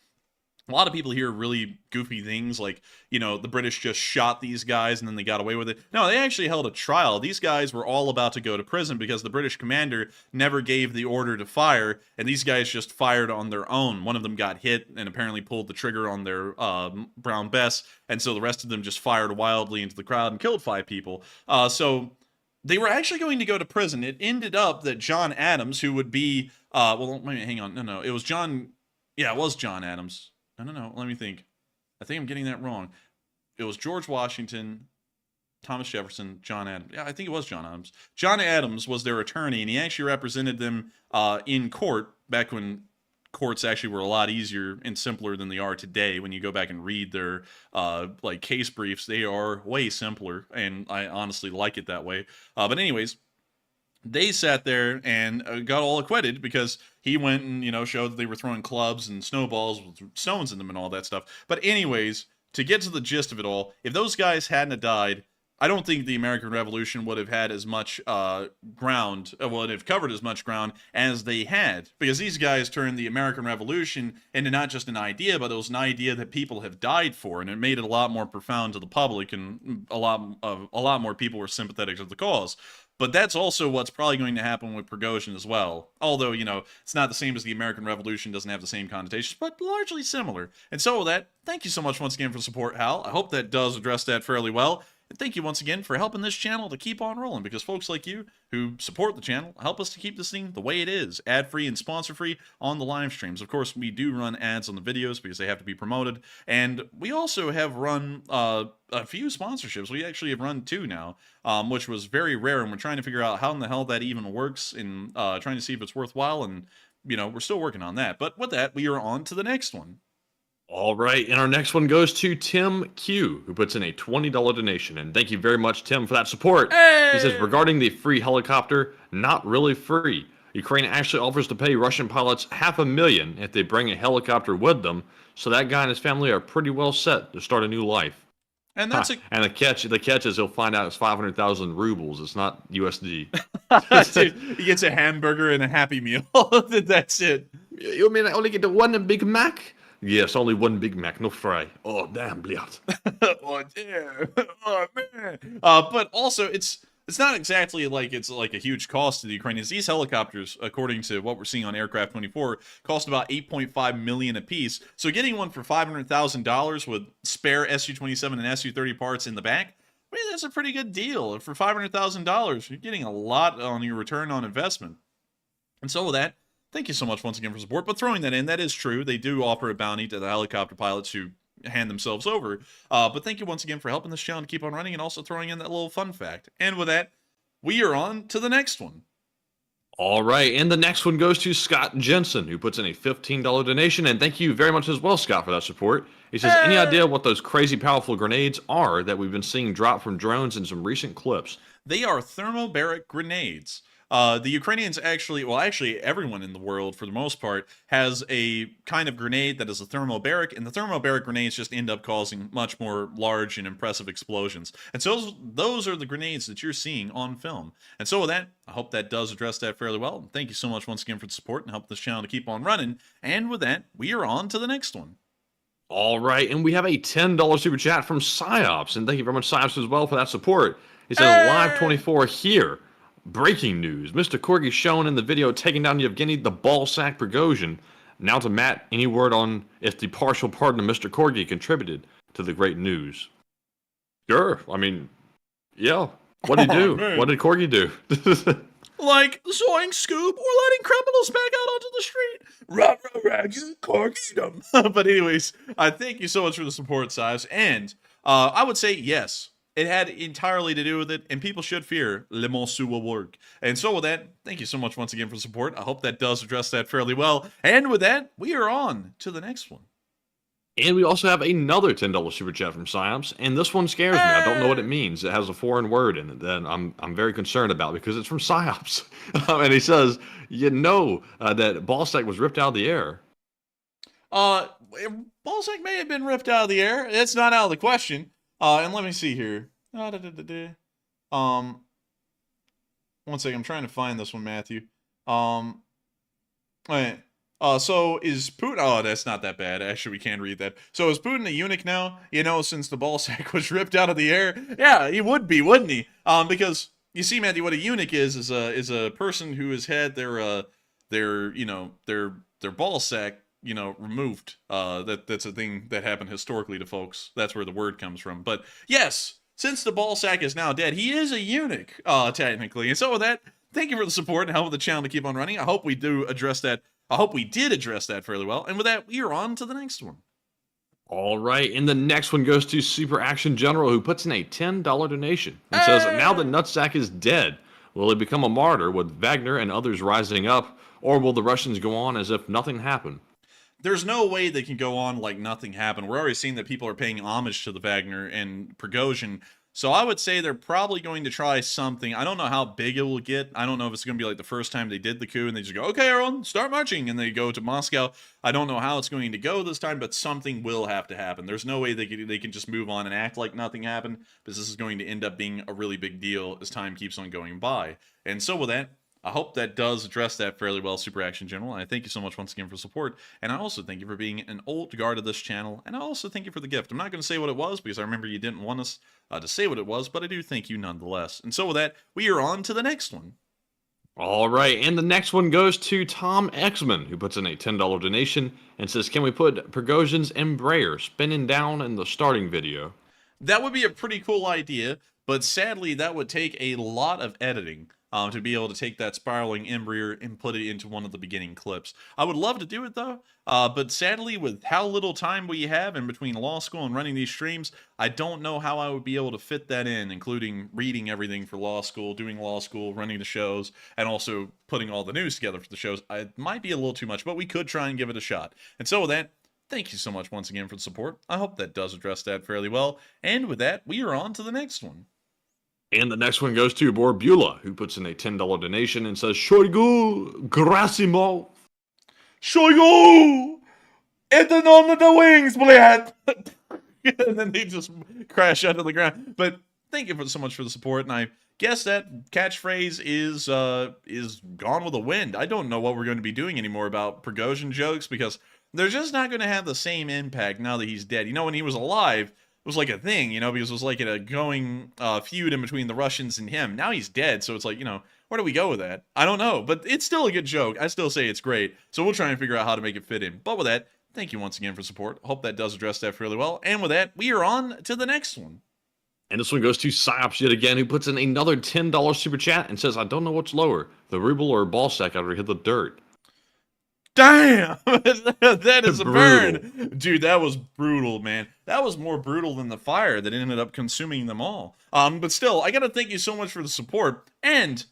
a lot of people hear really goofy things like, the British just shot these guys and then they got away with it. No, they actually held a trial. These guys were all about to go to prison because the British commander never gave the order to fire, and these guys just fired on their own. One of them got hit and apparently pulled the trigger on their brown bess, and so the rest of them just fired wildly into the crowd and killed 5 people. So they were actually going to go to prison. It ended up that John Adams, who would be, hang on. No, it was John. Yeah, it was John Adams. No, let me think. I think I'm getting that wrong. It was George Washington, Thomas Jefferson, John Adams. Yeah, I think it was John Adams. John Adams was their attorney, and he actually represented them in court back when courts actually were a lot easier and simpler than they are today. When you go back and read their case briefs, they are way simpler, and I honestly like it that way. But anyways, they sat there and got all acquitted because he went and, showed that they were throwing clubs and snowballs with stones in them and all that stuff. But anyways, to get to the gist of it all, if those guys hadn't have died, I don't think the American Revolution would have had as much ground, would have covered as much ground as they had. Because these guys turned the American Revolution into not just an idea, but it was an idea that people have died for, and it made it a lot more profound to the public, and a lot more people were sympathetic to the cause. But that's also what's probably going to happen with Prigozhin as well. Although, it's not the same as the American Revolution, doesn't have the same connotations, but largely similar. And so with that, thank you so much once again for the support, Hal. I hope that does address that fairly well. And thank you once again for helping this channel to keep on rolling, because folks like you who support the channel help us to keep this thing the way it is, ad-free and sponsor-free on the live streams. Of course, we do run ads on the videos because they have to be promoted, and we also have run a few sponsorships. We actually have run 2 now, which was very rare, and we're trying to figure out how in the hell that even works, and trying to see if it's worthwhile, and, we're still working on that. But with that, we are on to the next one. All right, and our next one goes to Tim Q, who puts in a $20 donation, and thank you very much, Tim, for that support. Hey! He says, regarding the free helicopter, not really free. Ukraine actually offers to pay Russian pilots $500,000 if they bring a helicopter with them, so that guy and his family are pretty well set to start a new life. And that's and the catch is he'll find out it's 500,000 rubles. It's not USD. Dude, he gets a hamburger and a Happy Meal. That's it. You mean I only get the one Big Mac? Yes, only one Big Mac, no fry. Oh, damn, bliat. Oh, damn. Oh, man. But also, it's not exactly like it's like a huge cost to the Ukrainians. These helicopters, according to what we're seeing on Aircraft 24, cost about $8.5 million a piece. So getting one for $500,000 with spare Su-27 and Su-30 parts in the back, I mean, that's a pretty good deal. For $500,000, you're getting a lot on your return on investment. And so with that, thank you so much once again for support. But throwing that in, that is true. They do offer a bounty to the helicopter pilots who hand themselves over. But thank you once again for helping this channel to keep on running and also throwing in that little fun fact. And with that, we are on to the next one. All right, and the next one goes to Scott Jensen, who puts in a $15 donation. And thank you very much as well, Scott, for that support. He says, any idea what those crazy powerful grenades are that we've been seeing drop from drones in some recent clips? They are thermobaric grenades. The Ukrainians actually everyone in the world, for the most part, has a kind of grenade that is a thermobaric, and the thermobaric grenades just end up causing much more large and impressive explosions. And so those are the grenades that you're seeing on film. And so with that, I hope that does address that fairly well. Thank you so much once again for the support and help this channel to keep on running. And with that, we are on to the next one. All right, and we have a $10 super chat from Psyops, and thank you very much, Psyops, as well, for that support. He said, Live 24 here. Breaking news. Mr. Corgi shown in the video taking down Yevgeny the ballsack Prigozhin. Now to Matt, any word on if the partial pardon of Mr. Corgi contributed to the great news? Sure. I mean, yeah. What did he do? Man. What did Corgi do? Like sawing scoop or letting criminals back out onto the street. Rah, Corgi them. But anyways, I thank you so much for the support, Sives. And I would say yes. It had entirely to do with it, and people should fear le monsieur will work. And so with that, thank you so much once again for support. I hope that does address that fairly well. And with that, we are on to the next one. And we also have another $10 super chat from Psyops, and this one scares me. I don't know what it means. It has a foreign word in it that I'm very concerned about because it's from Psyops. And he says, you know that Ballsack was ripped out of the air. Ballsack may have been ripped out of the air. It's not out of the question. And let me see here. One second, I'm trying to find this one, Matthew. Wait. So is Putin? Oh, that's not that bad. Actually, we can read that. So is Putin a eunuch now? You know, since the ballsack was ripped out of the air. Yeah, he would be, wouldn't he? Because you see, Matthew, what a eunuch is a person who has had their ballsack, removed. That's a thing that happened historically to folks. That's where the word comes from. But yes, since the ballsack is now dead, he is a eunuch, technically. And so with that, thank you for the support and helping the channel to keep on running. I hope we do address that. I hope we did address that fairly well. And with that, we are on to the next one. All right, and the next one goes to Super Action General, who puts in a $10 donation and says, now that Nutsack is dead, will he become a martyr with Wagner and others rising up, or will the Russians go on as if nothing happened? There's no way they can go on like nothing happened. We're already seeing that people are paying homage to the Wagner and Prigozhin. So I would say they're probably going to try something. I don't know how big it will get. I don't know if it's going to be like the first time they did the coup and they just go, okay, everyone, start marching. And they go to Moscow. I don't know how it's going to go this time, but something will have to happen. There's no way they can just move on and act like nothing happened, because this is going to end up being a really big deal as time keeps on going by. And so with that, I hope that does address that fairly well, Super Action General. And I thank you so much once again for support. And I also thank you for being an old guard of this channel. And I also thank you for the gift. I'm not going to say what it was because I remember you didn't want us to say what it was, but I do thank you nonetheless. And so with that, we are on to the next one. All right, and the next one goes to Tom Exman, who puts in a $10 donation and says, can we put Prigozhin's Embraer spinning down in the starting video? That would be a pretty cool idea, but sadly that would take a lot of editing. To be able to take that spiraling Embraer and put it into one of the beginning clips. I would love to do it though, but sadly with how little time we have in between law school and running these streams, I don't know how I would be able to fit that in, including reading everything for law school, doing law school, running the shows, and also putting all the news together for the shows. It might be a little too much, but we could try and give it a shot. And so with that, thank you so much once again for the support. I hope that does address that fairly well. And with that, we are on to the next one. And the next one goes to Borbula, who puts in a $10 donation and says, Shoigu Gerasimov. Shoigu! It's on the wings, blad! And then they just crash under the ground. But thank you so much for the support, and I guess that catchphrase is gone with the wind. I don't know what we're going to be doing anymore about Prigozhin jokes, because they're just not going to have the same impact now that he's dead. You know, when he was alive, it was like a thing, because it was like a going feud in between the Russians and him. Now he's dead, so it's like, where do we go with that? I don't know, but it's still a good joke. I still say it's great, so we'll try and figure out how to make it fit in. But with that, thank you once again for support. Hope that does address that fairly well. And with that, we are on to the next one. And this one goes to Psyops yet again, who puts in another $10 super chat and says, I don't know what's lower, the ruble or ballsack after it hit the dirt. Damn! That is a burn! Dude, that was brutal, man. That was more brutal than the fire that ended up consuming them all. But still, I gotta thank you so much for the support. And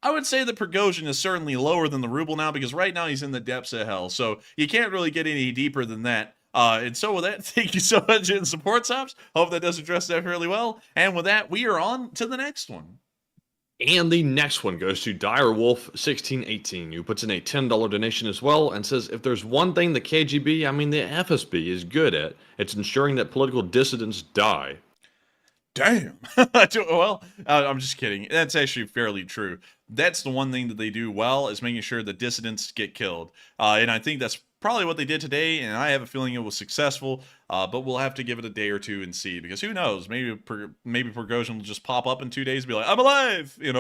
I would say that Prigozhin is certainly lower than the ruble now, because right now he's in the depths of hell. So you can't really get any deeper than that. And so with that, thank you so much in support, Sops. Hope that does address that fairly well. And with that, we are on to the next one. And the next one goes to Direwolf1618, who puts in a $10 donation as well and says, if there's one thing the KGB, I mean the FSB, is good at, it's ensuring that political dissidents die. Damn. Well, I'm just kidding. That's actually fairly true. That's the one thing that they do well, is making sure that dissidents get killed. And I think that's probably what they did today, and I have a feeling it was successful, but we'll have to give it a day or two and see, because who knows, maybe Prigozhin will just pop up in 2 days and be like, I'm alive, and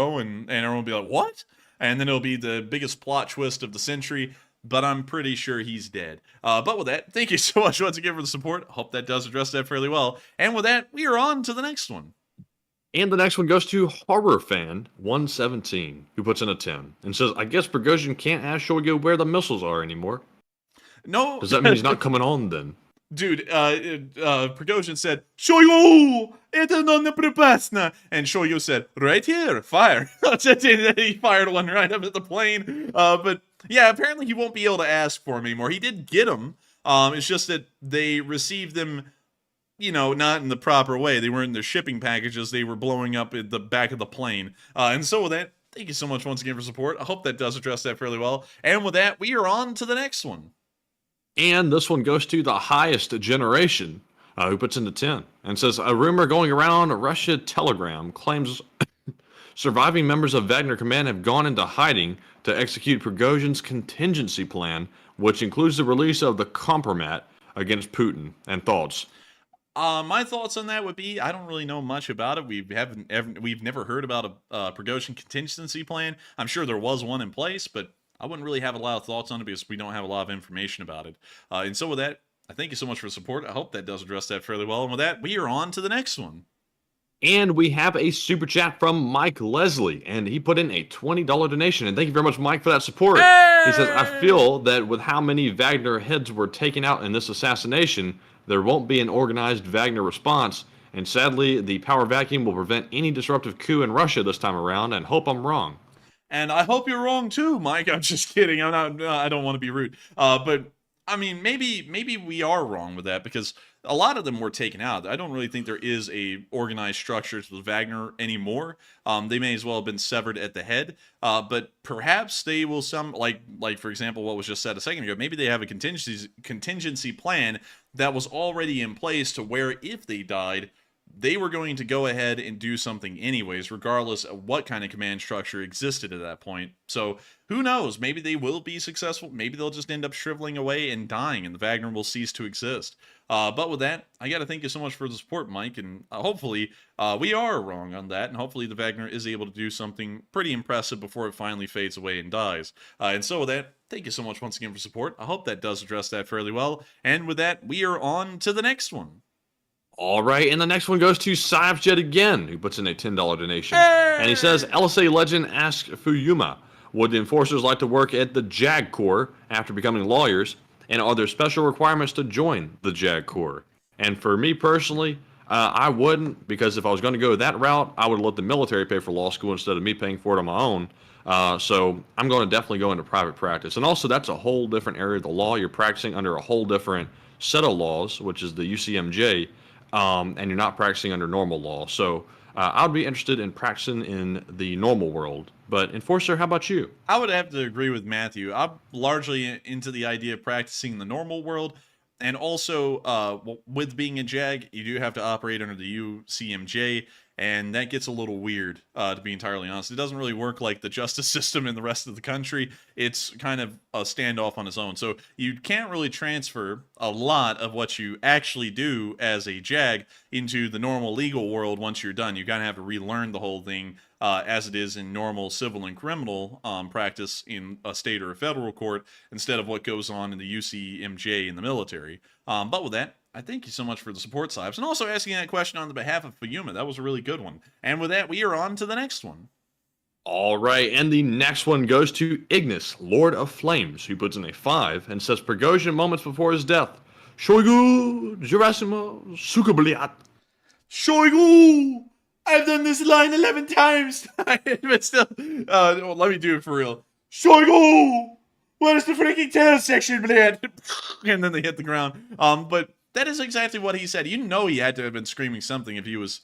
everyone will be like, what? And then it'll be the biggest plot twist of the century, but I'm pretty sure he's dead. But with that, thank you so much once again for the support. Hope that does address that fairly well. And with that, we are on to the next one. And the next one goes to HorrorFan117, who puts in a 10 and says, I guess Prigozhin can't ask Shoigu where the missiles are anymore. No. Does that mean he's not coming on then? Dude, Prigozhin said, Shoigu! Это non припасно! And Shoigu said, right here, fire. He fired one right up at the plane. But yeah, apparently he won't be able to ask for them anymore. He did get them. It's just that they received them, you know, not in the proper way. They weren't in their shipping packages. They were blowing up in the back of the plane. And so with that, thank you so much once again for support. I hope that does address that fairly well. And with that, we are on to the next one. And this one goes to the highest generation, who puts in the 10 and says, a rumor going around Russia Telegram claims surviving members of Wagner Command have gone into hiding to execute Prigozhin's contingency plan, which includes the release of the compromat against Putin. And thoughts? My thoughts on that would be, I don't really know much about it. We've never heard about a Prigozhin contingency plan. I'm sure there was one in place, but I wouldn't really have a lot of thoughts on it because we don't have a lot of information about it. And so with that, I thank you so much for the support. I hope that does address that fairly well. And with that, we are on to the next one. And we have a super chat from Mike Leslie, and he put in a $20 donation. And thank you very much, Mike, for that support. Hey! He says, I feel that with how many Wagner heads were taken out in this assassination, there won't be an organized Wagner response. And sadly, the power vacuum will prevent any disruptive coup in Russia this time around, and hope I'm wrong. And I hope you're wrong too, Mike. I'm just kidding. I don't want to be rude. But I mean, maybe we are wrong with that because a lot of them were taken out. I don't really think there is a organized structure to Wagner anymore. They may as well have been severed at the head. But perhaps they will like for example, what was just said a second ago. Maybe they have a contingency plan that was already in place to where if they died, they were going to go ahead and do something anyways, regardless of what kind of command structure existed at that point. So who knows? Maybe they will be successful. Maybe they'll just end up shriveling away and dying, and the Wagner will cease to exist. But with that, I got to thank you so much for the support, Mike, and hopefully we are wrong on that, and hopefully the Wagner is able to do something pretty impressive before it finally fades away and dies. And so with that, thank you so much once again for support. I hope that does address that fairly well. And with that, we are on to the next one. All right, and the next one goes to Cypjet again, who puts in a $10 donation. Hey! And he says, LSA legend asks Fuyuma, would the enforcers like to work at the JAG Corps after becoming lawyers? And are there special requirements to join the JAG Corps? And for me personally, I wouldn't, because if I was going to go that route, I would let the military pay for law school instead of me paying for it on my own. So I'm going to definitely go into private practice. And also, that's a whole different area of the law. You're practicing under a whole different set of laws, which is the UCMJ. And you're not practicing under normal law. So I'd be interested in practicing in the normal world. But Enforcer, how about you? I would have to agree with Matthew. I'm largely into the idea of practicing in the normal world. And also, with being a JAG, you do have to operate under the UCMJ. And that gets a little weird, to be entirely honest. It doesn't really work like the justice system in the rest of the country. It's kind of a standoff on its own. So you can't really transfer a lot of what you actually do as a JAG into the normal legal world once you're done. You kind of have to relearn the whole thing as it is in normal civil and criminal practice in a state or a federal court instead of what goes on in the UCMJ in the military. But with that, I thank you so much for the support, Sibes, and also asking that question on the behalf of Fuyuma. That was a really good one. And with that, we are on to the next one. All right, and the next one goes to Ignis, Lord of Flames, who puts in a 5 and says, Prigozhin moments before his death. Shoigu, Gerasimo, Sukabliat. Shoigu! I've done this line 11 times! But still, let me do it for real. Shoigu! Where's the freaking tail section, man? And then they hit the ground. But that is exactly what he said. You know he had to have been screaming something if he was,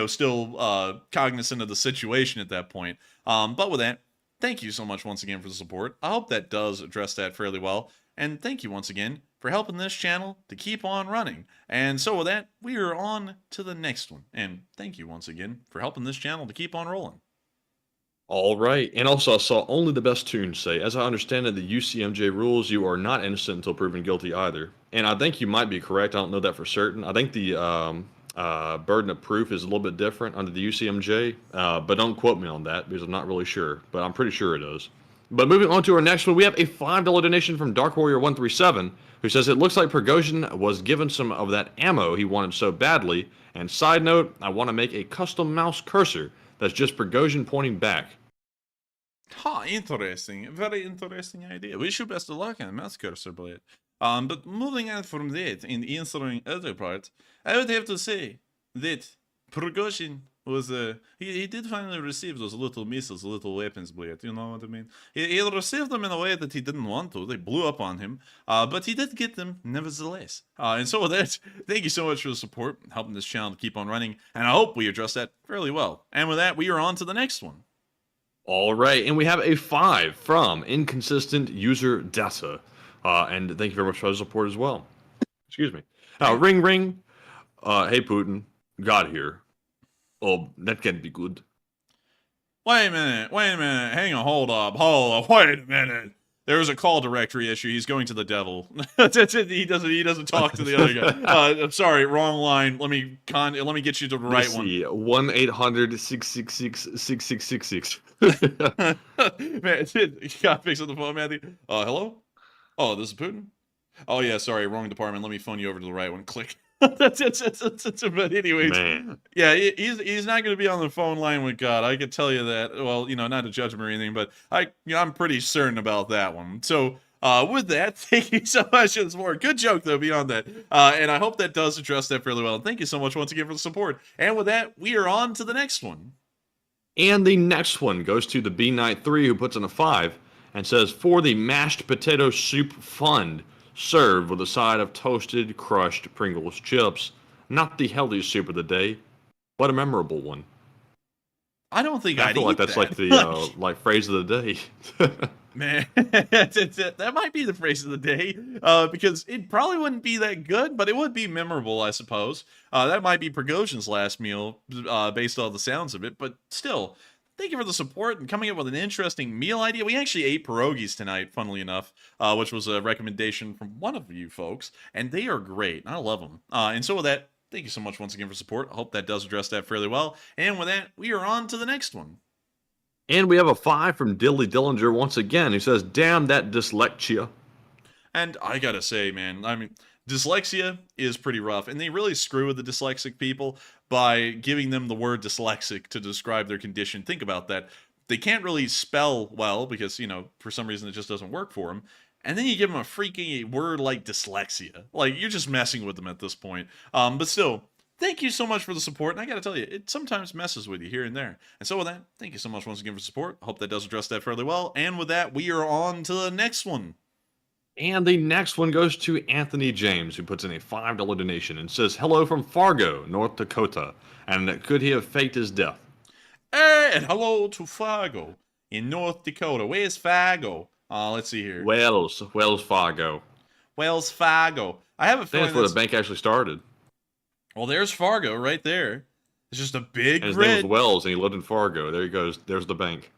still cognizant of the situation at that point. But with that, thank you so much once again for the support. I hope that does address that fairly well. And thank you once again for helping this channel to keep on running. And so with that, we are on to the next one. And thank you once again for helping this channel to keep on rolling. All right, and also I saw Only the Best Tunes say, as I understand it, the UCMJ rules, you are not innocent until proven guilty either. And I think you might be correct. I don't know that for certain. I think the burden of proof is a little bit different under the UCMJ, but don't quote me on that because I'm not really sure, but I'm pretty sure it is. But moving on to our next one, we have a $5 donation from Dark Warrior 137, who says, it looks like Prigozhin was given some of that ammo he wanted so badly. And side note, I want to make a custom mouse cursor that's just Prigozhin pointing back. Interesting. Very interesting idea. Wish you best of luck on the mouse cursor blade. But moving on from that and answering other part, I would have to say that Prigozhin was he did finally receive those little missiles, little weapons, Blade. You know what I mean? He received them in a way that he didn't want to. They blew up on him, but he did get them nevertheless. And so with that, thank you so much for the support, helping this channel to keep on running, and I hope we address that fairly well. And with that, we are on to the next one. All right, and we have a 5 from Inconsistent User Data. And thank you very much for the support as well. Excuse me. Ring, ring. Hey, Putin. Got here. Oh, that can't be good. Wait a minute. Hang on, hold up. Wait a minute. There was a call directory issue. He's going to the devil. That's it. He doesn't talk to the other guy. I'm sorry, wrong line. Let me get you to the right one. 1-800-666-6666. Man, you gotta fix up the phone, Matthew. Hello? Oh, this is Putin? Oh yeah, sorry, wrong department. Let me phone you over to the right one. Click. That's but anyways, man. Yeah, he's not going to be on the phone line with God. I could tell you that. Well, not to judge him or anything, but I'm pretty certain about that one. So with that, thank you so much for the support. Good joke though, beyond that, and I hope that does address that fairly well. And thank you so much once again for the support. And with that, we are on to the next one. And the next one goes to the B Knight 3, who puts in a 5 and says, for the mashed potato soup fund, served with a side of toasted, crushed Pringles chips. Not the healthiest soup of the day, but a memorable one. I don't think I feel like that's like the like phrase of the day. Man, that might be the phrase of the day, because it probably wouldn't be that good, but it would be memorable, I suppose. That might be Prigozhin's last meal, based on the sounds of it, but still. Thank you for the support and coming up with an interesting meal idea. We actually ate pierogies tonight, funnily enough, which was a recommendation from one of you folks, and they are great. I love them. And so with that, thank you so much once again for support. I hope that does address that fairly well. And with that, we are on to the next one. And we have a 5 from Dilly Dillinger once again, who says, damn that dyslexia. And I gotta say, man, I mean, dyslexia is pretty rough, and they really screw with the dyslexic people by giving them the word dyslexic to describe their condition. Think about that. They can't really spell well because, for some reason it just doesn't work for them. And then you give them a freaking word like dyslexia. Like, you're just messing with them at this point. But still, thank you so much for the support. And I gotta tell you, it sometimes messes with you here and there. And so with that, thank you so much once again for support. Hope that does address that fairly well. And with that, we are on to the next one. And the next one goes to Anthony James, who puts in a $5 donation and says, hello from Fargo, North Dakota. And could he have faked his death? And hello to Fargo in North Dakota. Where's Fargo? Let's see here. Wells Fargo. Wells Fargo. I have a feeling that's where the bank actually started. Well, there's Fargo right there. It's just a big and his grid. name was Wells, and he lived in Fargo. There he goes. There's the bank.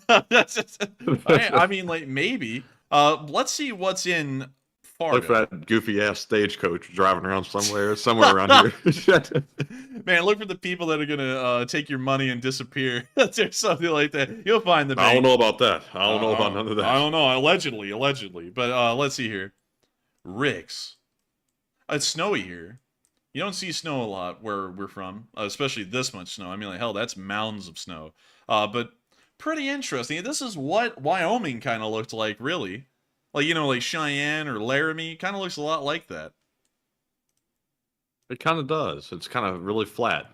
I mean, like, maybe. Let's see what's in Fargo. Look for that goofy ass stagecoach driving around somewhere around here. Man, look for the people that are gonna take your money and disappear. There's something like that. You'll find the bank. I don't know about that. I don't know about none of that. I don't know. Allegedly. But let's see here. Rick's. It's snowy here. You don't see snow a lot where we're from, especially this much snow. I mean, like, hell, that's mounds of snow. But pretty interesting. This is what Wyoming kind of looked like, really. Like, like Cheyenne or Laramie. Kind of looks a lot like that. It kind of does. It's kind of really flat.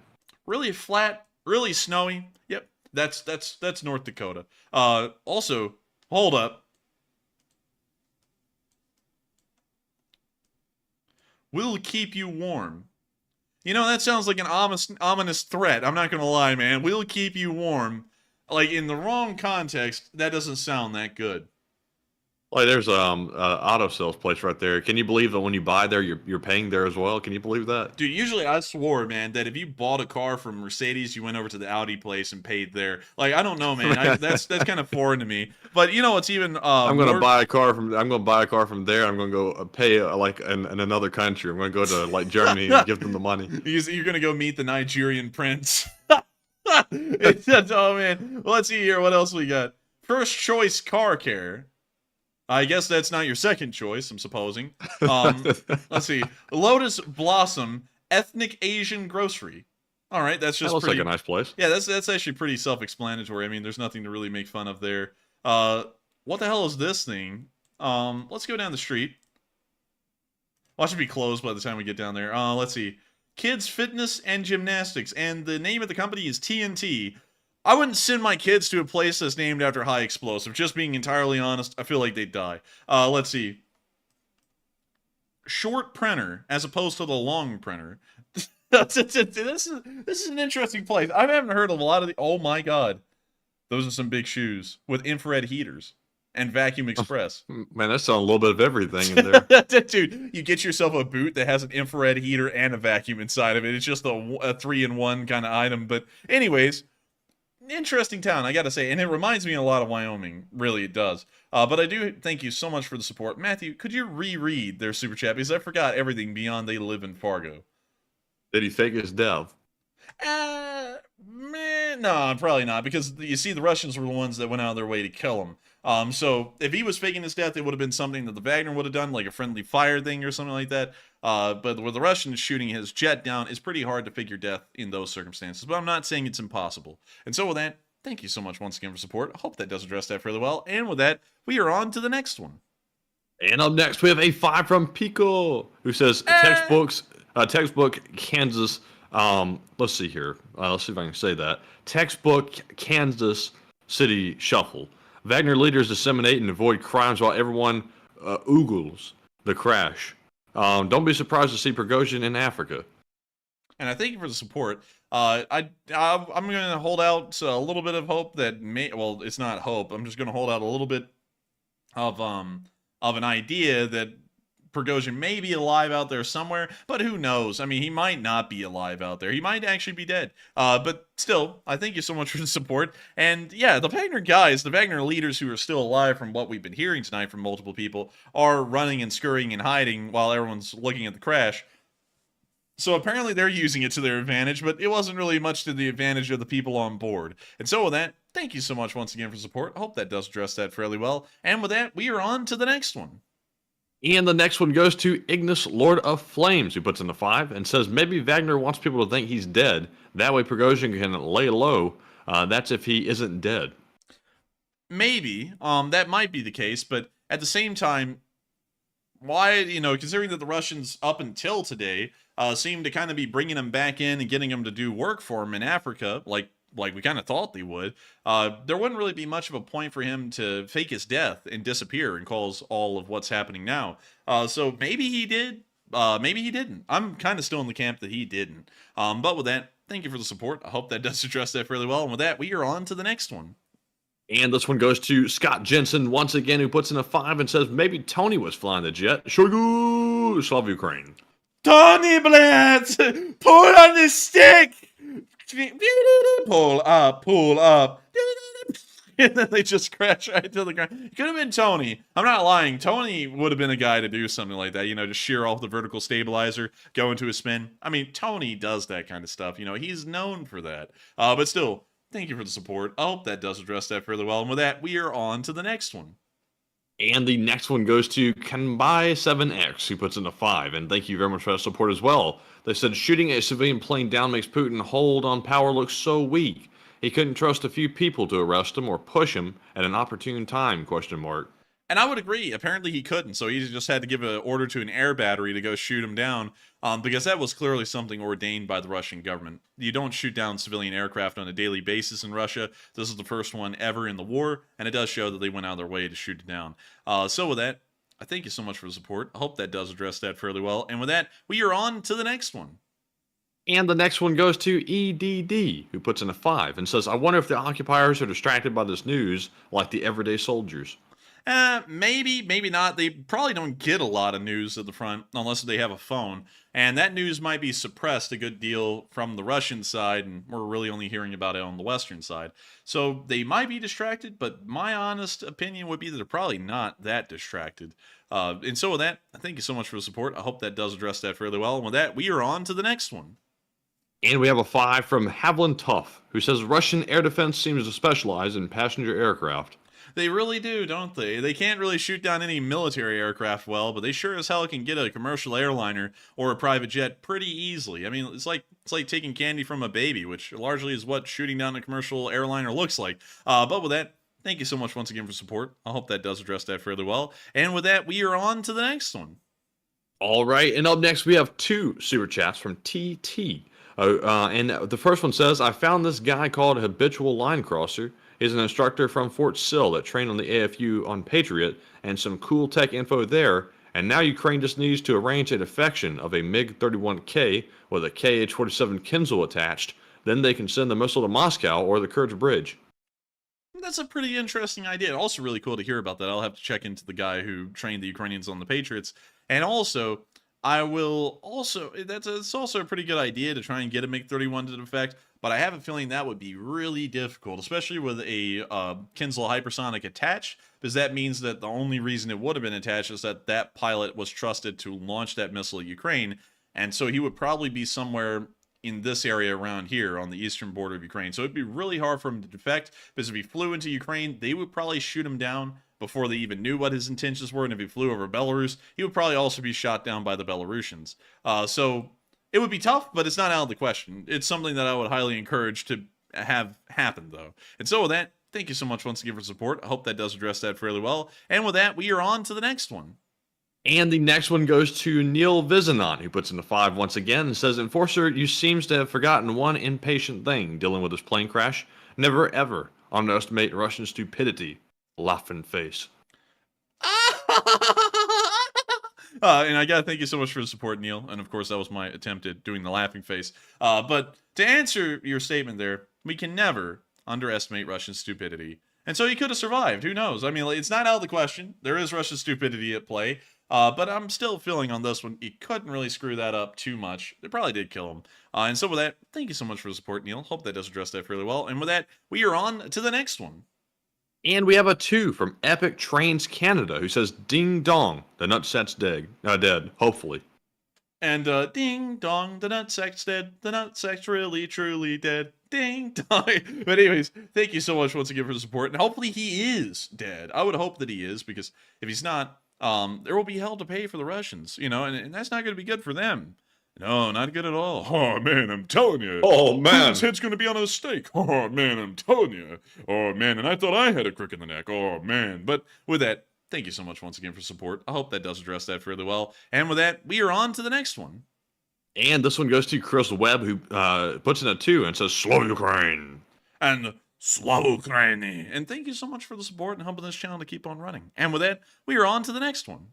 Really flat, really snowy. Yep, that's North Dakota. Also, hold up. We'll keep you warm. That sounds like an ominous threat. I'm not gonna lie, man. We'll keep you warm. Like, in the wrong context, that doesn't sound that good. Like, there's auto sales place right there. Can you believe that when you buy there, you're paying there as well? Can you believe that? Dude, usually I swore, man, that if you bought a car from Mercedes, you went over to the Audi place and paid there. Like, I don't know, man. That's kind of foreign to me. But what's even I'm gonna buy a car from there. I'm gonna go pay like in another country. I'm gonna go to like Germany and give them the money. You're gonna go meet the Nigerian prince. Oh man. Well, let's see here. What else we got? First choice car care. I guess that's not your second choice, I'm supposing. Let's see. Lotus Blossom Ethnic Asian Grocery. All right, that's just that looks like a nice place. Yeah, that's actually pretty self-explanatory. I mean, there's nothing to really make fun of there. What the hell is this thing? Let's go down the street. Watch it be closed by the time we get down there. Let's see. Kids Fitness and Gymnastics, and the name of the company is TNT. I wouldn't send my kids to a place that's named after high explosive. Just being entirely honest, I feel like they'd die. Let's see. Short printer as opposed to the long printer. This is an interesting place. I haven't heard of a lot of the. Oh my god, those are some big shoes with infrared heaters and vacuum express. Man, that's on a little bit of everything in there. Dude, you get yourself a boot that has an infrared heater and a vacuum inside of it. It's just a 3-in-1 kind of item. But anyways, interesting town, I gotta say, and it reminds me a lot of Wyoming. Really, it does. But I do thank you so much for the support, Matthew. Could you reread their super chat, because I forgot everything beyond they live in Fargo. Did he fake his death? No, probably not, because you see, the Russians were the ones that went out of their way to kill him. So if he was faking his death, it would have been something that the Wagner would have done, like a friendly fire thing or something like that. But with the Russians shooting his jet down, it's pretty hard to fake your death in those circumstances. But I'm not saying it's impossible. And so with that, thank you so much once again for support. I hope that does address that fairly well. And with that, we are on to the next one. And up next, we have a 5 from Pico, who says textbook Kansas. Let's see here. Let's see if I can say that. Textbook Kansas City shuffle. Wagner leaders disseminate and avoid crimes while everyone oogles the crash. Don't be surprised to see Prigozhin in Africa. And I thank you for the support. I'm going to hold out a little bit of hope that well, it's not hope. I'm just going to hold out a little bit of an idea that Prigozhin may be alive out there somewhere, but who knows? I mean, he might not be alive out there. He might actually be dead. But still, I thank you so much for the support. And yeah, the Wagner guys, the Wagner leaders who are still alive, from what we've been hearing tonight from multiple people, are running and scurrying and hiding while everyone's looking at the crash. So apparently they're using it to their advantage, but it wasn't really much to the advantage of the people on board. And so with that, thank you so much once again for support. I hope that does address that fairly well. And with that, we are on to the next one. And the next one goes to Ignis, Lord of Flames, who puts in the 5 and says maybe Wagner wants people to think he's dead. That way Prigozhin can lay low. That's if he isn't dead. Maybe. That might be the case, but at the same time, why, considering that the Russians up until today seem to kind of be bringing him back in and getting him to do work for him in Africa, like we kind of thought they would, there wouldn't really be much of a point for him to fake his death and disappear and cause all of what's happening now. So maybe he did, maybe he didn't. I'm kind of still in the camp that he didn't. But with that, thank you for the support. I hope that does address that fairly well. And with that, we are on to the next one. And this one goes to Scott Jensen once again, who puts in a 5 and says maybe Tony was flying the jet. Shoigu, Slav Ukraine. Tony Blitz, pull on the stick. Pull up. And then they just crash right to the ground. It could have been Tony. I'm not lying. Tony would have been a guy to do something like that. Just shear off the vertical stabilizer, go into a spin. I mean, Tony does that kind of stuff. He's known for that. But still, thank you for the support. I hope that does address that fairly well. And with that, we are on to the next one. And the next one goes to Kanbai7X, who puts in a 5. And thank you very much for that support as well. They said shooting a civilian plane down makes Putin hold on power look so weak. He couldn't trust a few people to arrest him or push him at an opportune time, ? And I would agree. Apparently he couldn't, so he just had to give an order to an air battery to go shoot him down, because that was clearly something ordained by the Russian government. You don't shoot down civilian aircraft on a daily basis in Russia. This is the first one ever in the war, and it does show that they went out of their way to shoot it down. So with that, I thank you so much for the support. I hope that does address that fairly well. And with that, we are on to the next one. And the next one goes to EDD, who puts in a 5 and says, I wonder if the occupiers are distracted by this news like the everyday soldiers. Maybe, maybe not. They probably don't get a lot of news at the front unless they have a phone. And that news might be suppressed a good deal from the Russian side, and we're really only hearing about it on the Western side. So they might be distracted, but my honest opinion would be that they're probably not that distracted. And so with that, thank you so much for the support. I hope that does address that fairly well. And with that, we are on to the next one. And we have a 5 from Havlin Tuff, who says Russian air defense seems to specialize in passenger aircraft. They really do, don't they? They can't really shoot down any military aircraft well, but they sure as hell can get a commercial airliner or a private jet pretty easily. I mean, it's like taking candy from a baby, which largely is what shooting down a commercial airliner looks like. But with that, thank you so much once again for support. I hope that does address that fairly well. And with that, we are on to the next one. All right, and up next we have 2 super chats from TT. And the first one says, I found this guy called Habitual Line Crosser. He's an instructor from Fort Sill that trained on the AFU on Patriot, and some cool tech info there. And now Ukraine just needs to arrange a defection of a MiG-31K with a Kh-47 Kinzel attached. Then they can send the missile to Moscow or the Kerch Bridge. That's a pretty interesting idea. Also really cool to hear about that. I'll have to check into the guy who trained the Ukrainians on the Patriots. And also, it's also a pretty good idea to try and get a MiG-31 to defect, but I have a feeling that would be really difficult, especially with a Kinzel hypersonic attached, because that means that the only reason it would have been attached is that that pilot was trusted to launch that missile at Ukraine, and so he would probably be somewhere in this area around here on the eastern border of Ukraine. So it'd be really hard for him to defect, because if he flew into Ukraine, they would probably shoot him down before they even knew what his intentions were, and if he flew over Belarus, he would probably also be shot down by the Belarusians. So it would be tough, but it's not out of the question. It's something that I would highly encourage to have happen, though. And so with that, thank you so much once again for support. I hope that does address that fairly well. And with that, we are on to the next one. And the next one goes to Neil Vizanon, who puts in the 5 once again and says, Enforcer, you seems to have forgotten one impatient thing dealing with this plane crash. Never ever underestimate Russian stupidity. Laughing face. And I gotta thank you so much for the support, Neil. And of course, that was my attempt at doing the laughing face. But to answer your statement there, we can never underestimate Russian stupidity. And so he could have survived. Who knows? I mean, it's not out of the question. There is Russian stupidity at play. But I'm still feeling on this one, he couldn't really screw that up too much. It probably did kill him. And so with that, thank you so much for the support, Neil. Hope that does address that fairly well. And with that, we are on to the next one. And we have a 2 from Epic Trains Canada, who says, Ding dong, the nutsack's dead, hopefully. And ding dong, the nutsack's dead. The nutsack's really, truly dead. Ding dong. But anyways, thank you so much once again for the support. And hopefully he is dead. I would hope that he is, because if he's not, there will be hell to pay for the Russians, you know, and that's not going to be good for them. No, not good at all. Oh, man, I'm telling you. Oh, man. Putin's head's going to be on a stake. Oh, man, I'm telling you. Oh, man, and I thought I had a crook in the neck. Oh, man. But with that, thank you so much once again for support. I hope that does address that fairly well. And with that, we are on to the next one. And this one goes to Chris Webb, who puts in a 2 and says, Slava Ukraine. And Slava Ukraini. And thank you so much for the support and helping this channel to keep on running. And with that, we are on to the next one.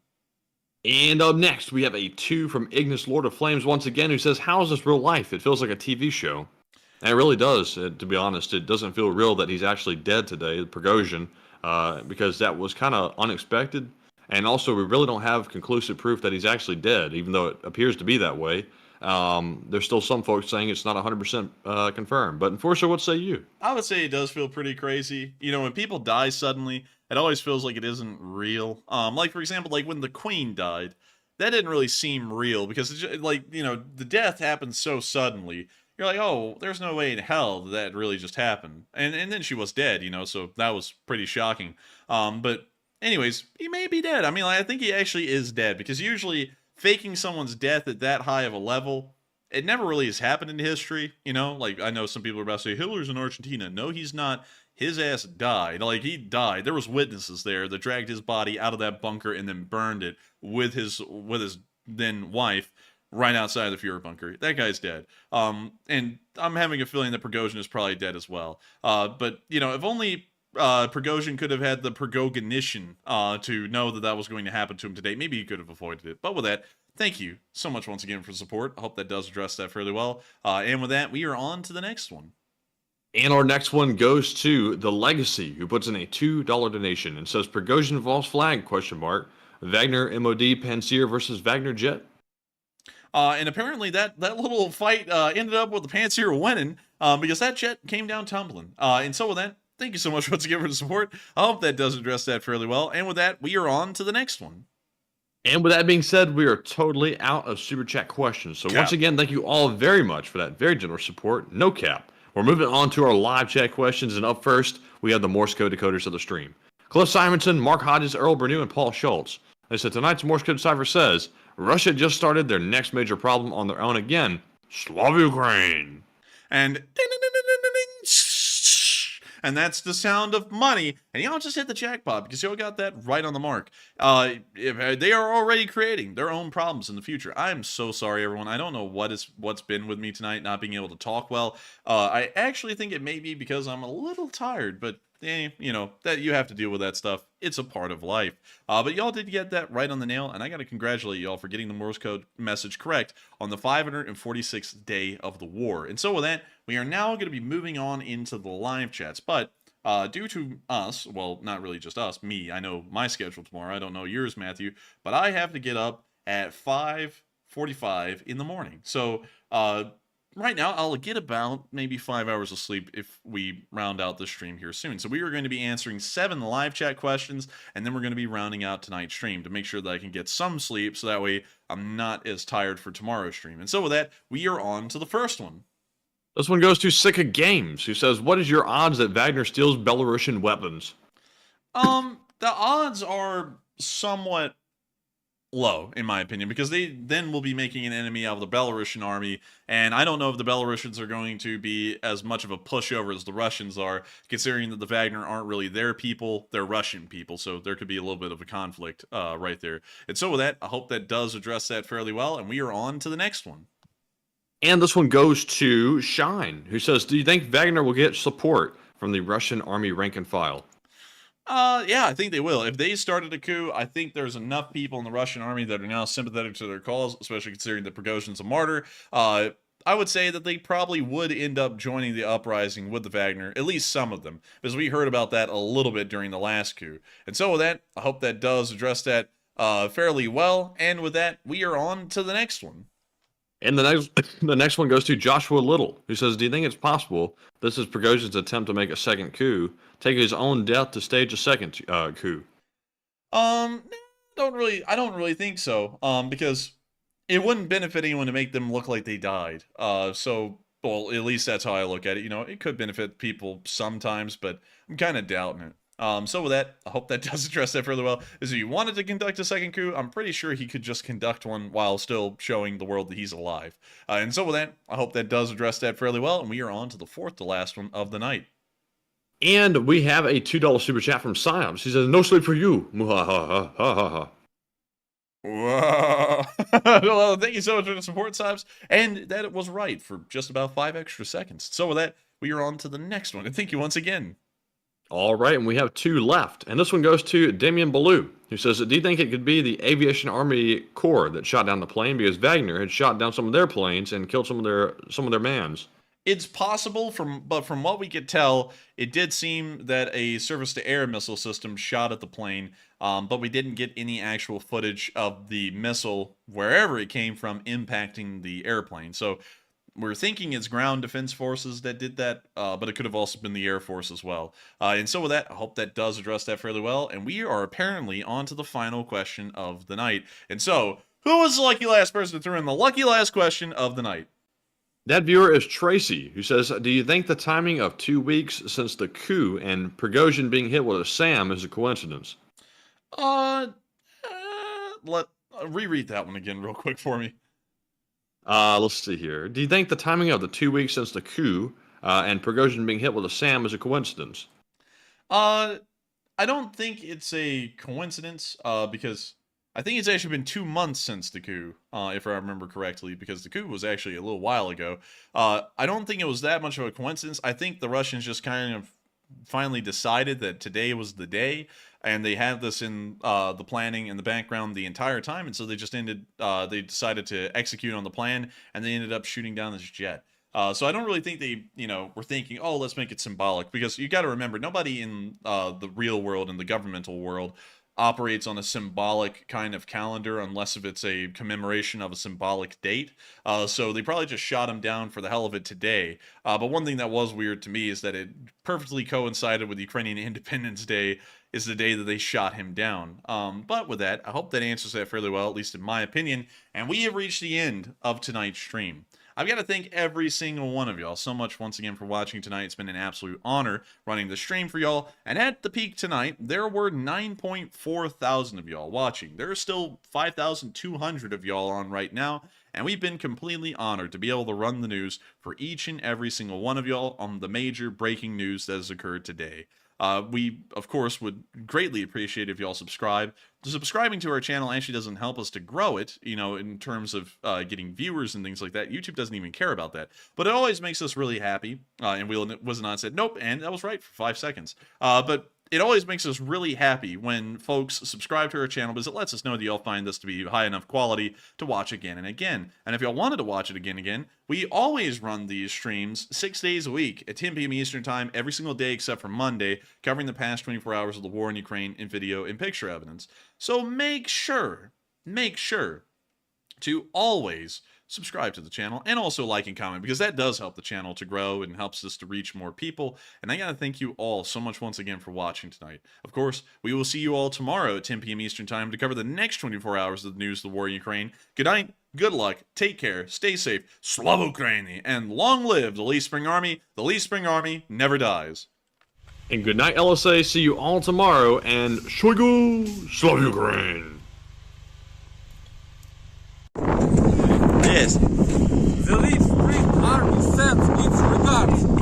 And up next, we have a 2 from Ignis Lord of Flames once again, who says, how is this real life? It feels like a TV show. And it really does, to be honest. It doesn't feel real that he's actually dead today, Prigozhin, because that was kind of unexpected. And also, we really don't have conclusive proof that he's actually dead, even though it appears to be that way. There's still some folks saying it's not 100% confirmed. But Enforcer, what say you? I would say it does feel pretty crazy. You know, when people die suddenly, it always feels like it isn't real. Like, for example, like when the Queen died, that didn't really seem real because, it's just, like, you know, the death happened so suddenly. You're like, oh, there's no way in hell that really just happened. And then she was dead, you know, so that was pretty shocking. But anyways, he may be dead. I mean, like, I think he actually is dead because usually faking someone's death at that high of a level, it never really has happened in history, you know? Like, I know some people are about to say, Hitler's in Argentina. No, he's not. His ass died. Like, he died. There was witnesses there that dragged his body out of that bunker and then burned it with his then wife right outside of the Fuhrer bunker. That guy's dead. And I'm having a feeling that Prigozhin is probably dead as well. But, you know, if only Prigozhin could have had the Prigognition to know that that was going to happen to him today, maybe he could have avoided it. But with that, thank you so much once again for support. I hope that does address that fairly well. And with that, we are on to the next one. And our next one goes to The Legacy, who puts in a $2 donation and says, Prigozhin false flag, ? Wagner MOD Panzer versus Wagner jet. And apparently that little fight ended up with the Panzer winning because that jet came down tumbling. And so with that, thank you so much once again for the support. I hope that does address that fairly well. And with that, we are on to the next one. And with that being said, we are totally out of Super Chat questions. So once again, thank you all very much for that very generous support. No cap. We're moving on to our live chat questions. And up first, we have the Morse code decoders of the stream. Cliff Simonson, Mark Hodges, Earl Bernew, and Paul Schultz. They said tonight's Morse code cipher says, Russia just started their next major problem on their own again. Slava Ukraine. And that's the sound of money And y'all just hit the jackpot because y'all got that right on the mark. If they are already creating their own problems in the future. I'm so sorry, everyone. I don't know what's been with me tonight, not being able to talk well. I actually think it may be because I'm a little tired, but you know, that you have to deal with that stuff. It's a part of life. But y'all did get that right on the nail, and I got to congratulate y'all for getting the Morse code message correct on the 546th day of the war. And so with that, we are now going to be moving on into the live chats. But due to us, well, not really just us, me, I know my schedule tomorrow. I don't know yours, Matthew, but I have to get up at 5:45 in the morning. So, right now, I'll get about maybe 5 hours of sleep if we round out the stream here soon. So we are going to be answering 7 live chat questions, and then we're going to be rounding out tonight's stream to make sure that I can get some sleep, so that way I'm not as tired for tomorrow's stream. And so with that, we are on to the first one. This one goes to Sika Games, who says, what is your odds that Wagner steals Belarusian weapons? The odds are somewhat low, in my opinion, because they then will be making an enemy out of the Belarusian army, and I don't know if the Belarusians are going to be as much of a pushover as the Russians are, considering that the Wagner aren't really their people, they're Russian people, so there could be a little bit of a conflict right there. And so with that, I hope that does address that fairly well, and we are on to the next one. And this one goes to Shine, who says, do you think Wagner will get support from the Russian army rank and file? Yeah, I think they will. If they started a coup, I think there's enough people in the Russian army that are now sympathetic to their cause, especially considering that Prigozhin's a martyr. I would say that they probably would end up joining the uprising with the Wagner, at least some of them, because we heard about that a little bit during the last coup. And so with that, I hope that does address that fairly well. And with that, we are on to the next one. And the next one goes to Joshua Little, who says, do you think it's possible this is Prigozhin's attempt to make a second coup, take his own death to stage a second coup? I don't really think so. Because it wouldn't benefit anyone to make them look like they died. So, well, at least that's how I look at it. You know, it could benefit people sometimes, but I'm kind of doubting it. So with that, I hope that does address that fairly well. If he wanted to conduct a second coup, I'm pretty sure he could just conduct one while still showing the world that he's alive. And so with that, I hope that does address that fairly well. And we are on to the fourth to last one of the night. And we have a $2 super chat from Psyops. He says, no sleep for you. Muhahaha. Whoa. Well, thank you so much for the support, Psyops. And that was right for just about 5 extra seconds. So with that, we are on to the next one. And thank you once again. All right, and we have 2 left. And this one goes to Damien Ballou, who says, do you think it could be the Aviation Army Corps that shot down the plane because Wagner had shot down some of their planes and killed some of their mans? It's possible, but from what we could tell, it did seem that a surface-to-air missile system shot at the plane, but we didn't get any actual footage of the missile, wherever it came from, impacting the airplane. So we're thinking it's ground defense forces that did that, but it could have also been the Air Force as well. And so with that, I hope that does address that fairly well. And we are apparently on to the final question of the night. And so, who was the lucky last person to throw in the lucky last question of the night? That viewer is Tracy, who says, do you think the timing of 2 weeks since the coup and Prigozhin being hit with a SAM is a coincidence? Reread that one again real quick for me. Let's see here. Do you think the timing of the 2 weeks since the coup and Prigozhin being hit with a SAM is a coincidence? I don't think it's a coincidence, because I think it's actually been 2 months since the coup, if I remember correctly, because the coup was actually a little while ago. I don't think it was that much of a coincidence. I think the Russians just kind of finally decided that today was the day, and they had this in the planning in the background the entire time, and so they just they decided to execute on the plan, and they ended up shooting down this jet. So I don't really think they, were thinking, oh, let's make it symbolic, because you got to remember, nobody in the real world, in the governmental world, operates on a symbolic kind of calendar unless if it's a commemoration of a symbolic date. So they probably just shot him down for the hell of it today. But one thing that was weird to me is that it perfectly coincided with Ukrainian Independence Day is the day that they shot him down. But with that, I hope that answers that fairly well, at least in my opinion. And we have reached the end of tonight's stream. I've got to thank every single one of y'all so much once again for watching tonight. It's been an absolute honor running the stream for y'all. And at the peak tonight, there were 9.4 thousand of y'all watching. There are still 5,200 of y'all on right now. And we've been completely honored to be able to run the news for each and every single one of y'all on the major breaking news that has occurred today. We, of course, would greatly appreciate if y'all subscribe. Subscribing to our channel actually doesn't help us to grow it, you know, in terms of getting viewers and things like that. YouTube doesn't even care about that. But it always makes us really happy. And Wheel was not said, nope, and that was right for 5 seconds. But it always makes us really happy when folks subscribe to our channel because it lets us know that y'all find this to be high enough quality to watch again and again. And if y'all wanted to watch it again and again, we always run these streams 6 days a week at 10 p.m. Eastern Time every single day except for Monday, covering the past 24 hours of the war in Ukraine in video and picture evidence. So make sure to always subscribe to the channel and also like and comment because that does help the channel to grow and helps us to reach more people. And I gotta thank you all so much once again for watching tonight. Of course, we will see you all tomorrow at 10 p.m. Eastern Time to cover the next 24 hours of the news of the war in Ukraine. Good night, good luck, take care, stay safe, Slava Ukraini, and long live the Lee Spring Army. The Lee Spring Army never dies. And good night, LSA. See you all tomorrow. And Shoigu, Slava Ukraine. Yes. The Lee Spring Army sends its regards.